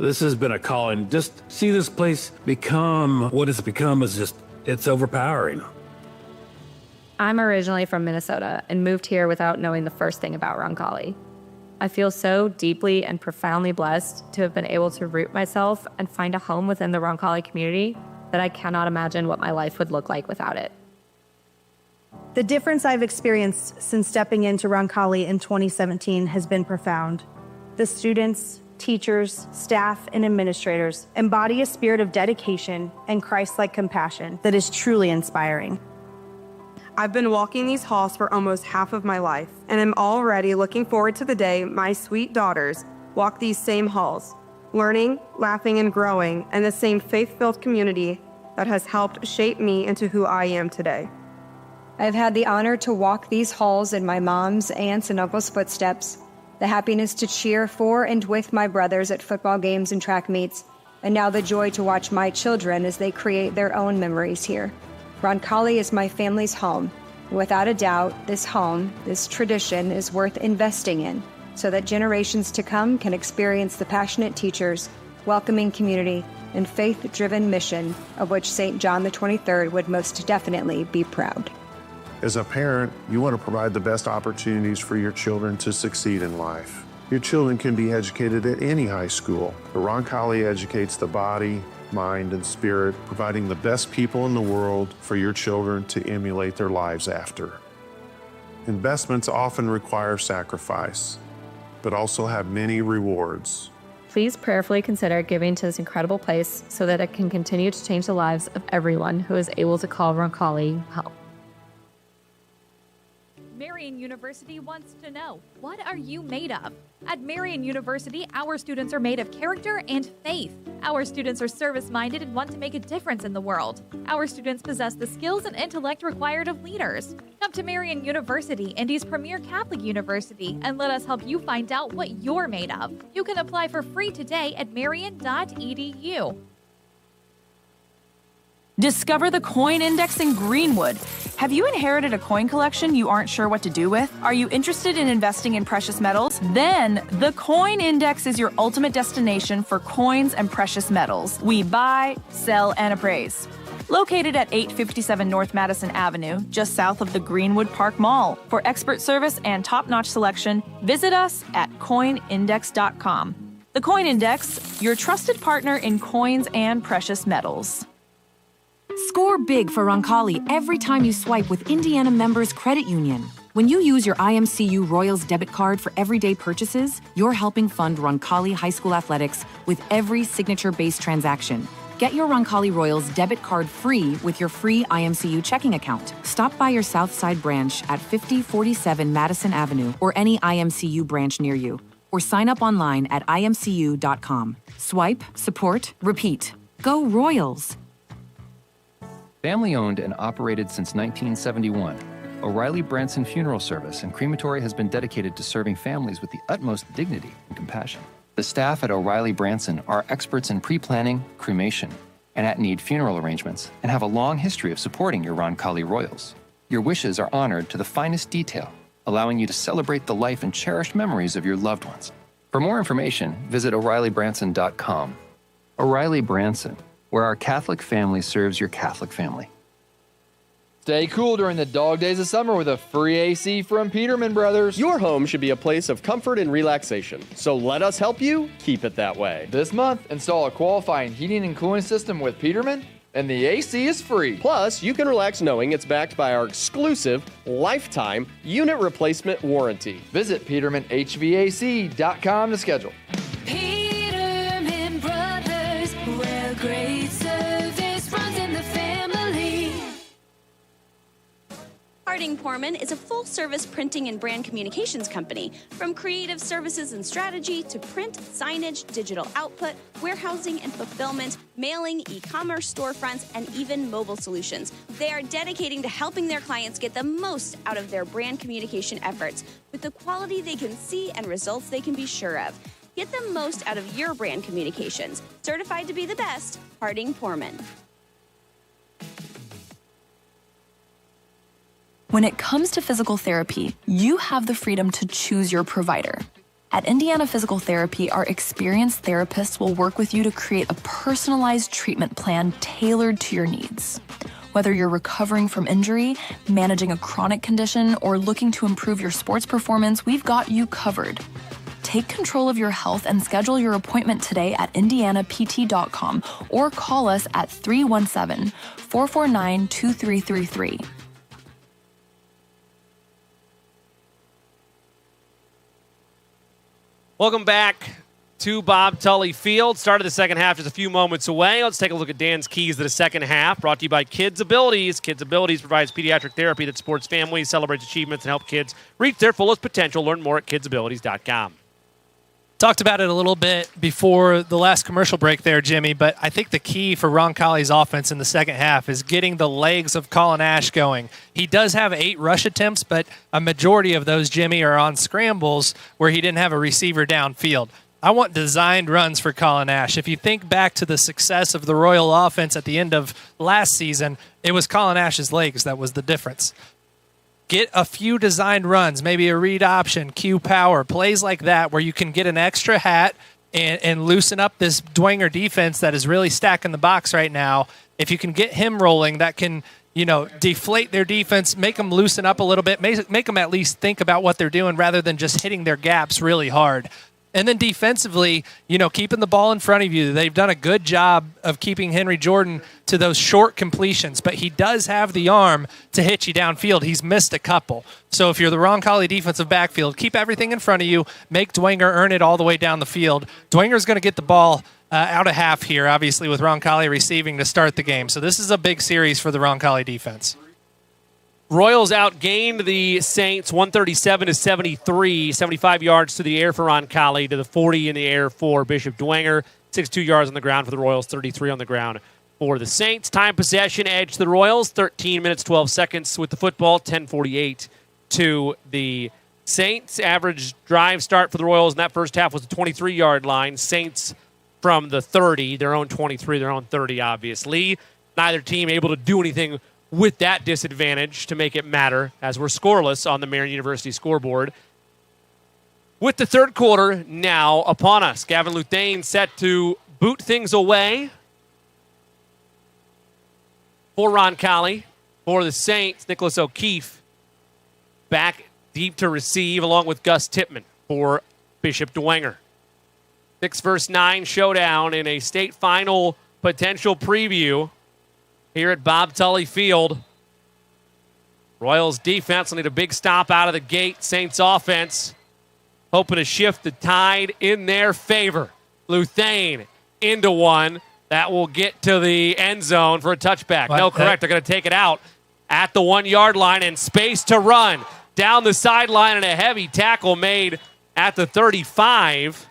This has been a calling. Just see this place become what it's become is just, it's overpowering. I'm originally from Minnesota and moved here without knowing the first thing about Roncalli. I feel so deeply and profoundly blessed to have been able to root myself and find a home within the Roncalli community that I cannot imagine what my life would look like without it. The difference I've experienced since stepping into Roncalli in 2017 has been profound. The students, teachers, staff, and administrators embody a spirit of dedication and Christ-like compassion that is truly inspiring. I've been walking these halls for almost half of my life, and I'm already looking forward to the day my sweet daughters walk these same halls, learning, laughing, and growing in the same faith-filled community that has helped shape me into who I am today. I've had the honor to walk these halls in my mom's, aunts, and uncles' footsteps, the happiness to cheer for and with my brothers at football games and track meets, and now the joy to watch my children as they create their own memories here. Roncalli is my family's home. Without a doubt, this home, this tradition is worth investing in so that generations to come can experience the passionate teachers, welcoming community, and faith-driven mission of which St. John the 23rd would most definitely be proud. As a parent, you want to provide the best opportunities for your children to succeed in life. Your children can be educated at any high school, but Roncalli educates the body, mind, and spirit, providing the best people in the world for your children to emulate their lives after. Investments often require sacrifice, but also have many rewards. Please prayerfully consider giving to this incredible place so that it can continue to change the lives of everyone who is able to call Roncalli home. Marian University wants to know, what are you made of? At Marian University, our students are made of character and faith. Our students are service-minded and want to make a difference in the world. Our students possess the skills and intellect required of leaders. Come to Marian University, Indy's premier Catholic university, and let us help you find out what you're made of. You can apply for free today at marian.edu. Discover the coin index in Greenwood. Have you inherited a coin collection you aren't sure what to do with? Are you interested in investing in precious metals? Then the coin index is your ultimate destination for coins and precious metals. We buy, sell, and appraise. Located at 857 North Madison Avenue, just south of the Greenwood Park Mall. For expert service and top-notch selection, visit us at coinindex.com. The Coin Index, your trusted partner in coins and precious metals. Score big for Roncalli every time you swipe with Indiana Members Credit Union. When you use your IMCU Royals debit card for everyday purchases, you're helping fund Roncalli High School athletics with every signature-based transaction. Get your Roncalli Royals debit card free with your free IMCU checking account. Stop by your Southside branch at 5047 Madison Avenue or any IMCU branch near you, or sign up online at imcu.com. Swipe, support, repeat. Go Royals! Family owned and operated since 1971, O'Reilly Branson Funeral Service and Crematory has been dedicated to serving families with the utmost dignity and compassion. The staff at O'Reilly Branson are experts in pre-planning, cremation, and at-need funeral arrangements, and have a long history of supporting your Roncalli Royals. Your wishes are honored to the finest detail, allowing you to celebrate the life and cherished memories of your loved ones. For more information, visit O'ReillyBranson.com. O'Reilly Branson, where our Catholic family serves your Catholic family. Stay cool during the dog days of summer with a free AC from Peterman Brothers. Your home should be a place of comfort and relaxation, so let us help you keep it that way. This month, install a qualifying heating and cooling system with Peterman, and the AC is free. Plus, you can relax knowing it's backed by our exclusive lifetime unit replacement warranty. Visit PetermanHVAC.com to schedule. Peterman Brothers, where great service runs in the family. Harding Poorman is a full-service printing and brand communications company. From creative services and strategy to print, signage, digital output, warehousing and fulfillment, mailing, e-commerce storefronts, and even mobile solutions. They are dedicating to helping their clients get the most out of their brand communication efforts with the quality they can see and results they can be sure of. Get the most out of your brand communications. Certified to be the best, Harding Poorman. When it comes to physical therapy, you have the freedom to choose your provider. At Indiana Physical Therapy, our experienced therapists will work with you to create a personalized treatment plan tailored to your needs. Whether you're recovering from injury, managing a chronic condition, or looking to improve your sports performance, we've got you covered. Take control of your health and schedule your appointment today at indianapt.com or call us at 317-449-2333. Welcome back to Bob Tully Field. Start of the second half just a few moments away. Let's take a look at Dan's keys to the second half, brought to you by Kids Abilities. Kids Abilities provides pediatric therapy that supports families, celebrates achievements, and helps kids reach their fullest potential. Learn more at kidsabilities.com. Talked about it a little bit before the last commercial break there, Jimmy, but I think the key for Roncalli's offense in the second half is getting the legs of Colin Ash going. He does have 8 rush attempts, but a majority of those, Jimmy, are on scrambles where he didn't have a receiver downfield. I want designed runs for Colin Ash. If you think back to the success of the Royal offense at the end of last season, it was Colin Ash's legs that was the difference. Get a few designed runs, maybe a read option, Q power, plays like that where you can get an extra hat and loosen up this Dwenger defense that is really stacking the box right now. If you can get him rolling, that can, deflate their defense, make them loosen up a little bit, make them at least think about what they're doing rather than just hitting their gaps really hard. And then defensively, keeping the ball in front of you. They've done a good job of keeping Henry Jordan to those short completions, but he does have the arm to hit you downfield. He's missed a couple. So if you're the Roncalli defensive backfield, keep everything in front of you. Make Dwenger earn it all the way down the field. Dwenger's going to get the ball out of half here, obviously, with Roncalli receiving to start the game. So this is a big series for the Roncalli defense. Royals outgained the Saints 137-73, 75 yards to the air for Roncalli, to the 40 in the air for Bishop Dwenger, 62 yards on the ground for the Royals, 33 on the ground for the Saints. Time possession edge to the Royals, 13 minutes, 12 seconds with the football, 10:48 to the Saints. Average drive start for the Royals in that first half was the 23-yard line. Saints from the 30, their own 23, their own 30, obviously. Neither team able to do anything with that disadvantage to make it matter, as we're scoreless on the Marian University scoreboard. With the third quarter now upon us, Gavin Luthane set to boot things away for Roncalli. For the Saints, Nicholas O'Keefe back deep to receive, along with Gus Tippmann for Bishop Dwenger. 6 versus 9 showdown in a state final potential preview here at Bob Tully Field. Royals defense will need a big stop out of the gate. Saints offense hoping to shift the tide in their favor. Luthane into one. That will get to the end zone for a touchback. No, correct. They're going to take it out at the 1 yard line and space to run. Down the sideline and a heavy tackle made at the 35.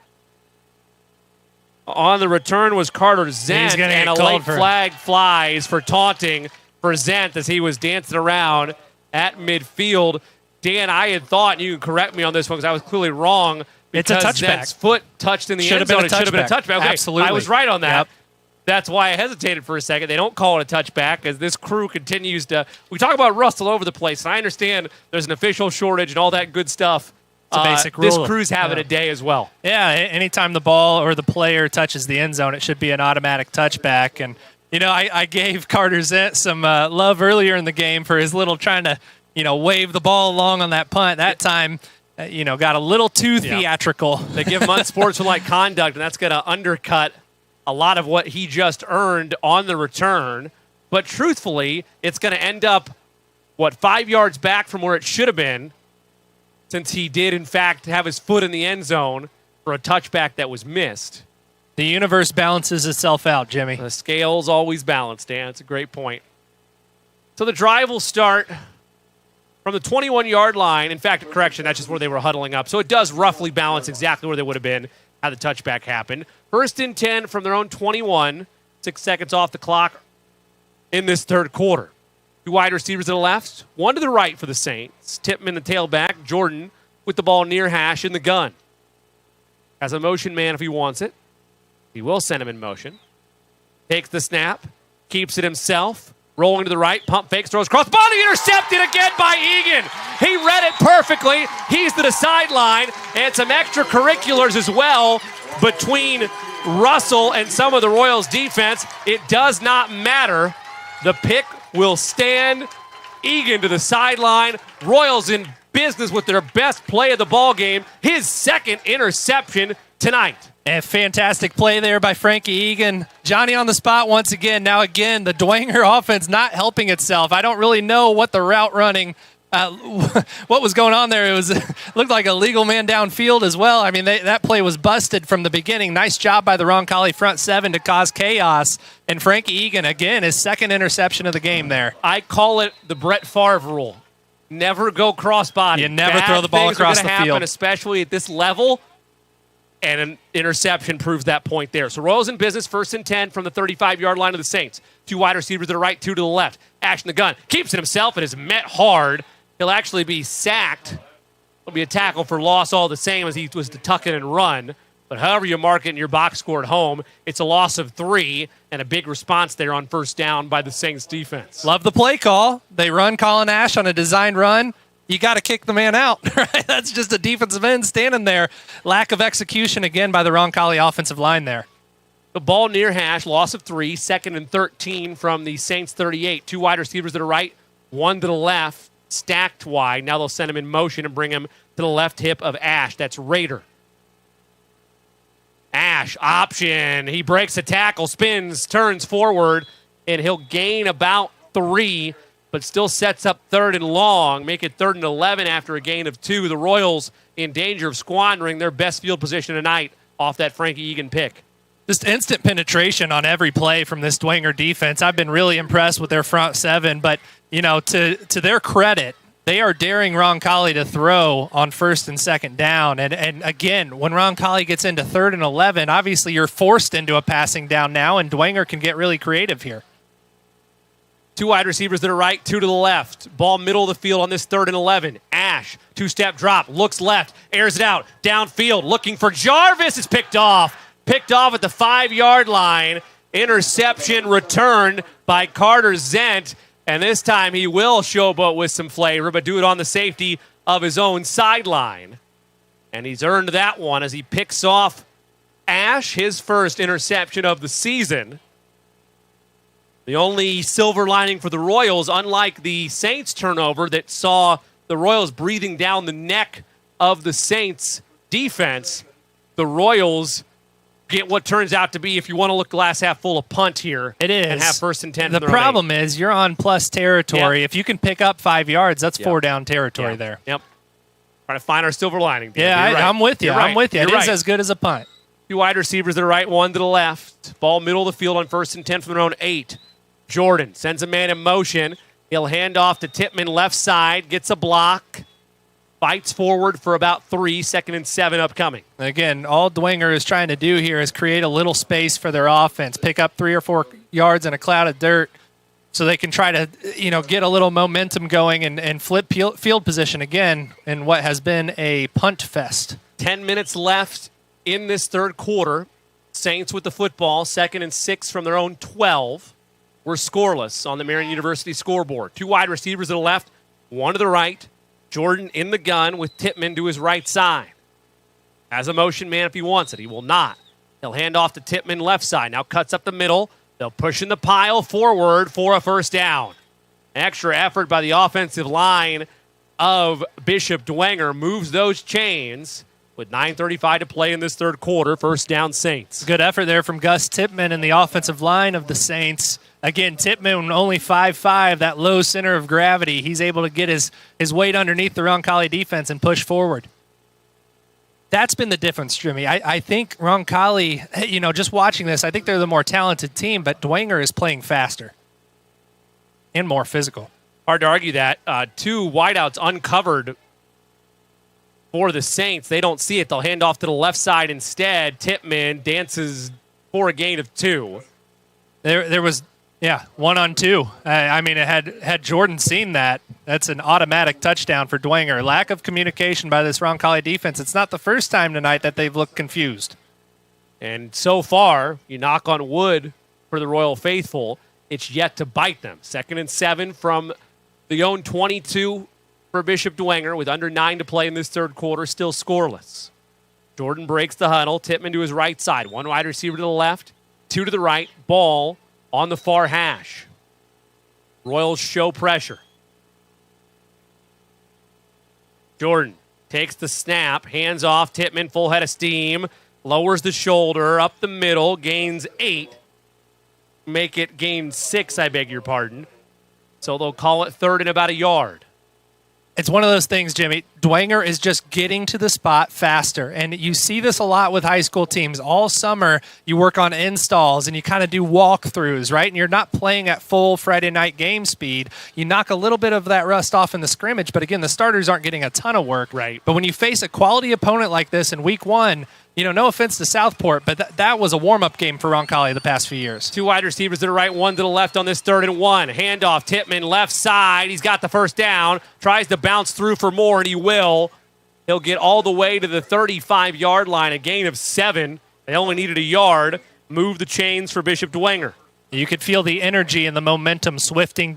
On the return was Carter Zent, and a late flag flies for taunting for Zent as he was dancing around at midfield. Dan, I had thought, and you can correct me on this one because I was clearly wrong, it's a touchback. Zent's foot touched in the end zone. It should have been a touchback. Okay, absolutely. I was right on that. Yep. That's why I hesitated for a second. They don't call it a touchback as this crew continues to – we talk about rust all over the place, and I understand there's an official shortage and all that good stuff. It's a basic rule. This crew's having a day as well. Yeah, anytime the ball or the player touches the end zone, it should be an automatic touchback. And, you know, I gave Carter Zent some love earlier in the game for his little trying to, wave the ball along on that punt. That time, got a little too theatrical. They give him unsportsmanlike conduct, and that's going to undercut a lot of what he just earned on the return. But truthfully, it's going to end up, 5 yards back from where it should have been, since he did, in fact, have his foot in the end zone for a touchback that was missed. The universe balances itself out, Jimmy. The scale's always balanced, Dan. It's a great point. So the drive will start from the 21-yard line. In fact, correction, that's just where they were huddling up. So it does roughly balance exactly where they would have been had the touchback happened. 1st and 10 from their own 21. 6 seconds off the clock in this third quarter. 2 wide receivers to the left, 1 to the right for the Saints. Tippmann, the tailback. Jordan with the ball near hash in the gun. Has a motion man if he wants it. He will send him in motion. Takes the snap. Keeps it himself. Rolling to the right. Pump fakes. Throws across. Body intercepted again by Egan. He read it perfectly. He's to the sideline. And some extracurriculars as well between Russell and some of the Royals defense. It does not matter. The pick will stand. Egan to the sideline. Royals in business with their best play of the ball game. His second interception tonight. A fantastic play there by Frankie Egan. Johnny on the spot once again. Now again, the Dwenger offense not helping itself. I don't really know what the route running, what was going on there. It looked like a legal man downfield as well. I mean, that play was busted from the beginning. Nice job by the Roncalli front seven to cause chaos. And Frankie Egan, again, his second interception of the game there. I call it the Brett Favre rule. Never go cross-body. You never throw the ball across the field. Especially at this level. And an interception proves that point there. So Royals in business, 1st and 10 from the 35-yard line of the Saints. 2 wide receivers to the right, 2 to the left. Ash in the gun. Keeps it himself and is met hard. He'll actually be sacked. It'll be a tackle for loss all the same as he was to tuck it and run. But however you mark it in your box score at home, it's a loss of 3 and a big response there on 1st down by the Saints defense. Love the play call. They run Colin Ash on a designed run. You got to kick the man out, right? That's just a defensive end standing there. Lack of execution again by the Roncalli offensive line there. The ball near hash, loss of 3, 2nd and 13 from the Saints 38. 2 wide receivers to the right, 1 to the left, stacked wide. Now they'll send him in motion and bring him to the left hip of Ash. That's Rader. Ash, option. He breaks a tackle, spins, turns forward, and he'll gain about 3, but still sets up 3rd and long, make it 3rd and 11 after a gain of 2. The Royals in danger of squandering their best field position tonight off that Frankie Egan pick. Just instant penetration on every play from this Dwenger defense. I've been really impressed with their front seven, but, to their credit, they are daring Roncalli to throw on 1st and 2nd down. And again, when Roncalli gets into 3rd and 11, obviously you're forced into a passing down now, and Dwenger can get really creative here. 2 wide receivers to the right, 2 to the left. Ball middle of the field on this 3rd and 11. Ash, 2-step drop, looks left, airs it out, downfield, looking for Jarvis. It's picked off. Picked off at the 5-yard line. Interception returned by Carter Zent, and this time he will showboat with some flavor, but do it on the safety of his own sideline. And he's earned that one as he picks off Ash, his first interception of the season. The only silver lining for the Royals, unlike the Saints turnover that saw the Royals breathing down the neck of the Saints defense, the Royals get what turns out to be, if you want to look glass half full, of punt here. It is. And have 1st and 10. The problem is you're on plus territory. Yep. If you can pick up 5 yards, that's Yep. 4 down territory Yep. there. Yep. Trying to find our silver lining. Yeah, You're right. I'm with you. You're right. I'm with you. You're It is right. as good as a punt. 2 wide receivers to the right, 1 to the left. Ball middle of the field on 1st and 10 from their own 8. Jordan sends a man in motion. He'll hand off to Tippmann left side, gets a block, fights forward for about 3, 2nd and 7 upcoming. Again, all Dwenger is trying to do here is create a little space for their offense, pick up 3 or 4 yards in a cloud of dirt so they can try to, get a little momentum going and flip field position again in what has been a punt fest. 10 minutes left in this third quarter. Saints with the football, 2nd and 6 from their own 12. We're scoreless on the Marian University scoreboard. 2 wide receivers to the left, 1 to the right. Jordan in the gun with Tippmann to his right side. Has a motion man if he wants it. He will not. He'll hand off to Tippmann left side. Now cuts up the middle. They'll push in the pile forward for a 1st down. Extra effort by the offensive line of Bishop Dwenger moves those chains with 9:35 to play in this third quarter. 1st down Saints. Good effort there from Gus Tippmann and the offensive line of the Saints. Again, Tippmann only 5'5", that low center of gravity. He's able to get his weight underneath the Roncalli defense and push forward. That's been the difference, Jimmy. I think Roncalli, just watching this, I think they're the more talented team, but Dwenger is playing faster and more physical. Hard to argue that. 2 wideouts uncovered for the Saints. They don't see it. They'll hand off to the left side instead. Tippmann dances for a gain of 2. There was... Yeah, 1 on 2. Had Jordan seen that, that's an automatic touchdown for Dwenger. Lack of communication by this Roncalli defense. It's not the first time tonight that they've looked confused. And so far, you knock on wood for the Royal Faithful, it's yet to bite them. 2nd and 7 from the own 22 for Bishop Dwenger with under 9 to play in this third quarter, still scoreless. Jordan breaks the huddle. Tippmann to his right side. 1 wide receiver to the left, 2 to the right. Ball on the far hash. Royals show pressure. Jordan takes the snap, hands off. Tippmann, full head of steam, lowers the shoulder, up the middle, gains 8. Make it gain 6, I beg your pardon. So they'll call it 3rd and about a yard. It's one of those things, Jimmy. Dwenger is just getting to the spot faster. And you see this a lot with high school teams. All summer, you work on installs and you kind of do walkthroughs, right? And you're not playing at full Friday night game speed. You knock a little bit of that rust off in the scrimmage. But again, the starters aren't getting a ton of work. Right. But when you face a quality opponent like this in week 1, no offense to Southport, but that was a warm-up game for Roncalli the past few years. 2 wide receivers to the right, 1 to the left on this 3rd and 1. Handoff, Tippmann left side. He's got the 1st down. Tries to bounce through for more, and he will. He'll get all the way to the 35-yard line, a gain of 7. They only needed a yard. Move the chains for Bishop Dwenger. You could feel the energy and the momentum shifting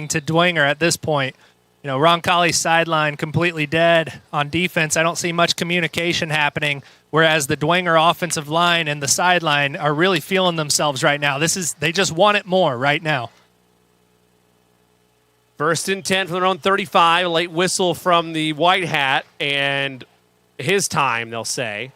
to Dwenger at this point. Roncalli's sideline completely dead on defense. I don't see much communication happening, whereas the Dwenger offensive line and the sideline are really feeling themselves right now. They just want it more right now. 1st and 10 from their own 35. A late whistle from the white hat, and his time, they'll say.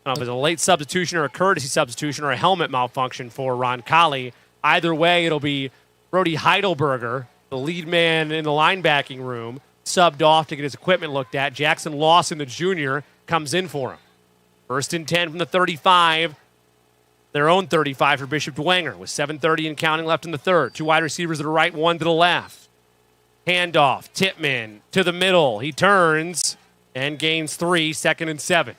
I don't know if it's a late substitution or a courtesy substitution or a helmet malfunction for Roncalli. Either way, it'll be Brody Heidelberger, the lead man in the linebacking room, subbed off to get his equipment looked at. Jackson Lawson, the junior, comes in for him. 1st and 10 from the 35. Their own 35 for Bishop Dwenger with 7:30 and counting left in the third. 2 wide receivers to the right, 1 to the left. Handoff, Tippmann to the middle. He turns and gains 3, 2nd and 7.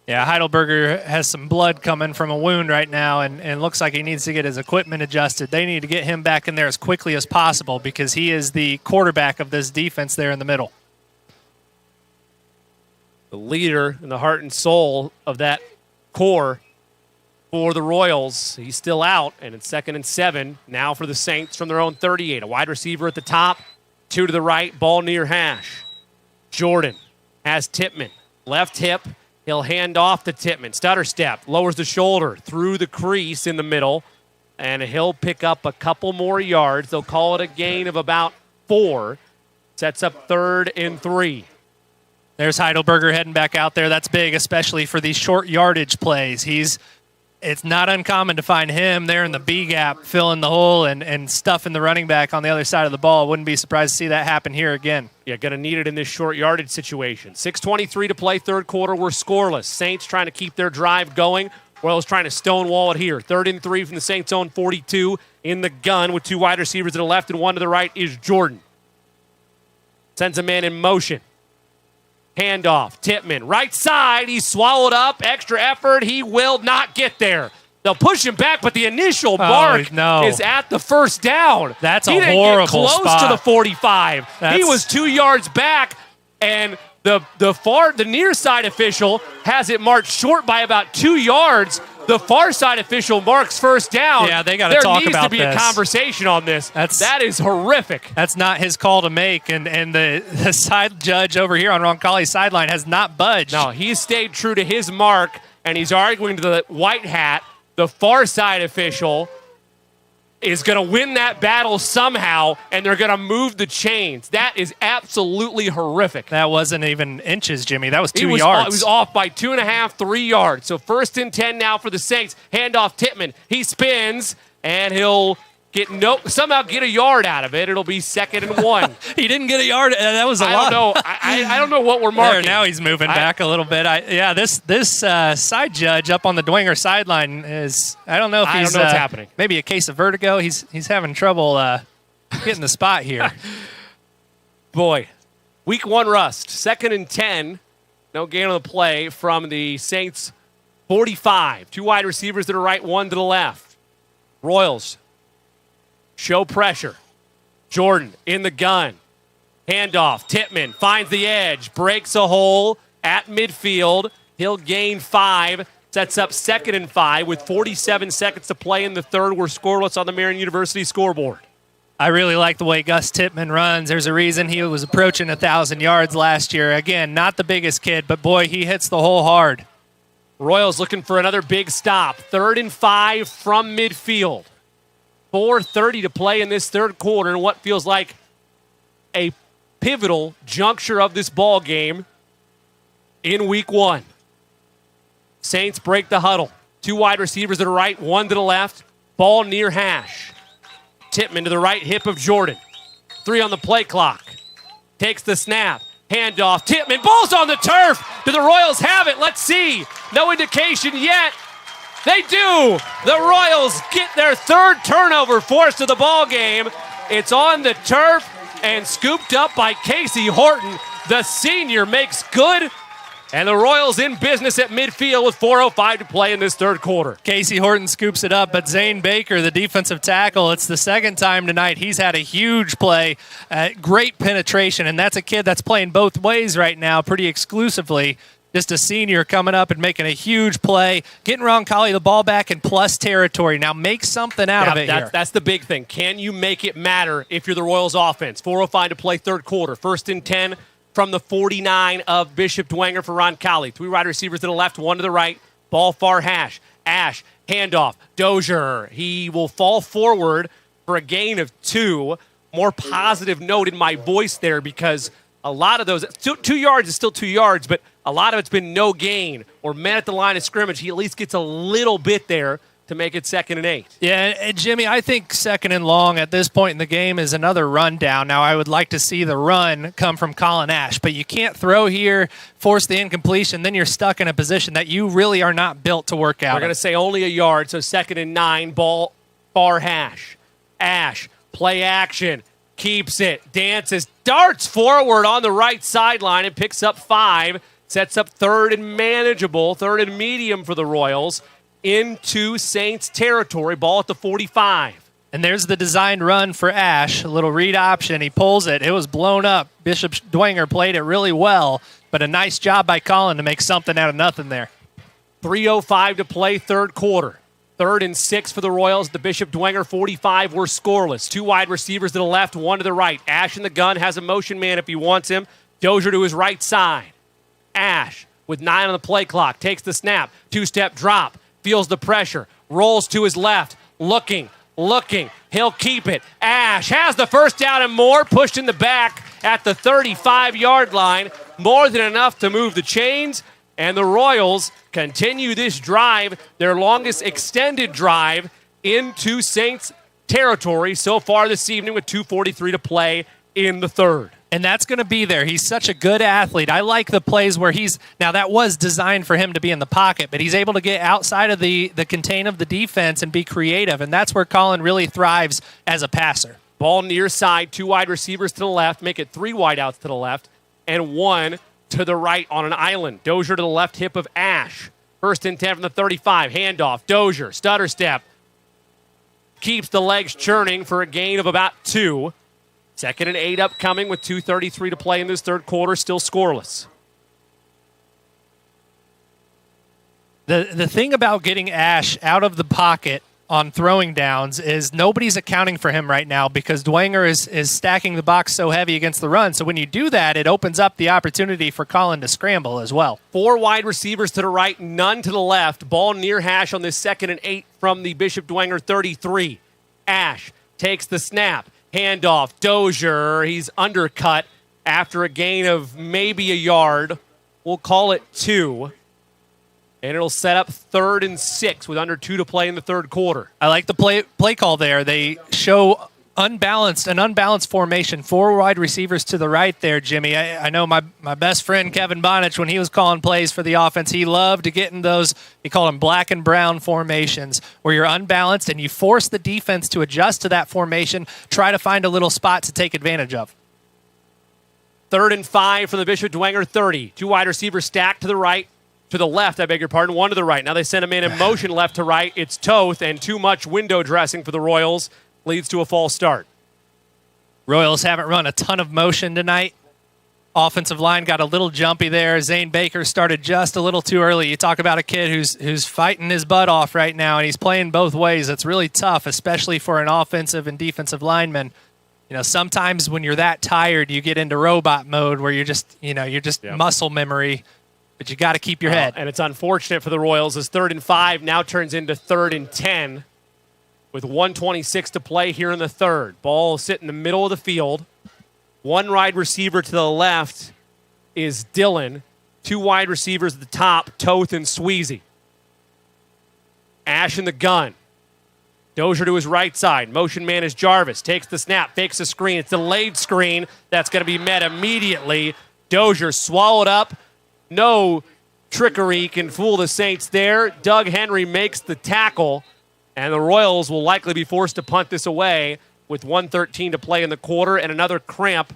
Yeah, Heidelberger has some blood coming from a wound right now and looks like he needs to get his equipment adjusted. They need to get him back in there as quickly as possible because he is the quarterback of this defense there in the middle. The leader and the heart and soul of that core for the Royals. He's still out, and it's 2nd and 7 now for the Saints from their own 38. A wide receiver at the top, 2 to the right, ball near hash. Jordan has Tippmann, left hip. He'll hand off to Tippmann. Stutter step, lowers the shoulder through the crease in the middle, and he'll pick up a couple more yards. They'll call it a gain of about 4. Sets up 3rd and 3. There's Heidelberger heading back out there. That's big, especially for these short yardage plays. It's not uncommon to find him there in the B gap, filling the hole and stuffing the running back on the other side of the ball. Wouldn't be surprised to see that happen here again. Yeah, going to need it in this short yardage situation. 6:23 to play, third quarter. We're scoreless. Saints trying to keep their drive going. Royals trying to stonewall it here. 3rd and 3 from the Saints' own 42 in the gun with 2 wide receivers to the left and 1 to the right is Jordan. Sends a man in motion. Handoff, Tippmann, right side. He's swallowed up. Extra effort. He will not get there. They'll push him back, but the initial mark is at the first down. That's he a didn't horrible get close spot. to the 45. He was 2 yards back, and the near side official has it marked short by about 2 yards. The far side official marks first down. Yeah, they got to talk about this. There needs to be a conversation on this. That is horrific. That's not his call to make, and the side judge over here on Roncalli's sideline has not budged. No, he's stayed true to his mark, and he's arguing to the white hat. The far side official is going to win that battle somehow, and they're going to move the chains. That is absolutely horrific. That wasn't even inches, Jimmy. That was 2 yards. He was off by 2.5, 3 yards. So 1st and 10 now for the Saints. Handoff Tippmann. He spins, and he'll somehow get a yard out of it. It'll be 2nd and 1. He didn't get a yard. That was a lot. I don't know. I don't know what we're marking. There, now he's moving back a little bit. This side judge up on the Dwenger sideline is. I don't know if I don't know what's happening. Maybe a case of vertigo. He's having trouble getting the spot here. Boy, week 1 rust. 2nd and 10. No gain on the play from the Saints 45. 2 wide receivers to the right, 1 to the left. Royals show pressure. Jordan in the gun. Handoff. Tippmann finds the edge. Breaks a hole at midfield. He'll gain 5. Sets up 2nd and 5 with 47 seconds to play in the third. We're scoreless on the Marian University scoreboard. I really like the way Gus Tippmann runs. There's a reason he was approaching 1,000 yards last year. Again, not the biggest kid, but boy, he hits the hole hard. Royals looking for another big stop. 3rd and 5 from midfield. 4:30 to play in this third quarter in what feels like a pivotal juncture of this ball game in week 1. Saints break the huddle. 2 wide receivers to the right, 1 to the left. Ball near hash. Tippmann to the right hip of Jordan. 3 on the play clock. Takes the snap. Handoff. Tippmann. Ball's on the turf. Do the Royals have it? Let's see. No indication yet. They do. The Royals get their 3rd turnover forced of the ball game. It's on the turf and scooped up by Casey Horton. The senior makes good. And the Royals in business at midfield with 4:05 to play in this third quarter. Casey Horton scoops it up, but Zane Baker, the defensive tackle, it's the 2nd time tonight. He's had a huge play, great penetration, and that's a kid that's playing both ways right now pretty exclusively. Just a senior coming up and making a huge play, getting Roncalli the ball back in plus territory. Now make something out of it here. That's the big thing. Can you make it matter if you're the Royals offense? 4:05 to play third quarter. 1st and 10 from the 49 of Bishop Dwenger for Roncalli. 3 wide receivers to the left, 1 to the right. Ball far hash. Ash, handoff. Dozier, he will fall forward for a gain of 2. More positive note in my voice there because a lot of those, 2 yards is still 2 yards, but a lot of it's been no gain or men at the line of scrimmage. He at least gets a little bit there to make it 2nd and 8. Yeah, and Jimmy, I think 2nd and long at this point in the game is another rundown. Now, I would like to see the run come from Colin Ash, but you can't throw here, force the incompletion, then you're stuck in a position that you really are not built to work out. We're going to say only a yard, so 2nd and 9, ball far hash. Ash, play action, keeps it, dances, darts forward on the right sideline and picks up 5. Sets up 3rd and manageable, 3rd and medium for the Royals into Saints territory. Ball at the 45. And there's the designed run for Ash. A little read option. He pulls it. It was blown up. Bishop Dwenger played it really well, but a nice job by Colin to make something out of nothing there. 3:05 to play third quarter. 3rd and 6 for the Royals. The Bishop Dwenger 45 were scoreless. 2 wide receivers to the left, 1 to the right. Ash in the gun has a motion man if he wants him. Dozier to his right side. Ash with 9 on the play clock. Takes the snap. 2-step drop. Feels the pressure. Rolls to his left. Looking. He'll keep it. Ash has the first down and more. Pushed in the back at the 35-yard line. More than enough to move the chains. And the Royals continue this drive, their longest extended drive into Saints territory so far this evening with 2:43 to play in the third. And that's going to be there. He's such a good athlete. I like the plays where now that was designed for him to be in the pocket, but he's able to get outside of the contain of the defense and be creative, and that's where Colin really thrives as a passer. Ball near side, 2 wide receivers to the left, make it 3 wideouts to the left, and 1 to the right on an island. Dozier to the left hip of Ash. 1st and 10 from the 35. Handoff. Dozier, stutter step. Keeps the legs churning for a gain of about 2. 2nd and 8 upcoming with 2:33 to play in this third quarter. Still scoreless. The thing about getting Ash out of the pocket on throwing downs is nobody's accounting for him right now because Dwenger is stacking the box so heavy against the run. So when you do that, it opens up the opportunity for Colin to scramble as well. 4 wide receivers to the right, none to the left. Ball near hash on this 2nd and 8 from the Bishop Dwenger 33. Ash takes the snap. Handoff. Dozier. He's undercut after a gain of maybe a yard. We'll call it 2. And it'll set up 3rd and 6 with under 2 to play in the third quarter. I like the play call there. They show an unbalanced formation. 4 wide receivers to the right there, Jimmy. I know my best friend Kevin Bonich, when he was calling plays for the offense, he loved to get in those, he called them black and brown formations, where you're unbalanced and you force the defense to adjust to that formation, try to find a little spot to take advantage of. 3rd and 5 from the Bishop Dwenger 30. 2 wide receivers stacked to the right. To the left, I beg your pardon, 1 to the right. Now they send a man in motion left to right. It's Toth, and too much window dressing for the Royals leads to a false start. Royals haven't run a ton of motion tonight. Offensive line got a little jumpy there. Zane Baker started just a little too early. You talk about a kid who's fighting his butt off right now, and he's playing both ways. It's really tough, especially for an offensive and defensive lineman. You know, sometimes when you're that tired, you get into robot mode where you're just muscle memory. But you got to keep your head. And it's unfortunate for the Royals as 3rd and 5 now turns into 3rd and 10 with 1:26 to play here in the third. Ball sit in the middle of the field. 1 wide receiver to the left is Dillon. 2 wide receivers at the top, Toth and Sweezy. Ash in the gun. Dozier to his right side. Motion man is Jarvis. Takes the snap, fakes a screen. It's a delayed screen. That's going to be met immediately. Dozier swallowed up. No trickery can fool the Saints there. Doug Henry makes the tackle, and the Royals will likely be forced to punt this away with 1:13 to play in the quarter and another cramp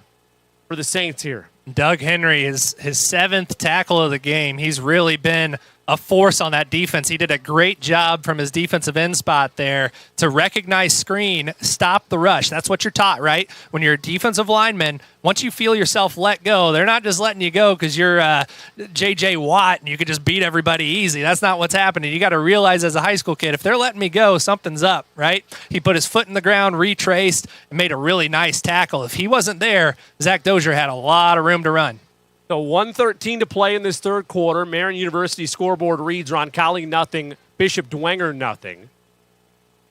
for the Saints here. Doug Henry is his 7th tackle of the game. He's really been a force on that defense. He did a great job from his defensive end spot there to recognize screen, stop the rush. That's what you're taught, right? When you're a defensive lineman, once you feel yourself let go, they're not just letting you go because you're J.J. Watt and you could just beat everybody easy. That's not what's happening. You got to realize as a high school kid, if they're letting me go, something's up, right? He put his foot in the ground, retraced, and made a really nice tackle. If he wasn't there, Zach Dozier had a lot of room to run. So 1:13 to play in this third quarter. Marian University scoreboard reads Roncalli nothing, Bishop Dwenger nothing.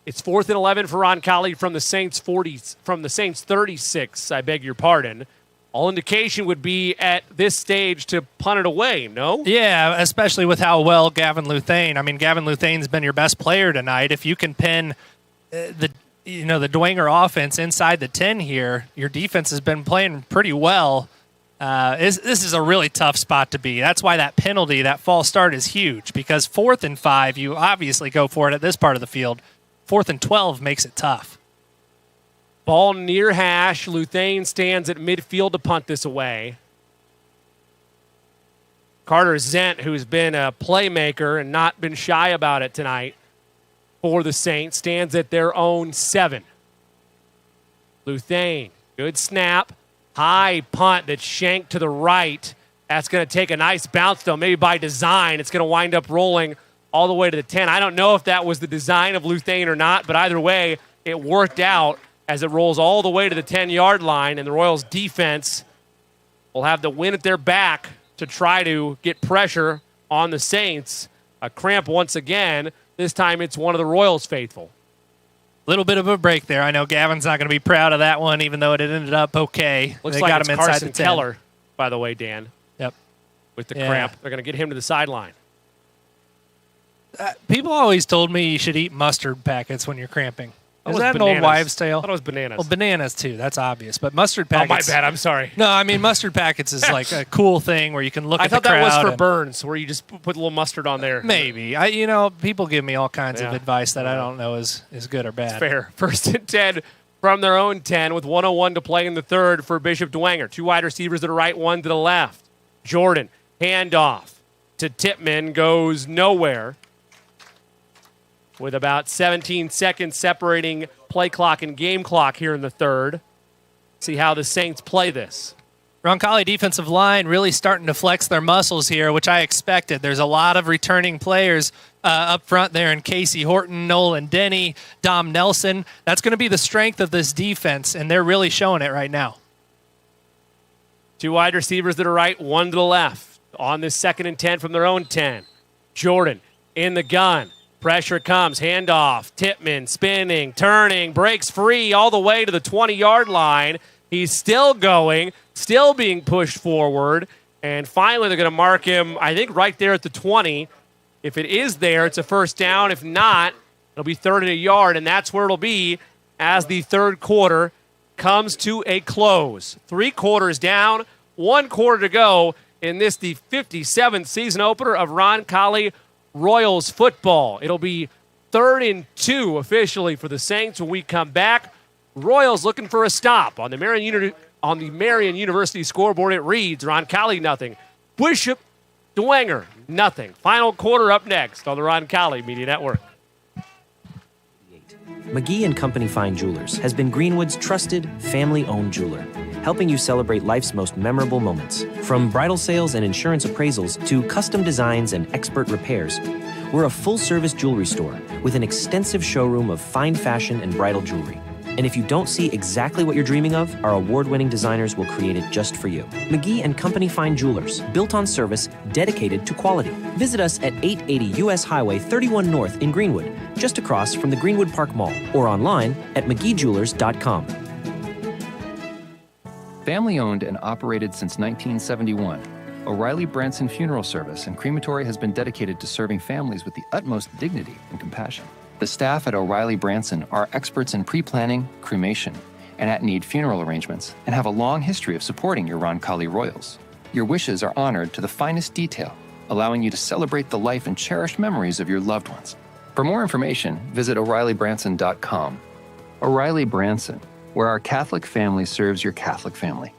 It's 4th and 11 for Roncalli from the Saints 36. I beg your pardon. All indication would be at this stage to punt it away. No? Yeah, especially with how well Gavin Luthane. I mean, Gavin Luthane's been your best player tonight. If you can pin the Dwenger offense inside the 10 here, your defense has been playing pretty well. This is a really tough spot to be. That's why that penalty, that false start, is huge. Because 4th and 5, you obviously go for it at this part of the field. 4th and 12 makes it tough. Ball near hash. Luthane stands at midfield to punt this away. Carter Zent, who's been a playmaker and not been shy about it tonight for the Saints, stands at their own 7. Luthane, good snap. High punt that's shanked to the right. That's going to take a nice bounce, though, maybe by design. It's going to wind up rolling all the way to the 10. I don't know if that was the design of Luthane or not, but either way, it worked out as it rolls all the way to the 10-yard line, and the Royals defense will have the win at their back to try to get pressure on the Saints. A cramp once again. This time it's one of the Royals faithful. Little bit of a break there. I know Gavin's not going to be proud of that one, even though it ended up okay. Looks they like got it's him inside Carson the 10. Keller, by the way, Dan. Yep. With the Yeah. cramp. They're going to get him to the sideline. People always told me you should eat mustard packets when you're cramping. That Is was that an old bananas. wives' tale? I thought it was bananas. Well, bananas too. That's obvious. But mustard Oh, packets. my bad. I'm sorry. No, I mean mustard packets is like a cool thing where you can look I at the thought crowd. that was for and- burns, where you just put a little mustard on there. Maybe. People give me all kinds of advice that I don't know is good or bad. Fair. 1st and 10 from their own 10 with 1:01 to play in the third for Bishop Dwenger. 2 wide receivers to the right, 1 to the left. Jordan, handoff to Tippmann, goes nowhere. With about 17 seconds separating play clock and game clock here in the third. See how the Saints play this. Roncalli defensive line really starting to flex their muscles here, which I expected. There's a lot of returning players up front there in Casey Horton, Nolan Denny, Dom Nelson. That's going to be the strength of this defense, and they're really showing it right now. 2 wide receivers to the right, 1 to the left. On this 2nd and 10 from their own 10. Jordan in the gun. Pressure comes, handoff. Tippmann spinning, turning, breaks free all the way to the 20-yard line. He's still going, still being pushed forward. And finally, they're going to mark him, I think, right there at the 20. If it is there, it's a first down. If not, it'll be 3rd and a yard, and that's where it'll be as the third quarter comes to a close. 3 quarters down, 1 quarter to go in this, the 57th season opener of Roncalli Royals football. It'll be 3rd and 2 officially for the Saints when we come back. Royals looking for a stop on the Marian University scoreboard. It reads Roncalli nothing, Bishop Dwenger nothing. Final quarter up next on the Roncalli Media Network. McGee & Company Fine Jewelers has been Greenwood's trusted, family-owned jeweler, helping you celebrate life's most memorable moments. From bridal sales and insurance appraisals to custom designs and expert repairs, we're a full-service jewelry store with an extensive showroom of fine fashion and bridal jewelry. And if you don't see exactly what you're dreaming of, our award-winning designers will create it just for you. McGee & Company Fine Jewelers, built on service, dedicated to quality. Visit us at 880 U.S. Highway 31 North in Greenwood, just across from the Greenwood Park Mall, or online at McGeeJewelers.com. Family owned and operated since 1971, O'Reilly Branson Funeral Service and Crematory has been dedicated to serving families with the utmost dignity and compassion. The staff at O'Reilly Branson are experts in pre-planning, cremation, and at-need funeral arrangements, and have a long history of supporting your Roncalli Royals. Your wishes are honored to the finest detail, allowing you to celebrate the life and cherished memories of your loved ones. For more information, visit O'ReillyBranson.com. O'Reilly Branson, where our Catholic family serves your Catholic family.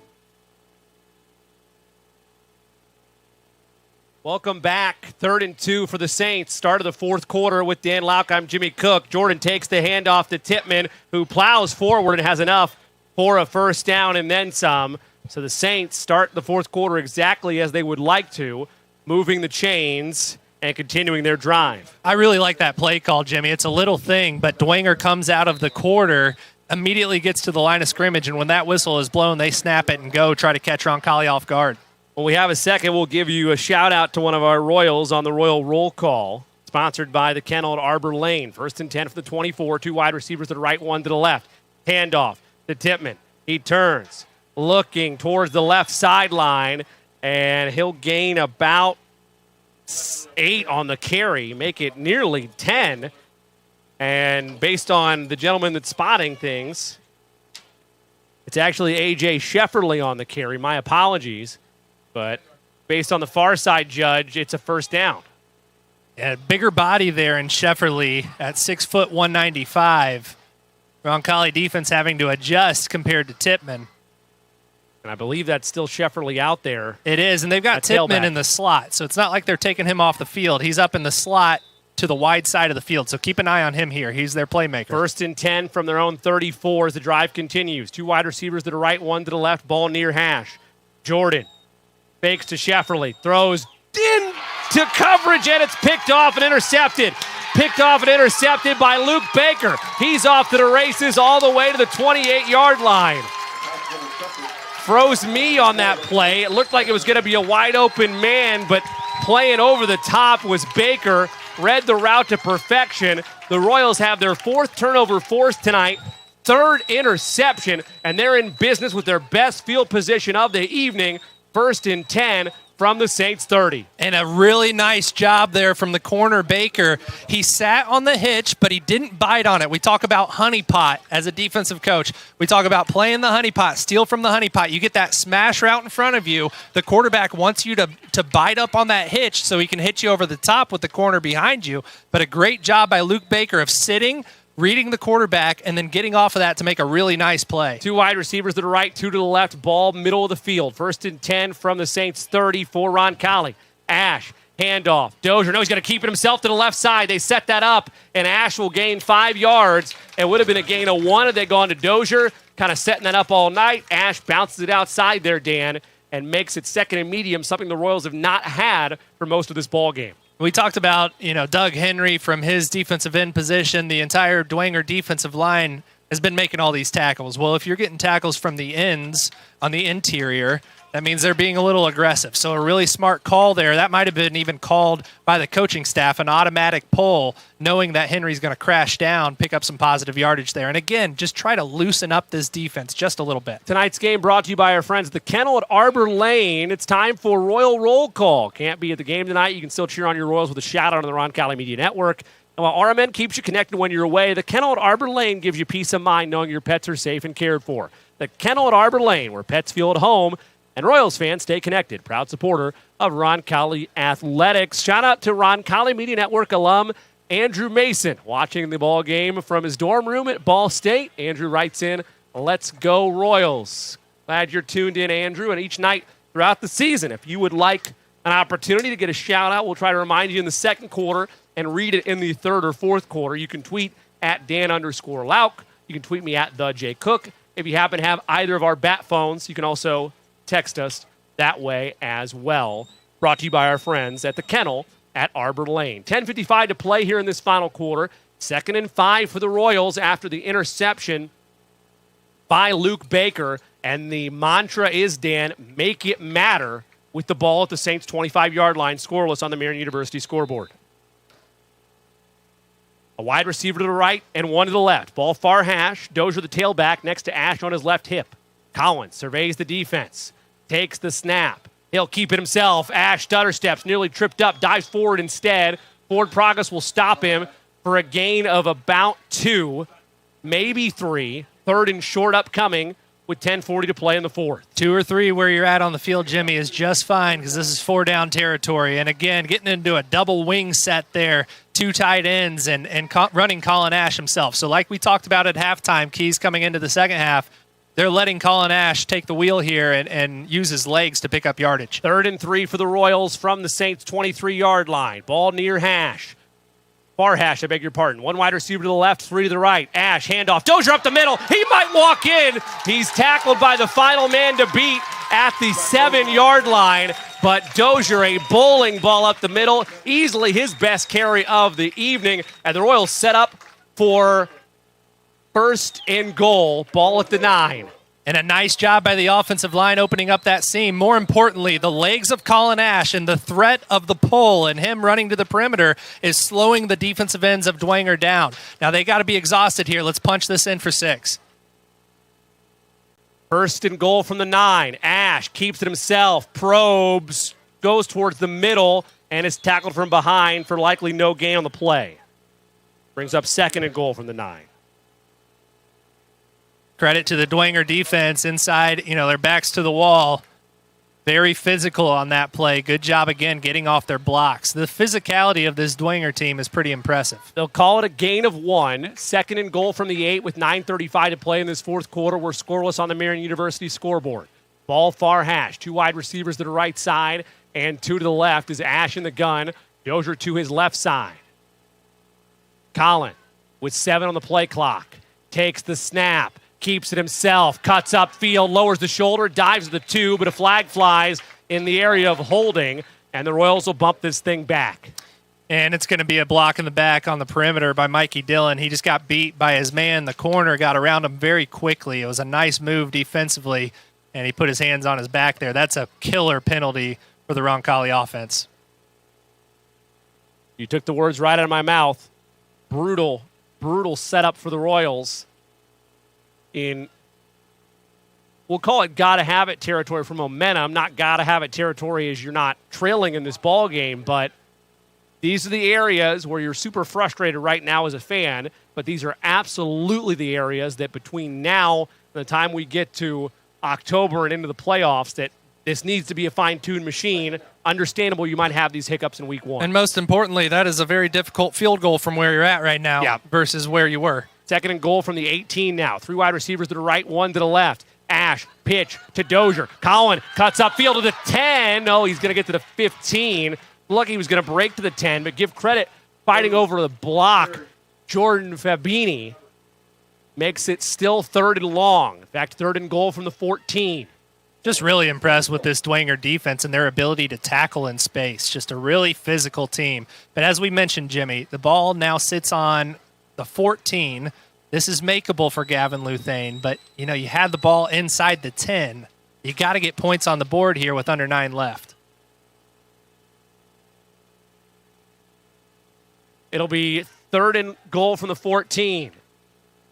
Welcome back. 3rd and 2 for the Saints. Start of the fourth quarter with Dan Lauk. I'm Jimmy Cook. Jordan takes the handoff to Tippmann, who plows forward and has enough for a first down and then some. So the Saints start the fourth quarter exactly as they would like to, moving the chains and continuing their drive. I really like that play call, Jimmy. It's a little thing, but Dwenger comes out of the quarter, immediately gets to the line of scrimmage, and when that whistle is blown, they snap it and go try to catch Roncalli off guard. When we have a second, we'll give you a shout-out to one of our Royals on the Royal Roll Call, sponsored by the Kennel at Arbor Lane. 1st and 10 for the 24, 2 wide receivers to the right, 1 to the left. Handoff to Tippmann. He turns, looking towards the left sideline, and he'll gain about 8 on the carry, make it nearly 10. And based on the gentleman that's spotting things, it's actually A.J. Shefferly on the carry. My apologies. But based on the far side judge, it's a first down. Yeah, bigger body there in Shefferly at 6 foot 195. Roncalli defense having to adjust compared to Tippmann. And I believe that's still Shefferly out there. It is, and they've got Tippmann in the slot, so it's not like they're taking him off the field. He's up in the slot to the wide side of the field, so keep an eye on him here. He's their playmaker. 1st and 10 from their own 34 as the drive continues. 2 wide receivers to the right, 1 to the left, ball near hash. Jordan fakes to Shefferly, throws into coverage, and it's picked off and intercepted. Picked off and intercepted by Luke Baker. He's off to the races all the way to the 28-yard line. Froze me on that play. It looked like it was going to be a wide-open man, but playing over the top was Baker. Read the route to perfection. The Royals have their 4th turnover forced tonight, 3rd interception, and they're in business with their best field position of the evening, 1st and 10 from the Saints 30. And a really nice job there from the corner, Baker. He sat on the hitch, but he didn't bite on it. We talk about honeypot as a defensive coach. We talk about playing the honeypot, steal from the honeypot. You get that smash route in front of you. The quarterback wants you to bite up on that hitch so he can hit you over the top with the corner behind you. But a great job by Luke Baker of sitting, reading the quarterback, and then getting off of that to make a really nice play. 2 wide receivers to the right, 2 to the left, ball middle of the field. 1st and 10 from the Saints 30 for Roncalli. Ash, handoff. Dozier, no, he's going to keep it himself to the left side. They set that up, and Ash will gain 5 yards. It would have been a gain of 1 had they gone to Dozier, kind of setting that up all night. Ash bounces it outside there, Dan, and makes it 2nd and medium, something the Royals have not had for most of this ball game. We talked about, Doug Henry from his defensive end position. The entire Dwenger defensive line has been making all these tackles. Well, if you're getting tackles from the ends on the interior, that means they're being a little aggressive. So a really smart call there. That might have been even called by the coaching staff, an automatic pull, knowing that Henry's going to crash down, pick up some positive yardage there. And again, just try to loosen up this defense just a little bit. Tonight's game brought to you by our friends at the Kennel at Arbor Lane. It's time for Royal Roll Call. Can't be at the game tonight. You can still cheer on your Royals with a shout-out on the Roncalli Media Network. And while RMN keeps you connected when you're away, the Kennel at Arbor Lane gives you peace of mind knowing your pets are safe and cared for. The Kennel at Arbor Lane, where pets feel at home, and Royals fans stay connected. Proud supporter of Roncalli Athletics. Shout out to Roncalli Media Network alum Andrew Mason, watching the ball game from his dorm room at Ball State. Andrew writes in, "Let's go Royals." Glad you're tuned in, Andrew. And each night throughout the season, if you would like an opportunity to get a shout out, we'll try to remind you in the 2nd quarter and read it in the 3rd or 4th quarter. You can tweet at Dan_Lauk. You can tweet me at TheJCook. If you happen to have either of our bat phones, you can also text us that way as well. Brought to you by our friends at the Kennel at Arbor Lane. 10:55 to play here in this final quarter. 2nd and 5 for the Royals after the interception by Luke Baker. And the mantra is, Dan, make it matter with the ball at the Saints' 25-yard line, scoreless on the Marian University scoreboard. A wide receiver to the right and 1 to the left. Ball far hash. Dozier the tailback next to Ash on his left hip. Collins surveys the defense. Takes the snap. He'll keep it himself. Ash stutter steps, nearly tripped up, dives forward instead. Forward progress will stop him for a gain of about 2, maybe 3. 3rd and short upcoming with 10:40 to play in the 4th. 2 or 3 where you're at on the field, Jimmy, is just fine because this is 4-down territory. And again, getting into a double wing set there, 2 tight ends and running Colin Ash himself. So like we talked about at halftime, Keys coming into the 2nd half, they're letting Colin Ash take the wheel here and use his legs to pick up yardage. 3rd and 3 for the Royals from the Saints' 23-yard line. Ball near hash. Far hash, I beg your pardon. 1 wide receiver to the left, 3 to the right. Ash, handoff. Dozier up the middle. He might walk in. He's tackled by the final man to beat at the 7-yard line. But Dozier, a bowling ball up the middle. Easily his best carry of the evening. And the Royals set up for 1st and goal, ball at the 9. And a nice job by the offensive line opening up that seam. More importantly, the legs of Colin Ash and the threat of the pull and him running to the perimeter is slowing the defensive ends of Dwenger down. Now, they got to be exhausted here. Let's punch this in for 6. 1st and goal from the 9. Ash keeps it himself, probes, goes towards the middle, and is tackled from behind for likely no gain on the play. Brings up 2nd and goal from the 9. Credit to the Dwenger defense inside, their backs to the wall. Very physical on that play. Good job again getting off their blocks. The physicality of this Dwenger team is pretty impressive. They'll call it a gain of 1. 2nd and goal from the 8 with 9:35 to play in this 4th quarter. We're scoreless on the Marian University scoreboard. Ball far hash. 2 wide receivers to the right side and 2 to the left is Ash in the gun. Dozier to his left side. Colin with 7 on the play clock. Takes the snap. Keeps it himself, cuts up field, lowers the shoulder, dives to the 2, but a flag flies in the area of holding, And the Royals will bump this thing back. And it's going to be a block in the back on the perimeter by Mikey Dillon. He just got beat by his man. The corner got around him very quickly. It was a nice move defensively, and he put his hands on his back there. That's a killer penalty for the Roncalli offense. You took the words right out of my mouth. Brutal setup for the Royals in, we'll call it gotta-have-it territory for momentum, not gotta-have-it territory as you're not trailing in this ball game, but these are the areas where you're super frustrated right now as a fan, but these are absolutely the areas that between now and the time we get to October and into the playoffs that this needs to be a fine-tuned machine. Understandable you might have these hiccups in week one. And most importantly, that is a very difficult field goal from where you're at right now versus where you were. Second and goal from the 18 now. 3 wide receivers to the right, 1 to the left. Ash, pitch to Dozier. Collin cuts upfield to the 10. No, he's going to get to the 15. Lucky he was going to break to the 10, but give credit fighting over the block. Jordan Fabini makes it still 3rd and long. In fact, 3rd and goal from the 14. Just really impressed with this Dwenger defense and their ability to tackle in space. Just a really physical team. But as we mentioned, Jimmy, the ball now sits on the 14. This is makeable for Gavin Luthane, but you had the ball inside the 10. You got to get points on the board here with under 9 left. It'll be 3rd and goal from the 14.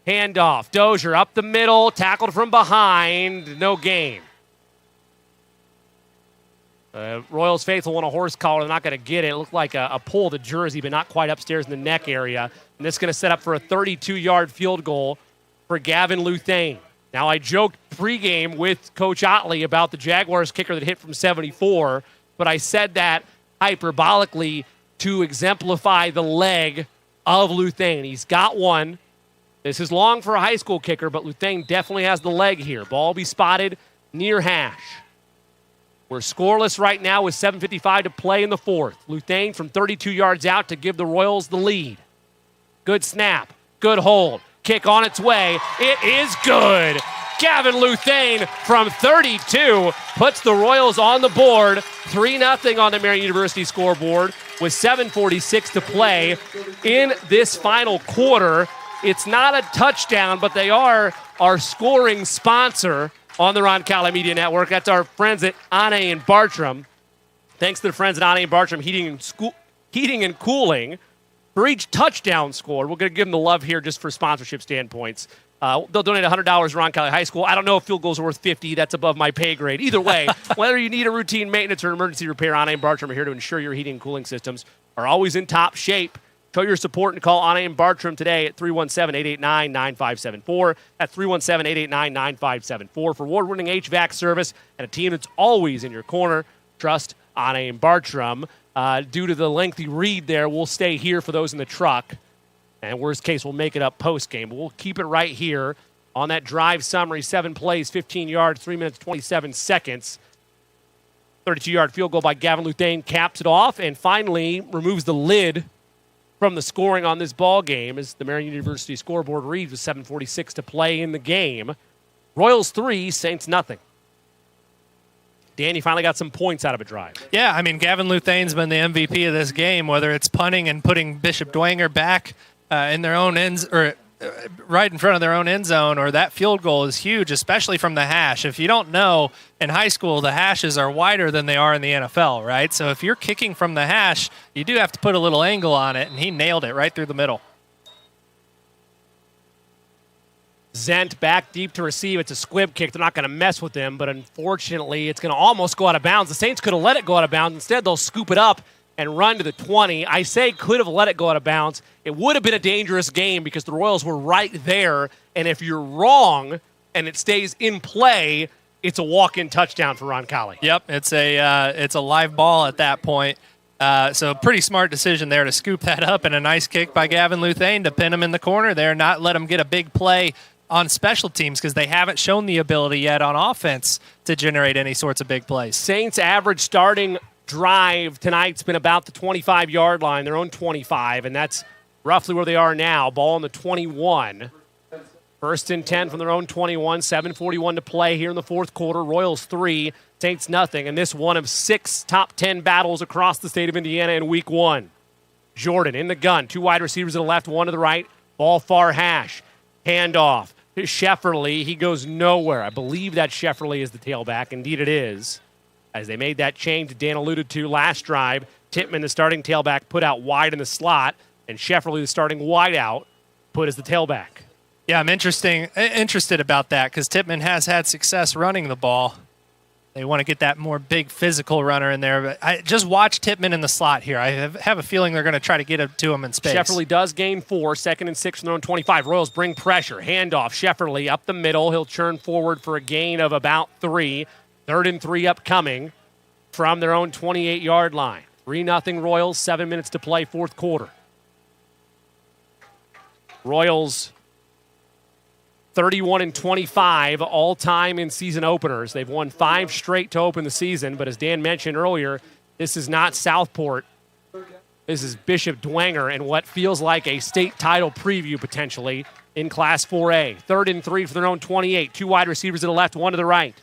Handoff. Dozier up the middle, tackled from behind, no gain. Royals faithful want a horse collar. They're not going to get it. It looked like a pull to jersey, but not quite upstairs in the neck area. And this is going to set up for a 32-yard field goal for Gavin Luthane. Now, I joked pregame with Coach Otley about the Jaguars kicker that hit from 74, but I said that hyperbolically to exemplify the leg of Luthane. He's got one. This is long for a high school kicker, but Luthane definitely has the leg here. Ball will be spotted near hash. We're scoreless right now with 7:55 to play in the 4th. Luthane from 32 yards out to give the Royals the lead. Good snap. Good hold. Kick on its way. It is good. Gavin Luthane from 32 puts the Royals on the board. 3-0 on the Marian University scoreboard with 7:46 to play in this final quarter. It's not a touchdown, but they are our scoring sponsor on the Roncalli Media Network. That's our friends at Annee and Bartram. Thanks to the friends at Annee and Bartram Heating and Cooling for each touchdown scored. We're going to give them the love here just for sponsorship standpoints. They'll donate $100 to Roncalli High School. I don't know if field goals are worth $50. That's above my pay grade. Either way, whether you need a routine maintenance or emergency repair, Annee and Bartram are here to ensure your heating and cooling systems are always in top shape. Show your support and call Annee and Bartram today at 317-889-9574. That's 317-889-9574 for award-winning HVAC service and a team that's always in your corner. Trust Annee and Bartram. Due to the lengthy read there, we'll stay here for those in the truck. And worst case, we'll make it up post-game. But we'll keep it right here on that drive summary. 7 plays, 15 yards, 3 minutes, 27 seconds. 32-yard field goal by Gavin Luthane caps it off and finally removes the lid from the scoring on this ball game as the Marian University scoreboard reads with 7:46 to play in the game. Royals 3, Saints nothing. Dan, you finally got some points out of a drive. Yeah, I mean, Gavin Luthane's been the MVP of this game, whether it's punting and putting Bishop Dwenger back in their own ends or right in front of their own end zone, or that field goal is huge, especially from the hash. If you don't know, in high school, the hashes are wider than they are in the NFL, right? So if you're kicking from the hash, you do have to put a little angle on it, and he nailed it right through the middle. Zent back deep to receive. It's a squib kick. They're not going to mess with him, but unfortunately, it's going to almost go out of bounds. The Saints could have let it go out of bounds. Instead, they'll scoop it up and run to the 20. I say could have let it go out of bounds. It would have been a dangerous game because the Royals were right there, and if you're wrong and it stays in play, it's a walk-in touchdown for Roncalli. Yep, it's a live ball at that point. So pretty smart decision there to scoop that up, and a nice kick by Gavin Luthane to pin him in the corner there, not let him get a big play on special teams because they haven't shown the ability yet on offense to generate any sorts of big plays. Saints average starting drive tonight's been about the 25-yard line, their own 25, and that's roughly where they are now. Ball on the 21 for First and 10 from their own 21, 7:41 to play here in the fourth quarter. Royals 3, Saints nothing, and this one of 6 top 10 battles across the state of Indiana in week 1. Jordan in the gun, 2 wide receivers to the left, 1 to the right, ball far hash, handoff. Shefferly, he goes nowhere. I believe that Shefferly is the tailback. Indeed it is. As they made that change that Dan alluded to last drive, Tippmann, the starting tailback, put out wide in the slot, and Shefferly, the starting wide out, put as the tailback. Yeah, I'm interested about that because Tippmann has had success running the ball. They want to get that more big physical runner in there. But I just watch Tippmann in the slot here. I have a feeling they're going to try to get it to him in space. Shefferly does gain 4, 2nd and 6 from their own 25. Royals bring pressure. Handoff. Shefferly up the middle. He'll churn forward for a gain of about 3. 3rd and 3 upcoming from their own 28-yard line. 3-0 Royals, 7 minutes to play, fourth quarter. Royals 31-25 all-time in season openers. They've won 5 straight to open the season, but as Dan mentioned earlier, this is not Southport. This is Bishop Dwenger and what feels like a state title preview potentially in Class 4A. 3rd and 3 for their own 28. 2 wide receivers to the left, 1 to the right.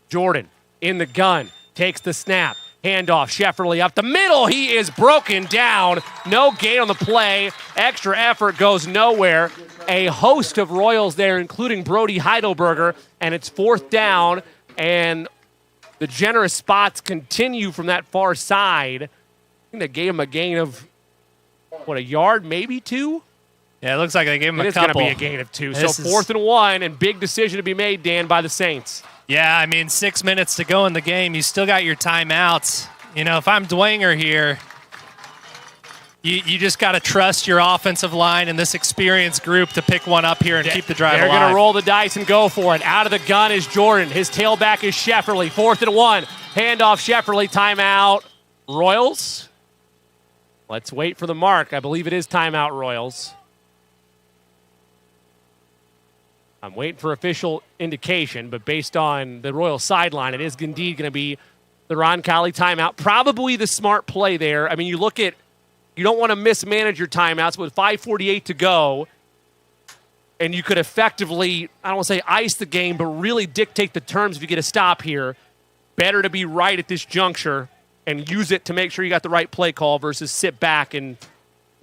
Jordan in the gun, takes the snap. Handoff, Shefferly up the middle. He is broken down. No gain on the play. Extra effort goes nowhere. A host of Royals there, including Brody Heidelberger, and it's 4th down, and the generous spots continue from that far side. I think they gave him a gain of, a yard, maybe 2? Yeah, it looks like they gave him a couple. It's going to be a gain of 2. So 4th and 1, and big decision to be made, Dan, by the Saints. Yeah, I mean, 6 minutes to go in the game. You still got your timeouts. You know, if I'm Dwenger here, you just got to trust your offensive line and this experienced group to pick one up here and keep the drive alive. They're going to roll the dice and go for it. Out of the gun is Jordan. His tailback is Shefferly. 4th and 1. Handoff, Shefferly. Timeout, Royals. Let's wait for the mark. I believe it is timeout, Royals. I'm waiting for official indication, but based on the Royal sideline, it is indeed going to be the Roncalli timeout. Probably the smart play there. I mean, you don't want to mismanage your timeouts with 5:48 to go, and you could effectively, I don't want to say ice the game, but really dictate the terms if you get a stop here. Better to be right at this juncture and use it to make sure you got the right play call versus sit back and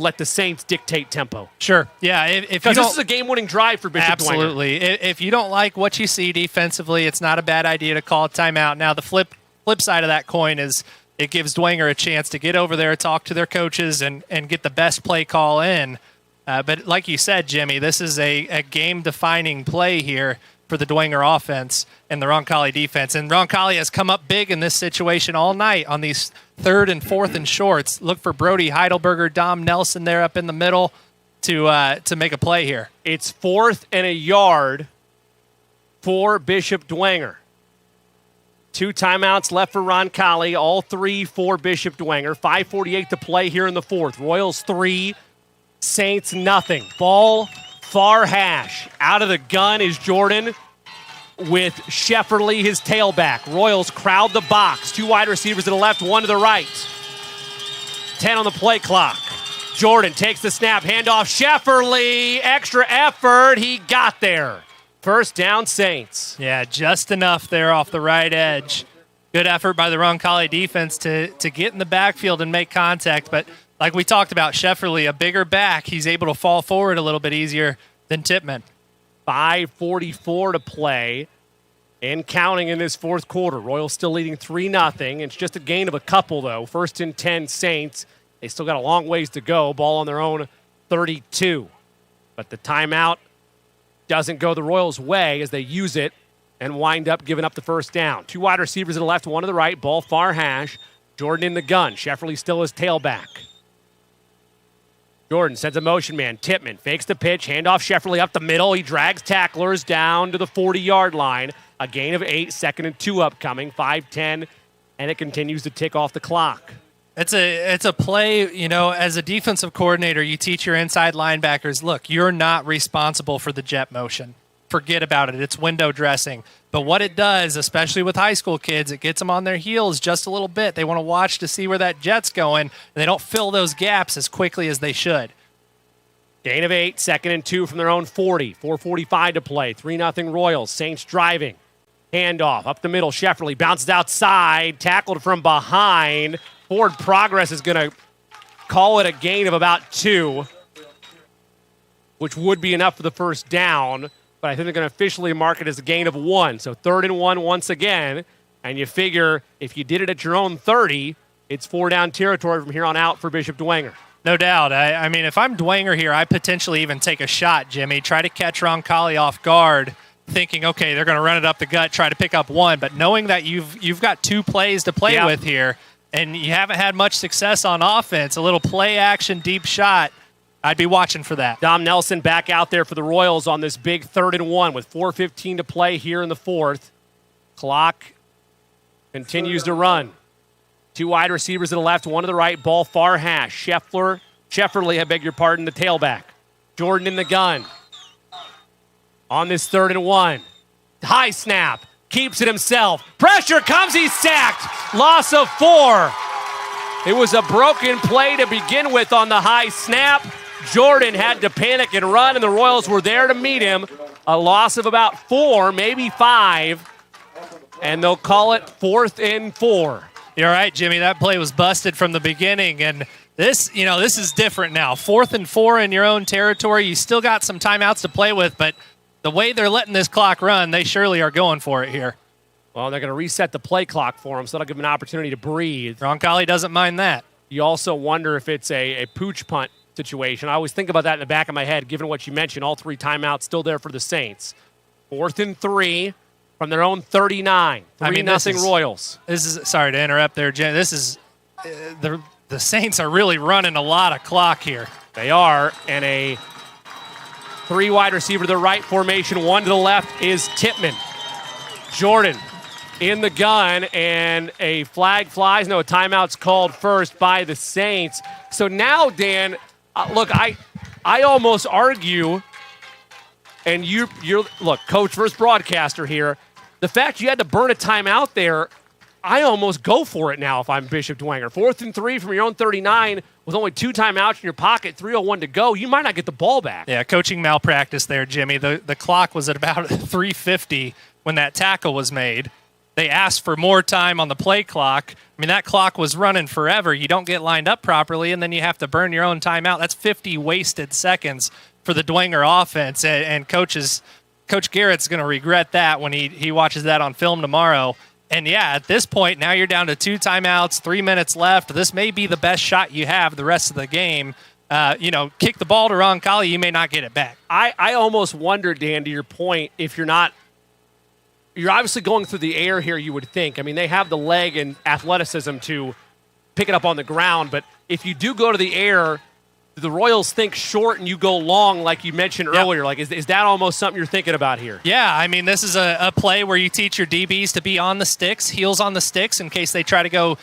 let the Saints dictate tempo. Sure. Yeah. Because this is a game-winning drive for Bishop Absolutely. Dwenger. If you don't like what you see defensively, it's not a bad idea to call a timeout. Now, the flip side of that coin is it gives Dwenger a chance to get over there, talk to their coaches, and get the best play call in. But like you said, Jimmy, this is a game-defining play here for the Dwenger offense and the Roncalli defense. And Roncalli has come up big in this situation all night on these 3rd and 4th and shorts. Look for Brody Heidelberger, Dom Nelson there up in the middle to make a play here. It's 4th and a yard for Bishop Dwenger. 2 timeouts left for Roncalli, all 3 for Bishop Dwenger. 5:48 to play here in the 4th. Royals 3, Saints nothing. Ball far hash. Out of the gun is Jordan with Shefferly, his tailback. Royals crowd the box. 2 wide receivers to the left, 1 to the right. 10 on the play clock. Jordan takes the snap, handoff. Shefferly, extra effort. He got there. First down, Saints. Yeah, just enough there off the right edge. Good effort by the Roncalli defense to get in the backfield and make contact. But like we talked about, Shefferly, a bigger back, he's able to fall forward a little bit easier than Tippmann. 5:44 to play and counting in this fourth quarter. Royals still leading 3-0. It's just a gain of a couple, though. 1st and 10 Saints. They still got a long ways to go. Ball on their own 32. But the timeout doesn't go the Royals' way as they use it and wind up giving up the first down. 2 wide receivers to the left, 1 to the right. Ball far hash. Jordan in the gun. Shefferly still his tailback. Jordan sends a motion man. Tippmann fakes the pitch. Handoff Shefferly up the middle. He drags tacklers down to the 40-yard line. A gain of 8. 2nd and 2 upcoming. 5:10, and it continues to tick off the clock. It's a play, you know, as a defensive coordinator, you teach your inside linebackers, look, you're not responsible for the jet motion. Forget about it. It's window dressing. But what it does, especially with high school kids, it gets them on their heels just a little bit. They want to watch to see where that jet's going, and they don't fill those gaps as quickly as they should. Gain of 8, 2nd and 2 from their own 40. 4:45 to play. 3-0 Royals. Saints driving. Handoff up the middle. Shefferly bounces outside. Tackled from behind. Forward progress is going to call it a gain of about 2, which would be enough for the first down. But I think they're going to officially mark it as a gain of 1. So 3rd and 1 once again. And you figure if you did it at your own 30, it's 4-down territory from here on out for Bishop Dwenger. No doubt. I mean, if I'm Dwenger here, I potentially even take a shot, Jimmy. Try to catch Roncalli off guard, thinking, okay, they're going to run it up the gut, try to pick up 1. But knowing that you've got 2 plays to play with here, and you haven't had much success on offense, a little play action, deep shot, I'd be watching for that. Dom Nelson back out there for the Royals on this big 3rd and 1 with 4:15 to play here in the 4th. Clock continues to run. 2 wide receivers to the left, 1 to the right, ball far hash. Shefferly, I beg your pardon, the tailback. Jordan in the gun. On this 3rd and 1. High snap. Keeps it himself. Pressure comes, he's sacked. Loss of 4. It was a broken play to begin with on the high snap. Jordan had to panic and run, and the Royals were there to meet him. A loss of about 4, maybe 5, and they'll call it 4th and 4. You're right, Jimmy. That play was busted from the beginning, and this is different now. 4th and 4 in your own territory. You still got some timeouts to play with, but the way they're letting this clock run, they surely are going for it here. Well, they're going to reset the play clock for him, so that'll give him an opportunity to breathe. Roncalli doesn't mind that. You also wonder if it's a pooch punt situation. I always think about that in the back of my head, given what you mentioned, all 3 timeouts still there for the Saints. 4th and 3 from their own 39. 3-0 Royals. This is sorry to interrupt there, Jen. This is the Saints are really running a lot of clock here. They are, and a 3 wide receiver to the right formation, 1 to the left is Tippmann. Jordan in the gun, and a flag flies. No, a timeout's called first by the Saints. So now, Dan, look, I almost argue, and you're look, coach versus broadcaster here. The fact you had to burn a timeout there, I almost go for it now if I'm Bishop Dwenger. 4th and 3 from your own 39 with only 2 timeouts in your pocket, 3:01 to go. You might not get the ball back. Yeah, coaching malpractice there, Jimmy. The clock was at about 3:50 when that tackle was made. They asked for more time on the play clock. I mean, that clock was running forever. You don't get lined up properly, and then you have to burn your own timeout. That's 50 wasted seconds for the Dwenger offense, and Coach Garrett's going to regret that when he watches that on film tomorrow. And, yeah, at this point, now you're down to 2 timeouts, 3 minutes left. This may be the best shot you have the rest of the game. Kick the ball to Roncalli, you may not get it back. I almost wonder, Dan, to your point, if you're obviously going through the air here, you would think. I mean, they have the leg and athleticism to pick it up on the ground, but if you do go to the air, the Royals think short and you go long like you mentioned earlier. Like, is that almost something you're thinking about here? Yeah, I mean, this is a play where you teach your DBs to be on the sticks, heels on the sticks, in case they try to go,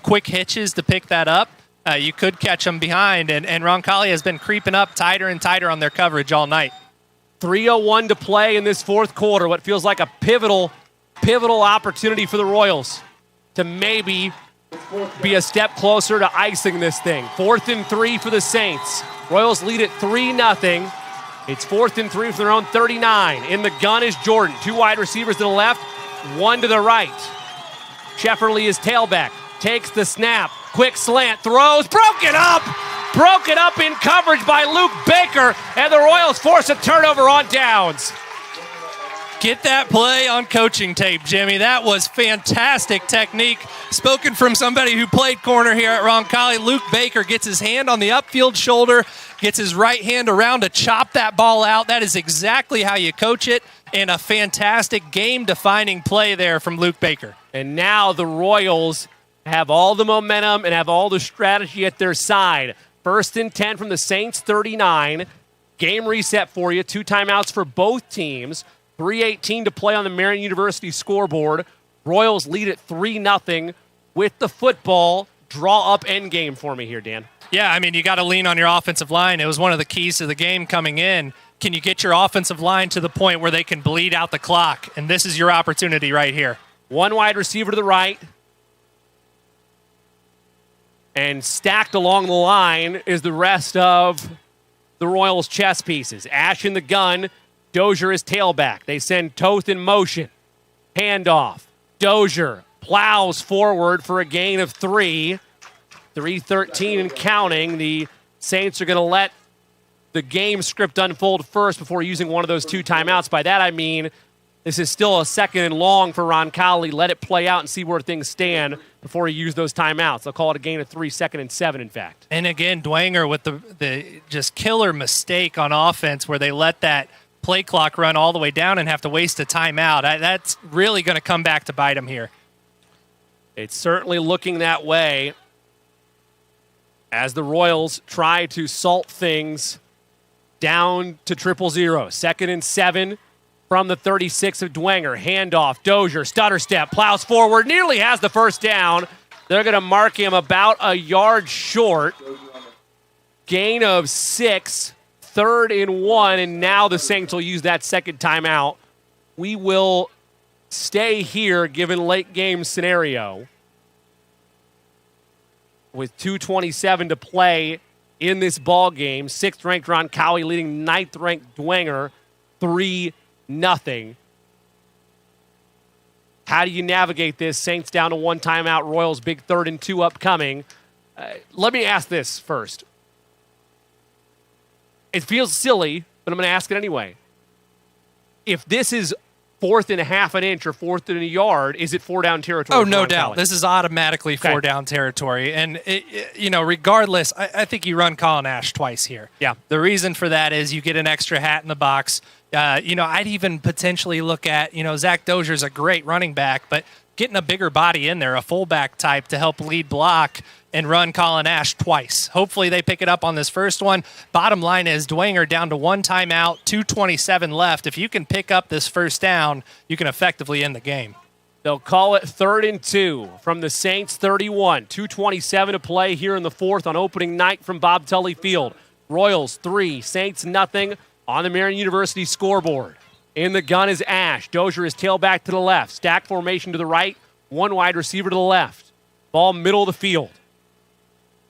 quick hitches to pick that up. You could catch them behind, and Roncalli has been creeping up tighter and tighter on their coverage all night. 3:01 to play in this 4th quarter. What feels like a pivotal opportunity for the Royals to maybe be a step closer to icing this thing. 4th and 3 for the Saints. Royals lead it 3-0. It's 4th and 3 from their own 39. In the gun is Jordan. 2 wide receivers to the left, 1 to the right. Shefferly is tailback. Takes the snap. Quick slant. Throws. Broken up in coverage by Luke Baker, and the Royals force a turnover on downs. Get that play on coaching tape, Jimmy. That was fantastic technique. Spoken from somebody who played corner here at Roncalli. Luke Baker gets his hand on the upfield shoulder, gets his right hand around to chop that ball out. That is exactly how you coach it, and a fantastic game-defining play there from Luke Baker. And now the Royals have all the momentum and have all the strategy at their side. 1st and 10 from the Saints 39. Game reset for you. 2 timeouts for both teams. 3:18 to play on the Marian University scoreboard. Royals lead at 3-0 with the football. Draw up end game for me here, Dan. Yeah, I mean, you got to lean on your offensive line. It was one of the keys to the game coming in. Can you get your offensive line to the point where they can bleed out the clock? And this is your opportunity right here. 1 wide receiver to the right. And stacked along the line is the rest of the Royals chess pieces. Ash in the gun. Dozier is tailback. They send Toth in motion. Handoff. Dozier plows forward for a gain of 3. 3:13 and counting. The Saints are going to let the game script unfold first before using one of those 2 timeouts. By that I mean this is still a second and long for Roncalli. Let it play out and see where things stand before he use those timeouts. They'll call it a gain of 3, 2nd and 7, in fact. And again, Dwenger with the just killer mistake on offense where they let that play clock run all the way down and have to waste a timeout. That's really going to come back to bite him here. It's certainly looking that way as the Royals try to salt things down to 0-0. 2nd and 7 from the 36 of Dwenger. Handoff, Dozier, stutter step, plows forward, nearly has the first down. They're going to mark him about a yard short. Gain of 6, 3rd and 1, and now the Saints will use that second timeout. We will stay here given late game scenario with 2:27 to play in this ball game. 6th-ranked Roncalli leading 9th-ranked Dwenger 3-0. How do you navigate this? Saints down to 1 timeout. Royals big 3rd and 2 upcoming. Let me ask this first. It feels silly, but I'm going to ask it anyway. If this is 4th and a half an inch or 4th and a yard, is it 4-down territory? Oh, no doubt. This is automatically 4-down territory. And, regardless, I think you run Colin Ash twice here. Yeah. The reason for that is you get an extra hat in the box. I'd even potentially look at, Zach Dozier's a great running back, but getting a bigger body in there, a fullback type to help lead block and run Colin Ash twice. Hopefully they pick it up on this first one. Bottom line is Dwenger down to 1 timeout, 2:27 left. If you can pick up this first down, you can effectively end the game. They'll call it 3rd and 2 from the Saints 31. 2:27 to play here in the 4th on opening night from Bob Tully Field. Royals 3, Saints nothing on the Marian University scoreboard. In the gun is Ash. Dozier is tailback to the left. Stack formation to the right. 1 wide receiver to the left. Ball middle of the field.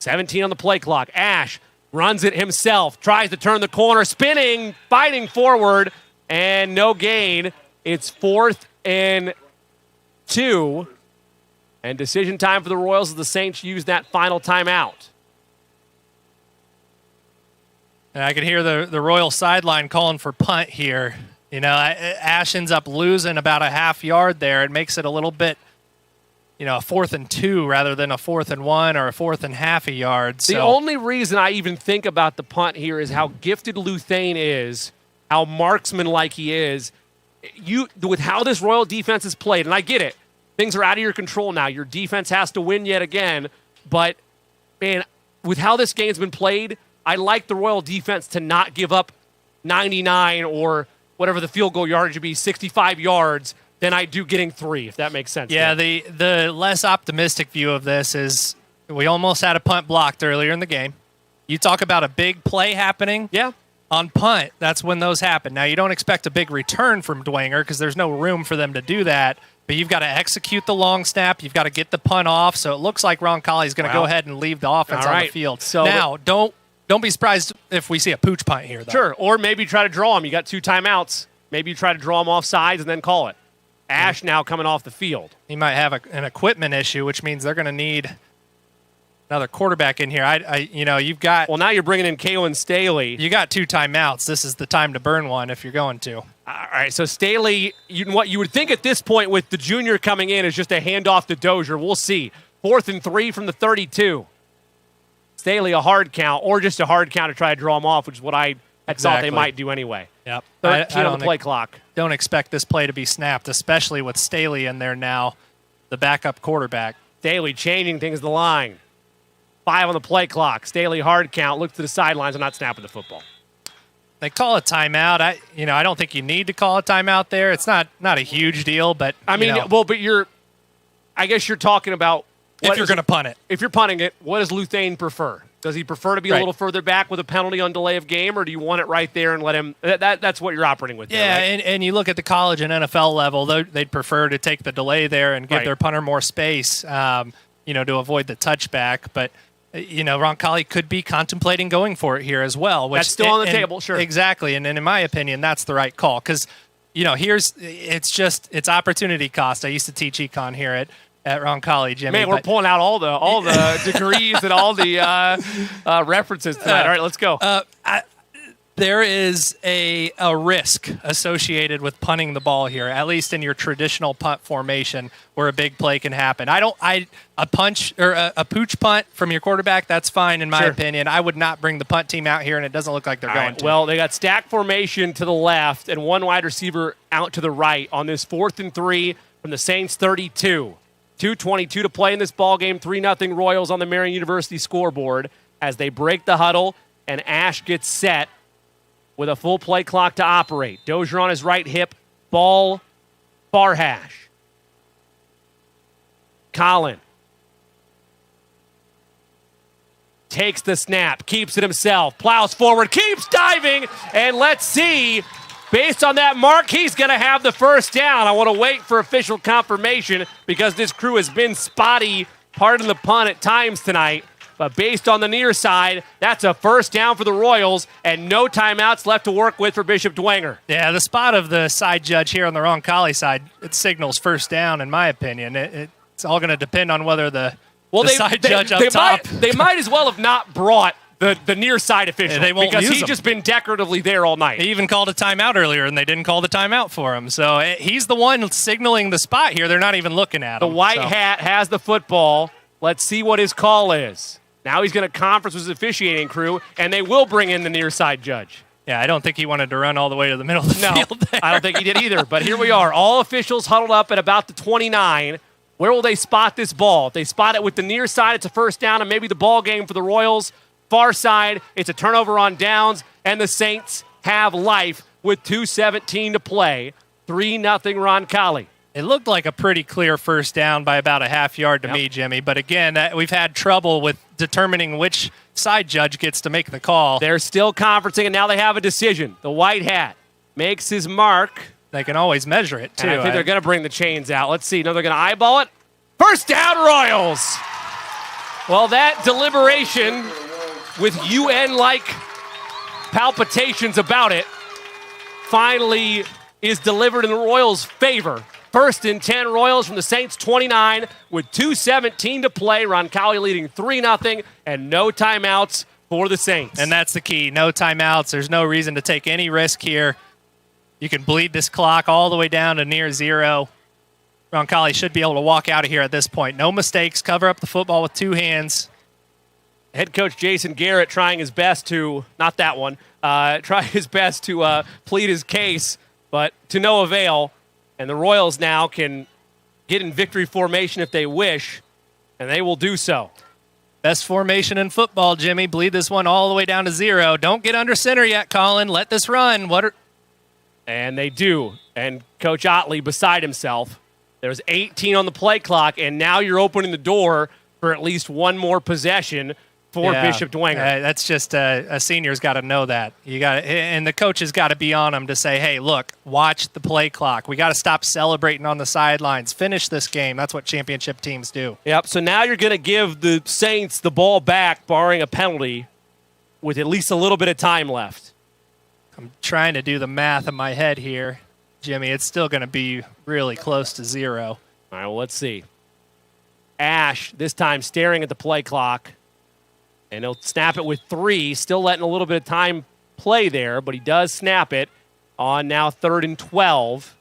17 on the play clock. Ash runs it himself. Tries to turn the corner. Spinning. Fighting forward. And no gain. It's 4th and 2. And decision time for the Royals as the Saints use that final timeout. And I can hear the Royal sideline calling for punt here. Ash ends up losing about a half yard there. It makes it a little bit, a 4th and 2 rather than a 4th and 1 or a 4th and half a yard. The only reason I even think about the punt here is how gifted Luthane is, how marksman-like he is. With how this Royal defense is played, and I get it, things are out of your control now. Your defense has to win yet again. But, man, with how this game's been played, I like the Royal defense to not give up 99 or whatever the field goal yardage would be, 65 yards, than I do getting 3, if that makes sense. Yeah, the less optimistic view of this is we almost had a punt blocked earlier in the game. You talk about a big play happening. Yeah. On punt, that's when those happen. Now, you don't expect a big return from Dwenger because there's no room for them to do that, but you've got to execute the long snap. You've got to get the punt off, so it looks like Roncalli is going to go ahead and leave the offense on the field. So now, don't be surprised if we see a pooch punt here, though. Sure, or maybe try to draw him. You got 2 timeouts. Maybe you try to draw him off sides and then call it. Ash now coming off the field. He might have an equipment issue, which means they're going to need another quarterback in here. You've got. Well, now you're bringing in Kalen Staley. You got 2 timeouts. This is the time to burn one if you're going to. All right, so Staley, what you would think at this point with the junior coming in is just a handoff to Dozier. We'll see. 4th and 3 from the 32. Staley a hard count, or just a hard count to try to draw him off, which is what I thought they might do anyway. Yep. 13 on the play clock. Don't expect this play to be snapped, especially with Staley in there now, the backup quarterback. Staley changing things to the line. 5 on the play clock. Staley hard count. Look to the sidelines. I'm not snapping the football. They call a timeout. I don't think you need to call a timeout there. It's not a huge deal, but I guess you're talking about if you're going to punt it. If you're punting it, what does Luthane prefer? Does he prefer to be a little further back with a penalty on delay of game, or do you want it right there and let him? That's what you're operating with. Yeah, there, right? and you look at the college and NFL level, they'd prefer to take the delay there and give their punter more space, to avoid the touchback. But Roncalli could be contemplating going for it here as well. Which, that's still on the table, sure. Exactly, and in my opinion, that's the right call because, it's opportunity cost. I used to teach econ here at Roncalli, Jimmy. Man, we're pulling out all the degrees and all the references tonight. All right, let's go. There is a risk associated with punting the ball here, at least in your traditional punt formation, where a big play can happen. A punch or a pooch punt from your quarterback, that's fine in my opinion. I would not bring the punt team out here, and it doesn't look like they're going to. Well, they got stack formation to the left and one wide receiver out to the right on this 4th and 3 from the Saints 32. 2:22 to play in this ball game. 3-0 Royals on the Marian University scoreboard as they break the huddle and Ash gets set with a full play clock to operate. Dozier on his right hip, ball, far hash. Colin takes the snap, keeps it himself, plows forward, keeps diving, and let's see, based on that mark, he's going to have the first down. I want to wait for official confirmation because this crew has been spotty, pardon the pun, at times tonight. But based on the near side, that's a first down for the Royals and no timeouts left to work with for Bishop Dwenger. Yeah, the spot of the side judge here on the Roncalli side, it signals first down in my opinion. It's all going to depend on whether the side judge up top. They might as well have not brought the near side official because he's just been decoratively there all night. He even called a timeout earlier, and they didn't call the timeout for him. So he's the one signaling the spot here. They're not even looking at him. The white hat has the football. Let's see what his call is. Now he's going to conference with his officiating crew, and they will bring in the near side judge. Yeah, I don't think he wanted to run all the way to the middle of the field there. I don't think he did either. But here we are. All officials huddled up at about the 29. Where will they spot this ball? If they spot it with the near side, it's a first down and maybe the ball game for the Royals. Far side, it's a turnover on downs, and the Saints have life with 2:17 to play. 3-0 Roncalli. It looked like a pretty clear first down by about a half yard to me, Jimmy. But again, we've had trouble with determining which side judge gets to make the call. They're still conferencing, and now they have a decision. The white hat makes his mark. They can always measure it, too. And I think they're going to bring the chains out. Let's see. No, they're going to eyeball it. First down, Royals. Well, that deliberation with UN-like palpitations about it finally is delivered in the Royals' favor. 1st and 10 Royals from the Saints 29 with 2:17 to play. Roncalli leading 3-0 and no timeouts for the Saints. And that's the key. No timeouts. There's no reason to take any risk here. You can bleed this clock all the way down to near zero. Roncalli should be able to walk out of here at this point. No mistakes. Cover up the football with 2 hands. Head coach Jason Garrett trying his best to, not that one, try his best to plead his case, but to no avail. And the Royals now can get in victory formation if they wish, and they will do so. Best formation in football, Jimmy. Bleed this one all the way down to 0. Don't get under center yet, Colin. Let this run. And they do. And Coach Otley beside himself. There's 18 on the play clock, and now you're opening the door for at least one more possession for Bishop Dwenger. That's just a senior's got to know that. And the coach has got to be on him to say, hey, look, watch the play clock. We got to stop celebrating on the sidelines. Finish this game. That's what championship teams do. Yep, so now you're going to give the Saints the ball back, barring a penalty, with at least a little bit of time left. I'm trying to do the math in my head here, Jimmy. It's still going to be really close to 0. All right, well, let's see. Ash, this time staring at the play clock. And he'll snap it with 3, still letting a little bit of time play there, but he does snap it on now 3rd and 12.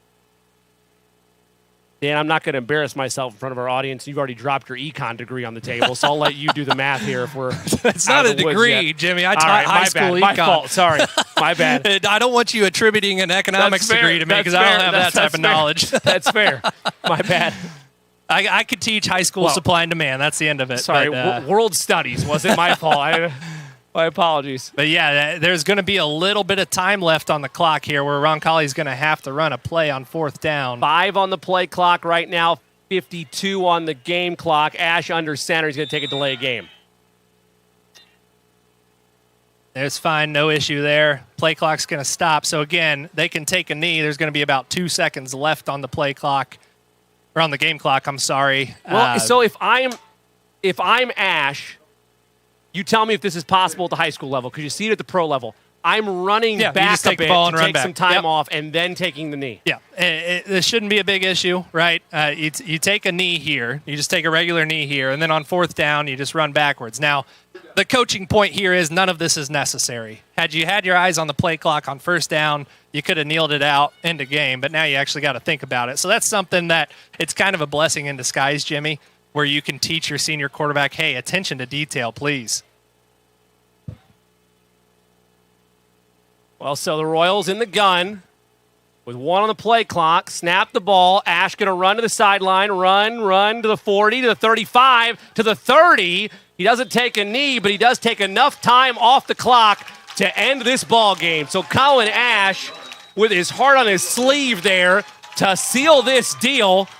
Dan, I'm not going to embarrass myself in front of our audience. You've already dropped your econ degree on the table, so I'll let you do the math here if we're It's not a degree, Jimmy. I taught high school econ. My fault. Sorry. My bad. I don't want you attributing an economics degree to me because I don't have that type of knowledge. That's fair. My bad. I could teach high school supply and demand. That's the end of it. Sorry, world studies wasn't my fault. My apologies. But, yeah, there's going to be a little bit of time left on the clock here where Roncalli's going to have to run a play on 4th down. 5 on the play clock right now, 52 on the game clock. Ash under center. He's going to take a delay of game. There's fine. No issue there. Play clock's going to stop. So, again, they can take a knee. There's going to be about 2 seconds left on the play clock. Or on the game clock, I'm sorry. Well, so if I'm Ash, You tell me if this is possible at the high school level because you see it at the pro level. I'm running back a bit to take some time off and then taking the knee. Yeah, this shouldn't be a big issue, right? You take a knee here. You just take a regular knee here, and then on fourth down, you just run backwards. Now, the coaching point here is none of this is necessary. Had you had your eyes on the play clock on first down, you could have kneeled it out into game, but now you actually got to think about it. So that's something that it's kind of a blessing in disguise, Jimmy, where you can teach your senior quarterback, hey, attention to detail, please. Well, so the Royals in the gun with 1 on the play clock. Snap the ball. Ash going to run to the sideline. Run to the 40, to the 35, to the 30. He doesn't take a knee, but he does take enough time off the clock to end this ball game. So Colin Ash with his heart on his sleeve there to seal this deal.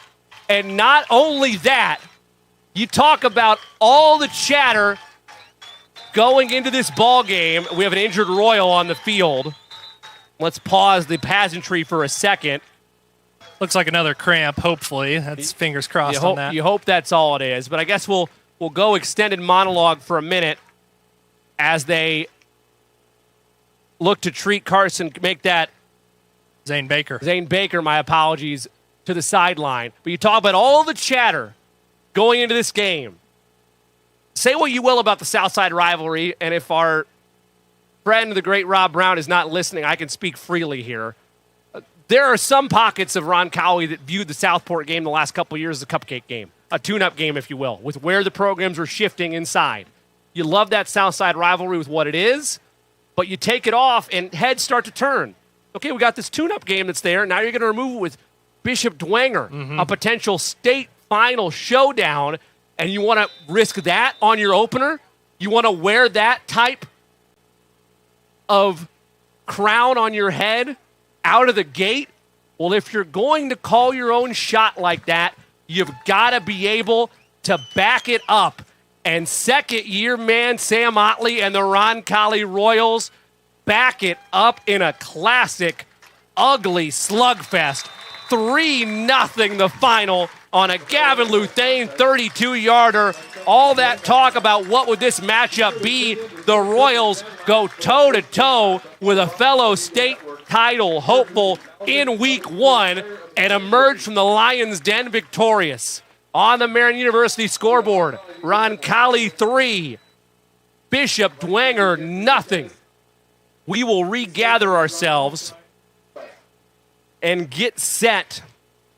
And not only that, you talk about all the chatter going into this ball game. We have an injured Royal on the field. Let's pause the pageantry for a second. Looks like another cramp, hopefully. That's fingers crossed on that. You hope that's all it is. But I guess we'll go extended monologue for a minute as they look to treat Carson, make that Zane Baker, my apologies, to the sideline. But you talk about all the chatter going into this game. Say what you will about the Southside rivalry, and if our friend, the great Rob Brown, is not listening, I can speak freely here. There are some pockets of Roncalli that viewed the Southport game the last couple of years as a cupcake game, a tune-up game, if you will, with where the programs were shifting inside. You love that Southside rivalry with what it is, but you take it off and heads start to turn. Okay, we got this tune-up game that's there. Now you're going to remove it with Bishop Dwenger, a potential state final showdown, and you want to risk that on your opener? You want to wear that type of crown on your head out of the gate? Well, if you're going to call your own shot like that, you've got to be able to back it up. And second-year man Sam Muley and the Roncalli Royals back it up in a classic, ugly slugfest. 3-0 the final on a Gavin Luthane 32-yarder. All that talk about what would this matchup be, the Royals go toe-to-toe with a fellow state title hopeful in week 1 and emerge from the Lions' Den victorious. On the Marian University scoreboard, Roncalli 3, Bishop Dwenger 0. We will regather ourselves and get set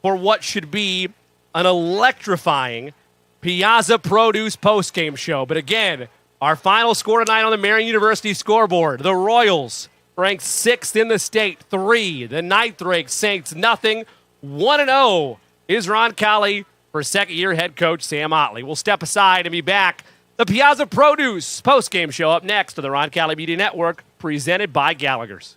for what should be an electrifying Piazza Produce postgame show. But again, our final score tonight on the Marian University scoreboard, the Royals ranked 6th in the state, 3. The 9th-ranked Saints, 0. 1-0 is Roncalli for second-year head coach Sam Muley. We'll step aside and be back. The Piazza Produce postgame show up next to the Roncalli Media Network, presented by Gallagher's.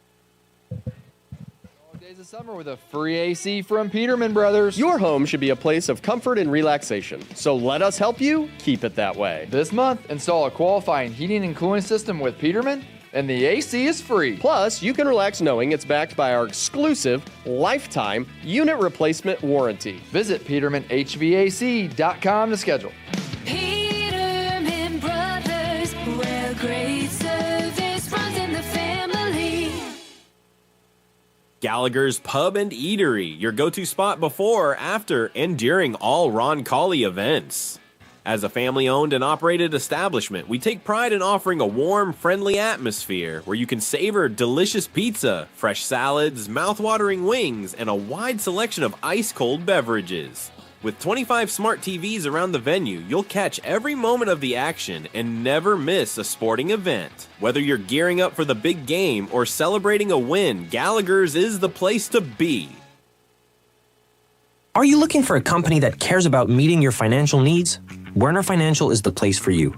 Days of summer with a free AC from Peterman Brothers. Your home should be a place of comfort and relaxation, so let us help you keep it that way. This month, install a qualifying heating and cooling system with Peterman, and the AC is free. Plus, you can relax knowing it's backed by our exclusive lifetime unit replacement warranty. Visit PetermanHVAC.com to schedule. Peterman Brothers, where great service runs in the family. Gallagher's Pub and Eatery, your go-to spot before, after, and during all Roncalli events. As a family-owned and operated establishment, we take pride in offering a warm, friendly atmosphere where you can savor delicious pizza, fresh salads, mouth-watering wings, and a wide selection of ice-cold beverages. With 25 smart TVs around the venue, you'll catch every moment of the action and never miss a sporting event. Whether you're gearing up for the big game or celebrating a win, Gallagher's is the place to be. Are you looking for a company that cares about meeting your financial needs? Werner Financial is the place for you.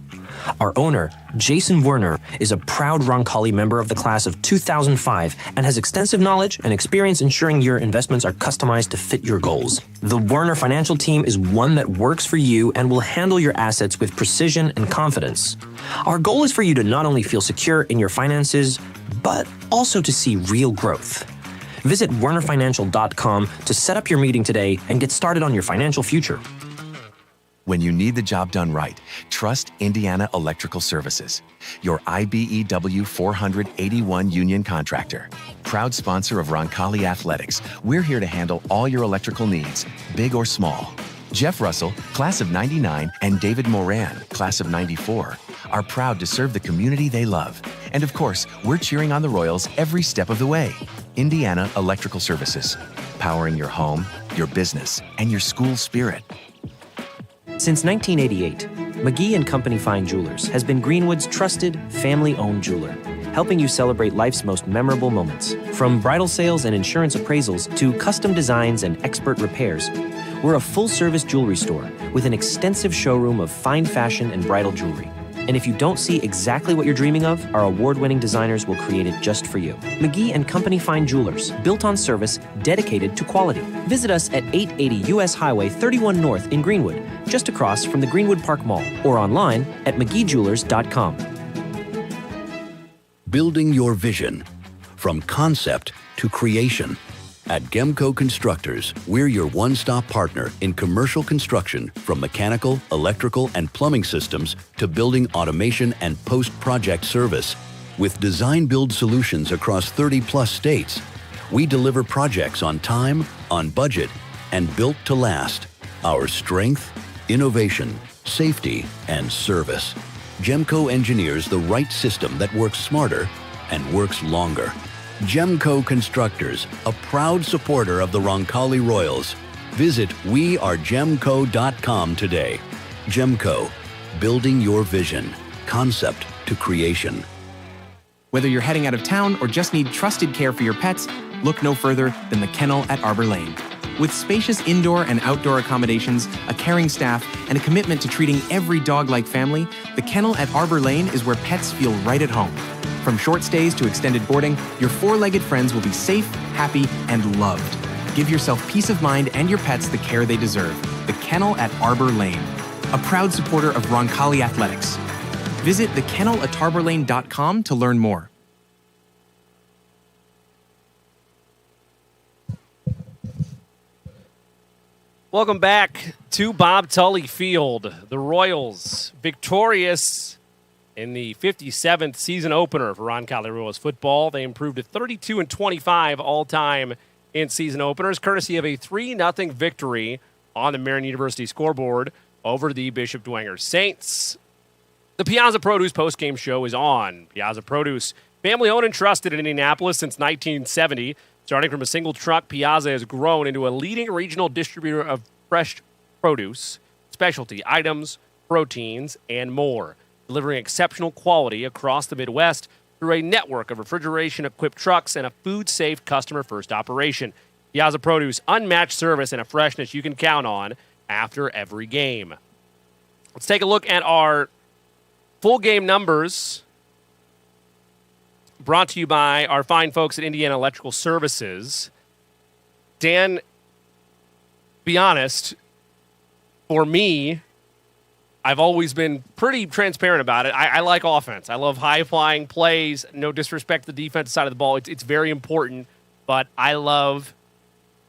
Our owner, Jason Werner, is a proud Roncalli member of the class of 2005 and has extensive knowledge and experience ensuring your investments are customized to fit your goals. The Werner Financial team is one that works for you and will handle your assets with precision and confidence. Our goal is for you to not only feel secure in your finances, but also to see real growth. Visit wernerfinancial.com to set up your meeting today and get started on your financial future. When you need the job done right, trust Indiana Electrical Services, your IBEW 481 union contractor. Proud sponsor of Roncalli Athletics, we're here to handle all your electrical needs, big or small. Jeff Russell, class of 99, and David Moran, class of 94, are proud to serve the community they love. And of course, we're cheering on the Royals every step of the way. Indiana Electrical Services, powering your home, your business, and your school spirit. Since 1988, McGee & Company Fine Jewelers has been Greenwood's trusted, family-owned jeweler, helping you celebrate life's most memorable moments. From bridal sales and insurance appraisals to custom designs and expert repairs, we're a full-service jewelry store with an extensive showroom of fine fashion and bridal jewelry. And if you don't see exactly what you're dreaming of, our award-winning designers will create it just for you. McGee & Company Fine Jewelers, built on service, dedicated to quality. Visit us at 880 U.S. Highway 31 North in Greenwood, just across from the Greenwood Park Mall, or online at mcgeejewelers.com. Building your vision from concept to creation. At GMCO Constructors, we're your one-stop partner in commercial construction, from mechanical, electrical, and plumbing systems to building automation and post-project service. With design-build solutions across 30-plus states, we deliver projects on time, on budget, and built to last. Our strength, innovation, safety, and service. GMCO engineers the right system that works smarter and works longer. GMCO Constructors, a proud supporter of the Roncalli Royals. Visit wearegemco.com today. GMCO, building your vision, concept to creation. Whether you're heading out of town or just need trusted care for your pets, look no further than the Kennel at Arbor Lane. With spacious indoor and outdoor accommodations, a caring staff, and a commitment to treating every dog like family, the Kennel at Arbor Lane is where pets feel right at home. From short stays to extended boarding, your four-legged friends will be safe, happy, and loved. Give yourself peace of mind and your pets the care they deserve. The Kennel at Arbor Lane, a proud supporter of Roncalli Athletics. Visit thekennelatarborlane.com to learn more. Welcome back to Bob Tully Field. The Royals victorious in the 57th season opener for Roncalli Royals football. They improved to 32-25 all-time in season openers, courtesy of a 3-0 victory on the Marian University scoreboard over the Bishop Dwenger Saints. The Piazza Produce postgame show is on. Piazza Produce, family-owned and trusted in Indianapolis since 1970. Starting from a single truck, Piazza has grown into a leading regional distributor of fresh produce, specialty items, proteins, and more, delivering exceptional quality across the Midwest through a network of refrigeration-equipped trucks and a food-safe, customer-first operation. Piazza Produce, unmatched service and a freshness you can count on after every game. Let's take a look at our full game numbers, brought to you by our fine folks at Indiana Electrical Services. Dan, be honest, for me, I've always been pretty transparent about it. I like offense. I love high-flying plays. No disrespect to the defensive side of the ball. It's very important, but I love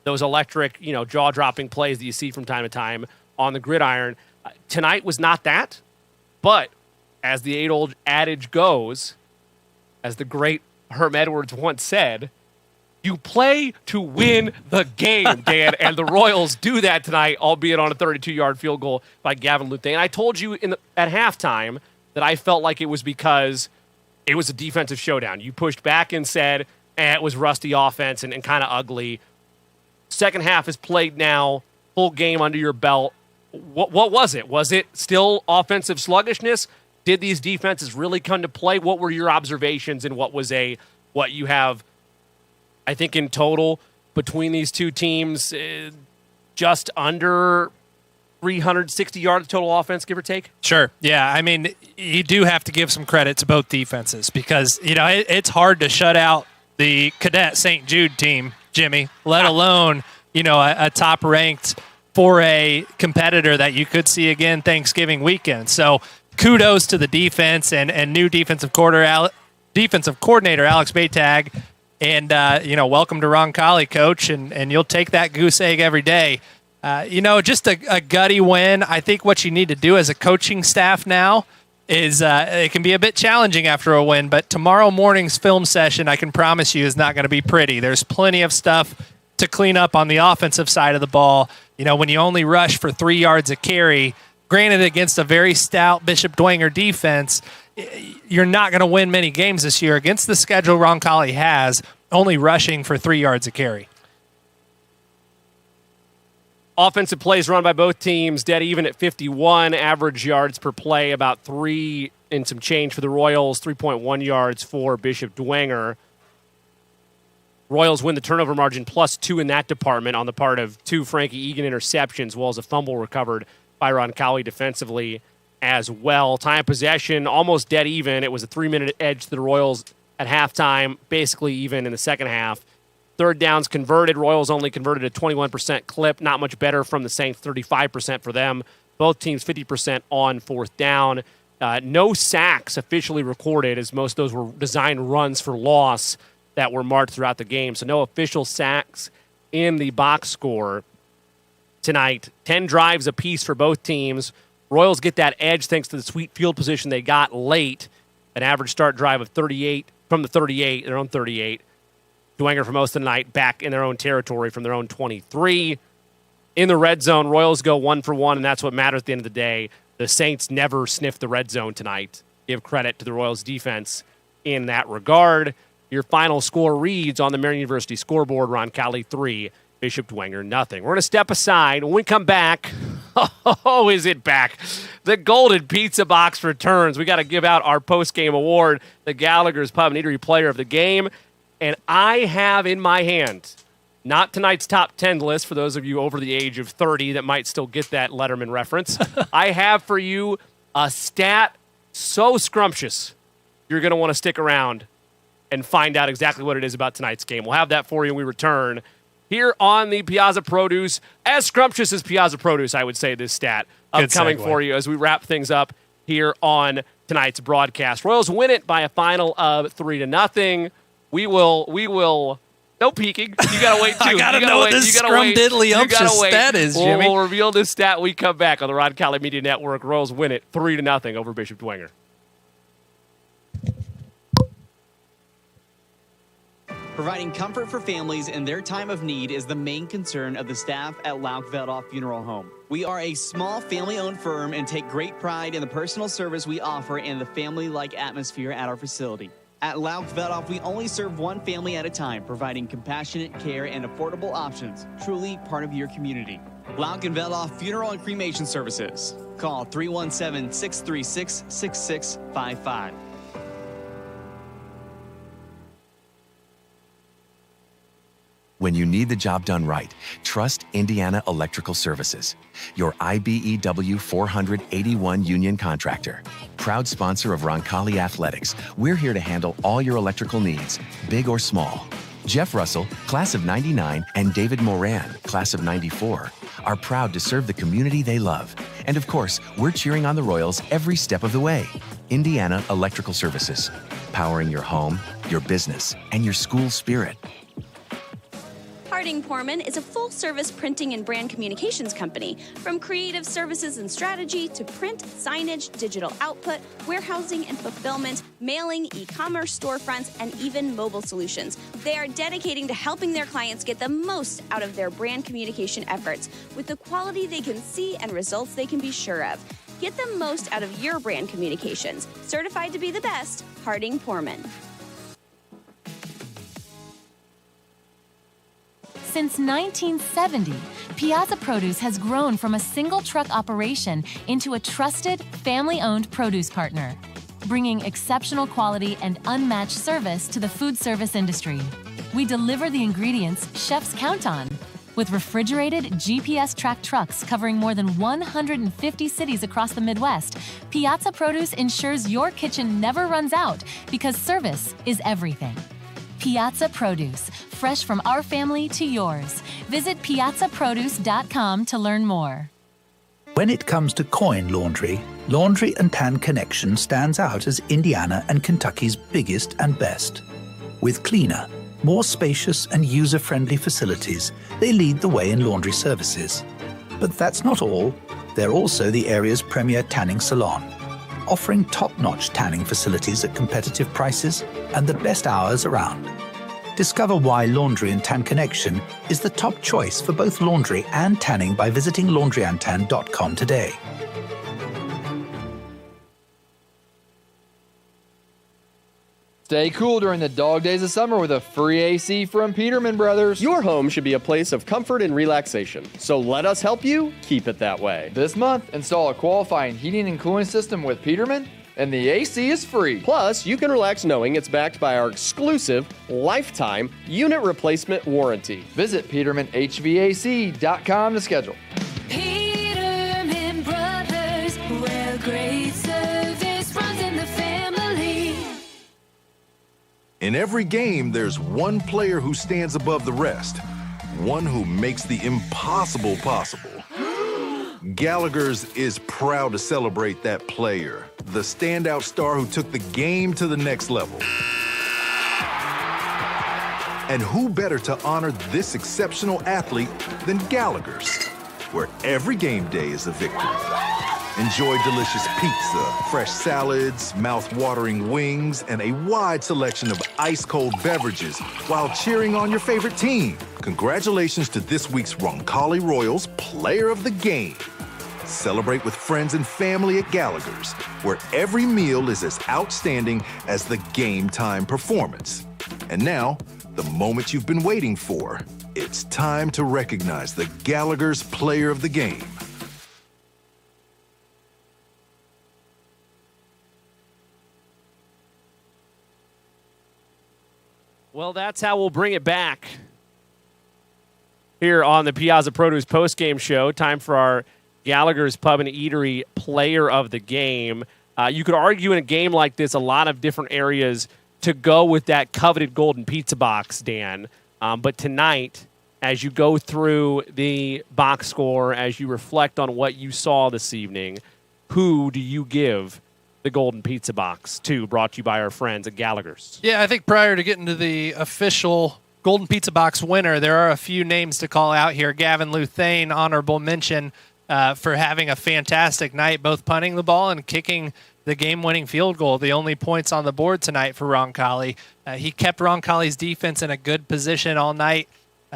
those electric, jaw-dropping plays that you see from time to time on the gridiron. Tonight was not that, but as the age-old adage goes, as the great Herm Edwards once said, you play to win the game, Dan, and the Royals do that tonight, albeit on a 32-yard field goal by Gavin Luthane. And I told you at halftime that I felt like it was because it was a defensive showdown. You pushed back and said, it was rusty offense and kind of ugly. Second half is played now, full game under your belt. What was it? Was it still offensive sluggishness? Did these defenses really come to play? What were your observations, and what you have, I think, in total between these two teams, just under 360 yards total offense, give or take? Sure. Yeah. I mean, you do have to give some credit to both defenses because, it's hard to shut out the Cadet St. Jude team, Jimmy, let alone, a top-ranked 4A competitor that you could see again Thanksgiving weekend. So kudos to the defense and new defensive coordinator Alex Baytag. And, welcome to Roncalli, Coach, and you'll take that goose egg every day. Just a gutty win. I think what you need to do as a coaching staff now is it can be a bit challenging after a win, but tomorrow morning's film session, I can promise you, is not going to be pretty. There's plenty of stuff to clean up on the offensive side of the ball. When you only rush for 3 yards a carry, granted against a very stout Bishop Dwenger defense, you're not going to win many games this year against the schedule Roncalli has, only rushing for 3 yards a carry. Offensive plays run by both teams, dead even at 51. Average yards per play, about 3 and some change for the Royals, 3.1 yards for Bishop Dwenger. Royals win the turnover margin +2 in that department on the part of 2 Frankie Egan interceptions, as well as a fumble recovered by Roncalli defensively as well. Time of possession, almost dead even. It was a 3-minute edge to the Royals at halftime, basically even in the second half. Third downs converted. Royals only converted a 21% clip. Not much better from the Saints, 35% for them. Both teams 50% on fourth down. No sacks officially recorded, as most of those were designed runs for loss that were marked throughout the game. So no official sacks in the box score tonight. 10 drives apiece for both teams. Royals get that edge thanks to the sweet field position they got late. An average start drive of 38 from the 38, their own 38. Dwenger for most of the night back in their own territory from their own 23. In the red zone, Royals go 1 for 1, and that's what matters at the end of the day. The Saints never sniffed the red zone tonight. Give credit to the Royals defense in that regard. Your final score reads on the Marian University scoreboard: Roncalli 3, Bishop Dwenger nothing. We're going to step aside. When we come back, oh, is it back? The Golden Pizza Box returns. We got to give out our post-game award, the Gallagher's Pub and Eatery Player of the Game. And I have in my hand, not tonight's top 10 list for those of you over the age of 30 that might still get that Letterman reference. I have for you a stat so scrumptious, you're going to want to stick around and find out exactly what it is about tonight's game. We'll have that for you when we return here on the Piazza Produce. As scrumptious as Piazza Produce, I would say, this stat upcoming for you as we wrap things up here on tonight's broadcast. Royals win it by a final of 3-0. We will. No peeking. You gotta wait too. I gotta know what this scrum-diddly-umptious stat is, Jimmy. We'll reveal this stat when we come back on the Roncalli Media Network. Royals win it 3-0 over Bishop Dwenger. Providing comfort for families in their time of need is the main concern of the staff at Lauk Veldhoff Funeral Home. We are a small family-owned firm and take great pride in the personal service we offer and the family-like atmosphere at our facility. At Lauk Veldhoff, we only serve one family at a time, providing compassionate care and affordable options, truly part of your community. Lauk and Veldhoff Funeral and Cremation Services. Call 317-636-6655. When you need the job done right, trust Indiana Electrical Services, your IBEW 481 union contractor. Proud sponsor of Roncalli Athletics, we're here to handle all your electrical needs, big or small. Jeff Russell, class of '99, and David Moran, class of '94, are proud to serve the community they love. And of course, we're cheering on the Royals every step of the way. Indiana Electrical Services, powering your home, your business, and your school spirit. Poorman is a full-service printing and brand communications company. From creative services and strategy to print, signage, digital output, warehousing and fulfillment, mailing, e-commerce storefronts, and even mobile solutions. They are dedicating to helping their clients get the most out of their brand communication efforts with the quality they can see and results they can be sure of. Get the most out of your brand communications. Certified to be the best, Poorman. Since 1970, Piazza Produce has grown from a single truck operation into a trusted, family-owned produce partner, bringing exceptional quality and unmatched service to the food service industry. We deliver the ingredients chefs count on. With refrigerated, GPS-tracked trucks covering more than 150 cities across the Midwest, Piazza Produce ensures your kitchen never runs out because service is everything. Piazza Produce, fresh from our family to yours. Visit piazzaproduce.com to learn more. When it comes to coin laundry, Laundry and Tan Connection stands out as Indiana and Kentucky's biggest and best. With cleaner, more spacious and user-friendly facilities, they lead the way in laundry services. But that's not all. They're also the area's premier tanning salon, offering top-notch tanning facilities at competitive prices and the best hours around. Discover why Laundry and Tan Connection is the top choice for both laundry and tanning by visiting laundryandtan.com today. Stay cool during the dog days of summer with a free AC from Peterman Brothers. Your home should be a place of comfort and relaxation, so let us help you keep it that way. This month, install a qualifying heating and cooling system with Peterman, and the AC is free. Plus, you can relax knowing it's backed by our exclusive lifetime unit replacement warranty. Visit PetermanHVAC.com to schedule. Peterman Brothers, where great service runs in the family. In every game, there's one player who stands above the rest, one who makes the impossible possible. Gallagher's is proud to celebrate that player, the standout star who took the game to the next level. And who better to honor this exceptional athlete than Gallagher's, where every game day is a victory. Enjoy delicious pizza, fresh salads, mouth-watering wings, and a wide selection of ice-cold beverages while cheering on your favorite team. Congratulations to this week's Roncalli Royals Player of the Game. Celebrate with friends and family at Gallagher's, where every meal is as outstanding as the game-time performance. And now, the moment you've been waiting for. It's time to recognize the Gallagher's Player of the Game. Well, that's how we'll bring it back here on the Piazza Produce postgame show. Time for our Gallagher's Pub and Eatery Player of the Game. You could argue in a game like this a lot of different areas to go with that coveted golden pizza box, Dan. But tonight, as you go through the box score, as you reflect on what you saw this evening, who do you give the golden pizza box to, brought to you by our friends at Gallagher's? Yeah, I think prior to getting to the official golden pizza box winner, there are a few names to call out here. Gavin Luthane, honorable mention for having a fantastic night, both punting the ball and kicking the game-winning field goal, the only points on the board tonight for Roncalli. He kept Roncalli's defense in a good position all night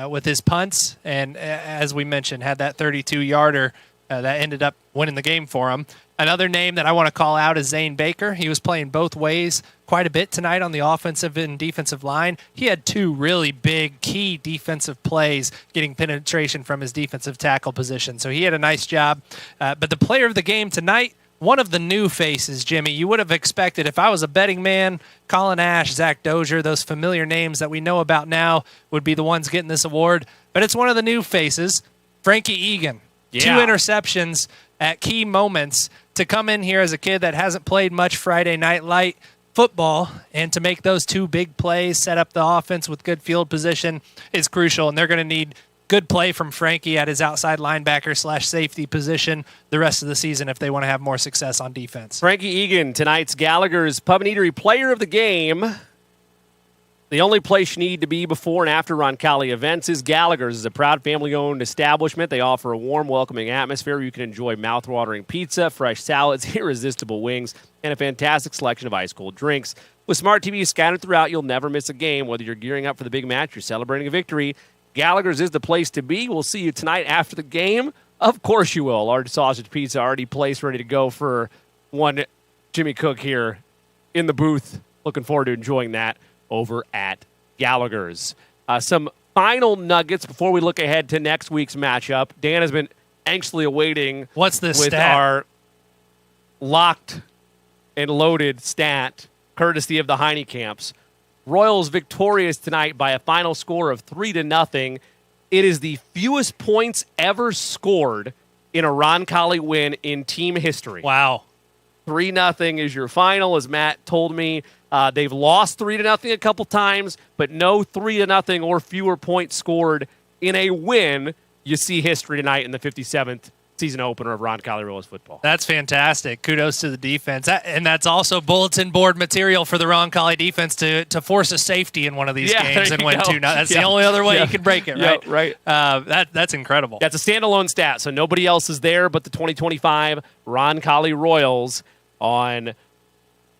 with his punts, and as we mentioned, had that 32-yarder that ended up winning the game for him. Another name that I want to call out is Zane Baker. He was playing both ways quite a bit tonight on the offensive and defensive line. He had two really big key defensive plays getting penetration from his defensive tackle position. So he had a nice job. But the player of the game tonight, one of the new faces, Jimmy. You would have expected, if I was a betting man, Colin Ash, Zach Dozier, those familiar names that we know about now would be the ones getting this award. But it's one of the new faces, Frankie Egan. Yeah. 2 interceptions at key moments to come in here as a kid that hasn't played much Friday Night Light football and to make those 2 big plays, set up the offense with good field position is crucial. And they're going to need good play from Frankie at his outside linebacker / safety position the rest of the season if they want to have more success on defense. Frankie Egan, tonight's Gallagher's Pub and Eatery Player of the Game. The only place you need to be before and after Roncalli events is Gallagher's. It's a proud family-owned establishment. They offer a warm, welcoming atmosphere where you can enjoy mouth-watering pizza, fresh salads, irresistible wings, and a fantastic selection of ice-cold drinks. With smart TVs scattered throughout, you'll never miss a game. Whether you're gearing up for the big match or celebrating a victory, Gallagher's is the place to be. We'll see you tonight after the game. Of course you will. Large sausage pizza already placed, ready to go for one Jimmy Cook here in the booth. Looking forward to enjoying that over at Gallagher's. Some final nuggets before we look ahead to next week's matchup. Dan has been anxiously awaiting what's this with stat? Our locked and loaded stat, courtesy of the Heine Camps. Royals victorious tonight by a final score of 3-0. It is the fewest points ever scored in a Roncalli win in team history. Wow. 3-0 is your final, as Matt told me. They've lost 3-0 a couple times, but no 3-0 or fewer points scored in a win. You see history tonight in the 57th season opener of Roncalli Royals football. That's fantastic. Kudos to the defense. And that's also bulletin board material for the Roncalli defense to force a safety in one of these games and win 2-0. That's the only other way you can break it, right? Right. That's incredible. That's a standalone stat, so nobody else is there but the 2025 Roncalli Royals on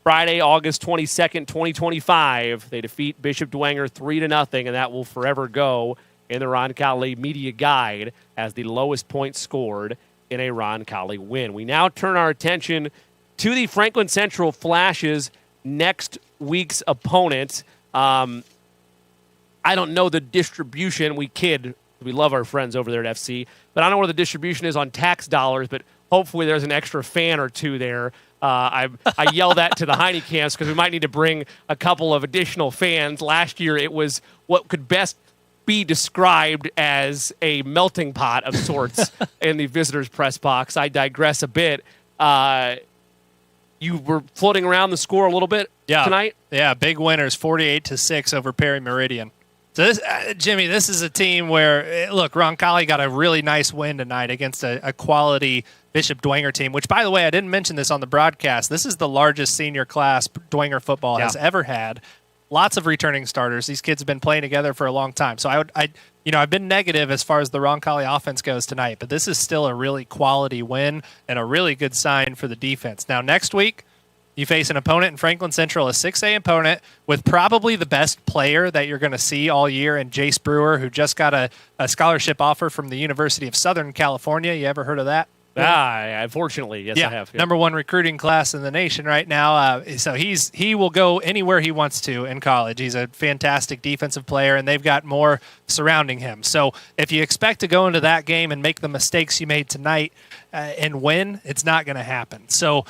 Friday, August 22nd, 2025. They defeat Bishop Dwenger 3-0, and that will forever go in the Roncalli Media Guide as the lowest point scored in a Roncalli win. We now turn our attention to the Franklin Central Flashes next week's opponent. I don't know the distribution. We kid. We love our friends over there at FC, but I don't know where the distribution is on tax dollars, but hopefully there's an extra fan or two there. I yell that to the Heine camps because we might need to bring a couple of additional fans. Last year it was what could best be described as a melting pot of sorts in the visitors' press box. I digress a bit. You were floating around the score a little bit tonight? Yeah, big winners, 48-6 over Perry Meridian. So, this, Jimmy, this is a team where, look, Roncalli got a really nice win tonight against a quality Bishop Dwenger team, which, by the way, I didn't mention this on the broadcast. This is the largest senior class Dwenger football has ever had. Lots of returning starters. These kids have been playing together for a long time. So I've been negative as far as the Roncalli offense goes tonight, but this is still a really quality win and a really good sign for the defense. Now, next week, you face an opponent in Franklin Central, a 6A opponent with probably the best player that you're going to see all year in Jace Brewer, who just got a scholarship offer from the University of Southern California. You ever heard of that? Unfortunately, yes, I have. Number one recruiting class in the nation right now. So he will go anywhere he wants to in college. He's a fantastic defensive player, and they've got more surrounding him. So if you expect to go into that game and make the mistakes you made tonight and win, it's not going to happen. So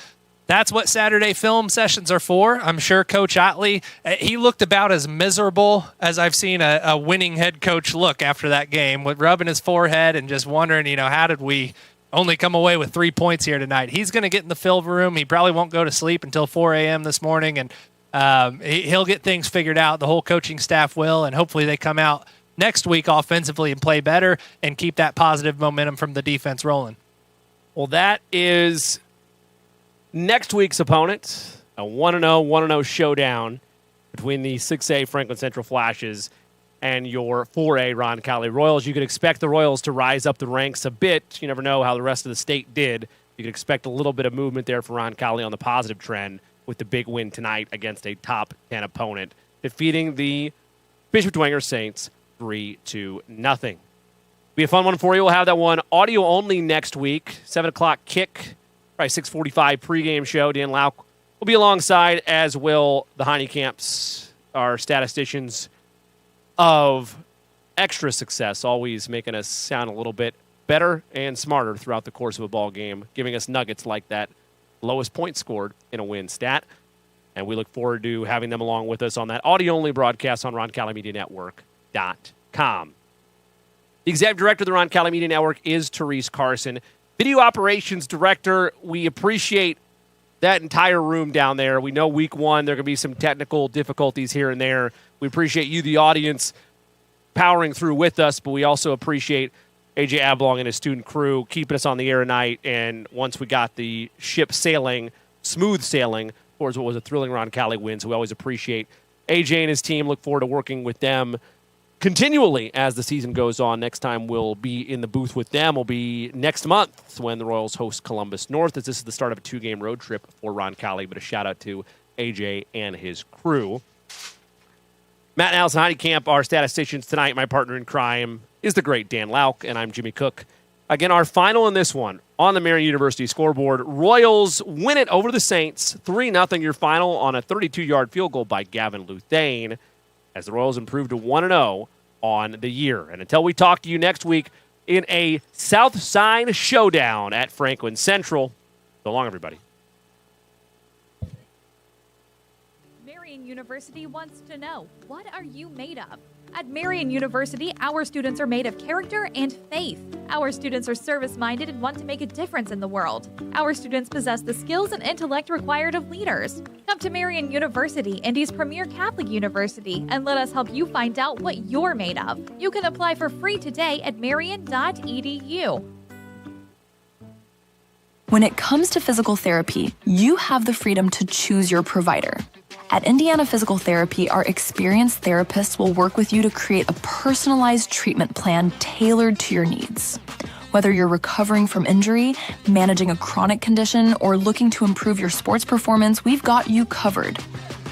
that's what Saturday film sessions are for. I'm sure Coach Otley, he looked about as miserable as I've seen a winning head coach look after that game, with rubbing his forehead and just wondering, how did we only come away with 3 points here tonight? He's going to get in the film room. He probably won't go to sleep until 4 a.m. this morning, and he'll get things figured out. The whole coaching staff will, and hopefully they come out next week offensively and play better and keep that positive momentum from the defense rolling. Well, that is next week's opponent, a 1-0 showdown between the 6A Franklin Central Flashes and your 4A Roncalli Royals. You could expect the Royals to rise up the ranks a bit. You never know how the rest of the state did. You could expect a little bit of movement there for Roncalli on the positive trend with the big win tonight against a top 10 opponent, defeating the Bishop Dwenger Saints 3-0. Be a fun one for you. We'll have that one audio only next week, 7 o'clock kick, probably 6:45 pregame show. Dan Lauk will be alongside, as will the Heine Camps, our statisticians of extra success, always making us sound a little bit better and smarter throughout the course of a ball game, giving us nuggets like that lowest point scored in a win stat. And we look forward to having them along with us on that audio-only broadcast on RoncalliMediaNetwork.com. The executive director of the Roncalli Media Network is Therese Carson. Video operations director, we appreciate that entire room down there. We know week one there are going to be some technical difficulties here and there. We appreciate you, the audience, powering through with us, but we also appreciate AJ Ablong and his student crew keeping us on the air tonight. And once we got the ship sailing, smooth sailing, towards what was a thrilling Roncalli win, so we always appreciate AJ and his team. Look forward to working with them continually as the season goes on. Next time we'll be in the booth with them will be next month when the Royals host Columbus North, as this is the start of a 2-game road trip for Roncalli. But a shout-out to AJ and his crew. Matt and Allison Heidecamp, our statisticians tonight. My partner in crime is the great Dan Lauk, and I'm Jimmy Cook. Again, our final in this one on the Marian University scoreboard. Royals win it over the Saints, 3-0 your final on a 32-yard field goal by Gavin Luthane, as the Royals improve to 1-0 on the year. And until we talk to you next week in a South Side showdown at Franklin Central, so long, everybody. Marian University wants to know, what are you made of? At Marian University, our students are made of character and faith. Our students are service-minded and want to make a difference in the world. Our students possess the skills and intellect required of leaders. Come to Marian University, Indy's premier Catholic university, and let us help you find out what you're made of. You can apply for free today at marian.edu. When it comes to physical therapy, you have the freedom to choose your provider. At Indiana Physical Therapy, our experienced therapists will work with you to create a personalized treatment plan tailored to your needs. Whether you're recovering from injury, managing a chronic condition, or looking to improve your sports performance, we've got you covered.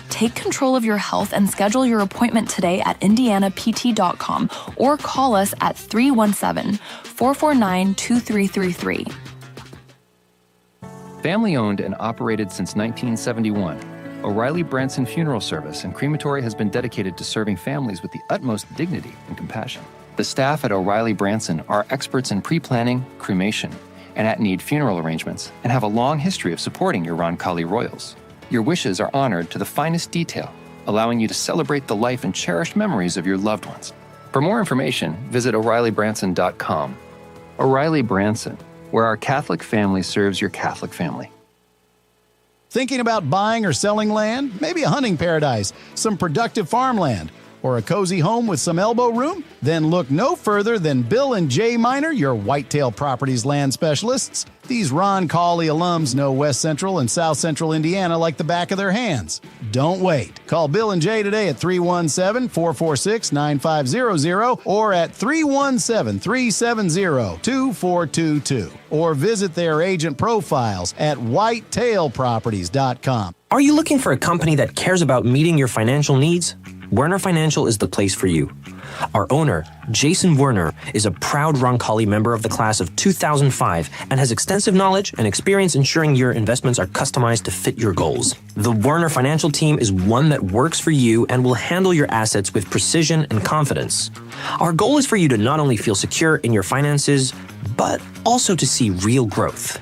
Take control of your health and schedule your appointment today at indianapt.com or call us at 317-449-2333. Family owned and operated since 1971, O'Reilly Branson Funeral Service and Crematory has been dedicated to serving families with the utmost dignity and compassion. The staff at O'Reilly Branson are experts in pre-planning, cremation, and at-need funeral arrangements and have a long history of supporting your Roncalli Royals. Your wishes are honored to the finest detail, allowing you to celebrate the life and cherished memories of your loved ones. For more information, visit O'ReillyBranson.com. O'Reilly Branson, where our Catholic family serves your Catholic family. Thinking about buying or selling land? Maybe a hunting paradise, some productive farmland, or a cozy home with some elbow room? Then look no further than Bill and Jay Miner, your Whitetail Properties land specialists. These Roncalli alums know West Central and South Central Indiana like the back of their hands. Don't wait. Call Bill and Jay today at 317-446-9500 or at 317-370-2422 or visit their agent profiles at whitetailproperties.com. Are you looking for a company that cares about meeting your financial needs? Werner Financial is the place for you. Our owner, Jason Werner, is a proud Roncalli member of the class of 2005 and has extensive knowledge and experience ensuring your investments are customized to fit your goals. The Werner Financial team is one that works for you and will handle your assets with precision and confidence. Our goal is for you to not only feel secure in your finances, but also to see real growth.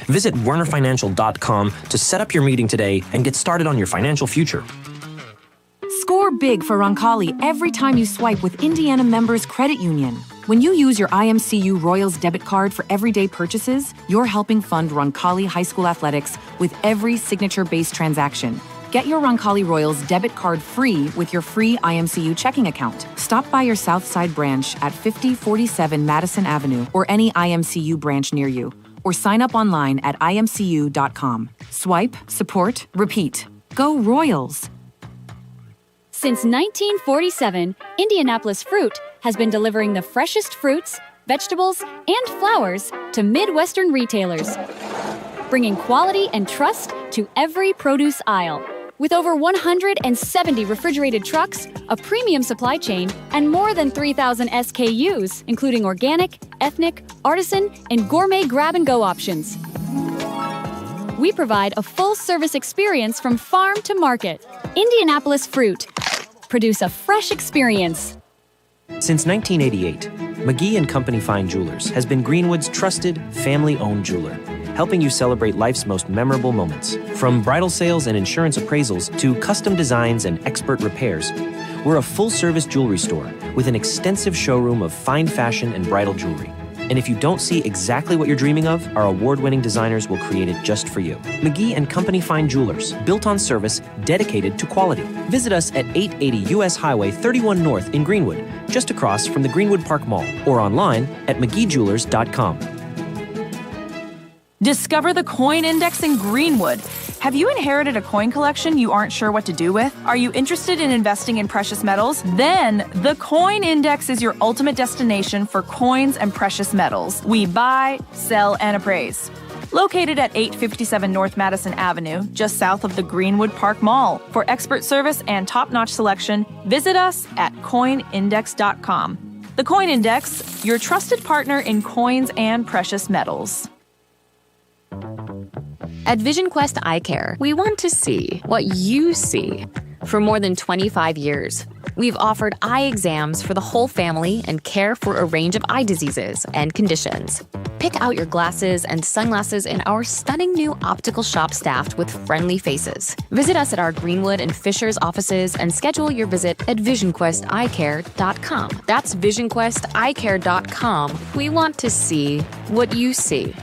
Visit wernerfinancial.com to set up your meeting today and get started on your financial future. Score big for Roncalli every time you swipe with Indiana Members Credit Union. When you use your IMCU Royals debit card for everyday purchases, you're helping fund Roncalli High School athletics with every signature-based transaction. Get your Roncalli Royals debit card free with your free IMCU checking account. Stop by your Southside branch at 5047 Madison Avenue or any IMCU branch near you, or sign up online at imcu.com. Swipe, support, repeat. Go Royals! Since 1947, Indianapolis Fruit has been delivering the freshest fruits, vegetables, and flowers to Midwestern retailers, bringing quality and trust to every produce aisle. With over 170 refrigerated trucks, a premium supply chain, and more than 3,000 SKUs, including organic, ethnic, artisan, and gourmet grab-and-go options. We provide a full-service experience from farm to market. Indianapolis Fruit. Produce a fresh experience. Since 1988, McGee & Company Fine Jewelers has been Greenwood's trusted, family-owned jeweler, helping you celebrate life's most memorable moments. From bridal sales and insurance appraisals to custom designs and expert repairs, we're a full-service jewelry store with an extensive showroom of fine fashion and bridal jewelry. And if you don't see exactly what you're dreaming of, our award-winning designers will create it just for you. McGee & Company Fine Jewelers, built on service, dedicated to quality. Visit us at 880 U.S. Highway 31 North in Greenwood, just across from the Greenwood Park Mall, or online at mcgeejewelers.com. Discover the coin index in Greenwood. Have you inherited a coin collection you aren't sure what to do with? Are you interested in investing in precious metals? Then the Coin Index is your ultimate destination for coins and precious metals. We buy, sell, and appraise. Located at 857 North Madison Avenue, just south of the Greenwood Park Mall. For expert service and top-notch selection, visit us at coinindex.com. The Coin Index, your trusted partner in coins and precious metals. At VisionQuest Eye Care, we want to see what you see. For more than 25 years, we've offered eye exams for the whole family and care for a range of eye diseases and conditions. Pick out your glasses and sunglasses in our stunning new optical shop staffed with friendly faces. Visit us at our Greenwood and Fishers offices and schedule your visit at visionquesteyecare.com. That's visionquesteyecare.com. We want to see what you see.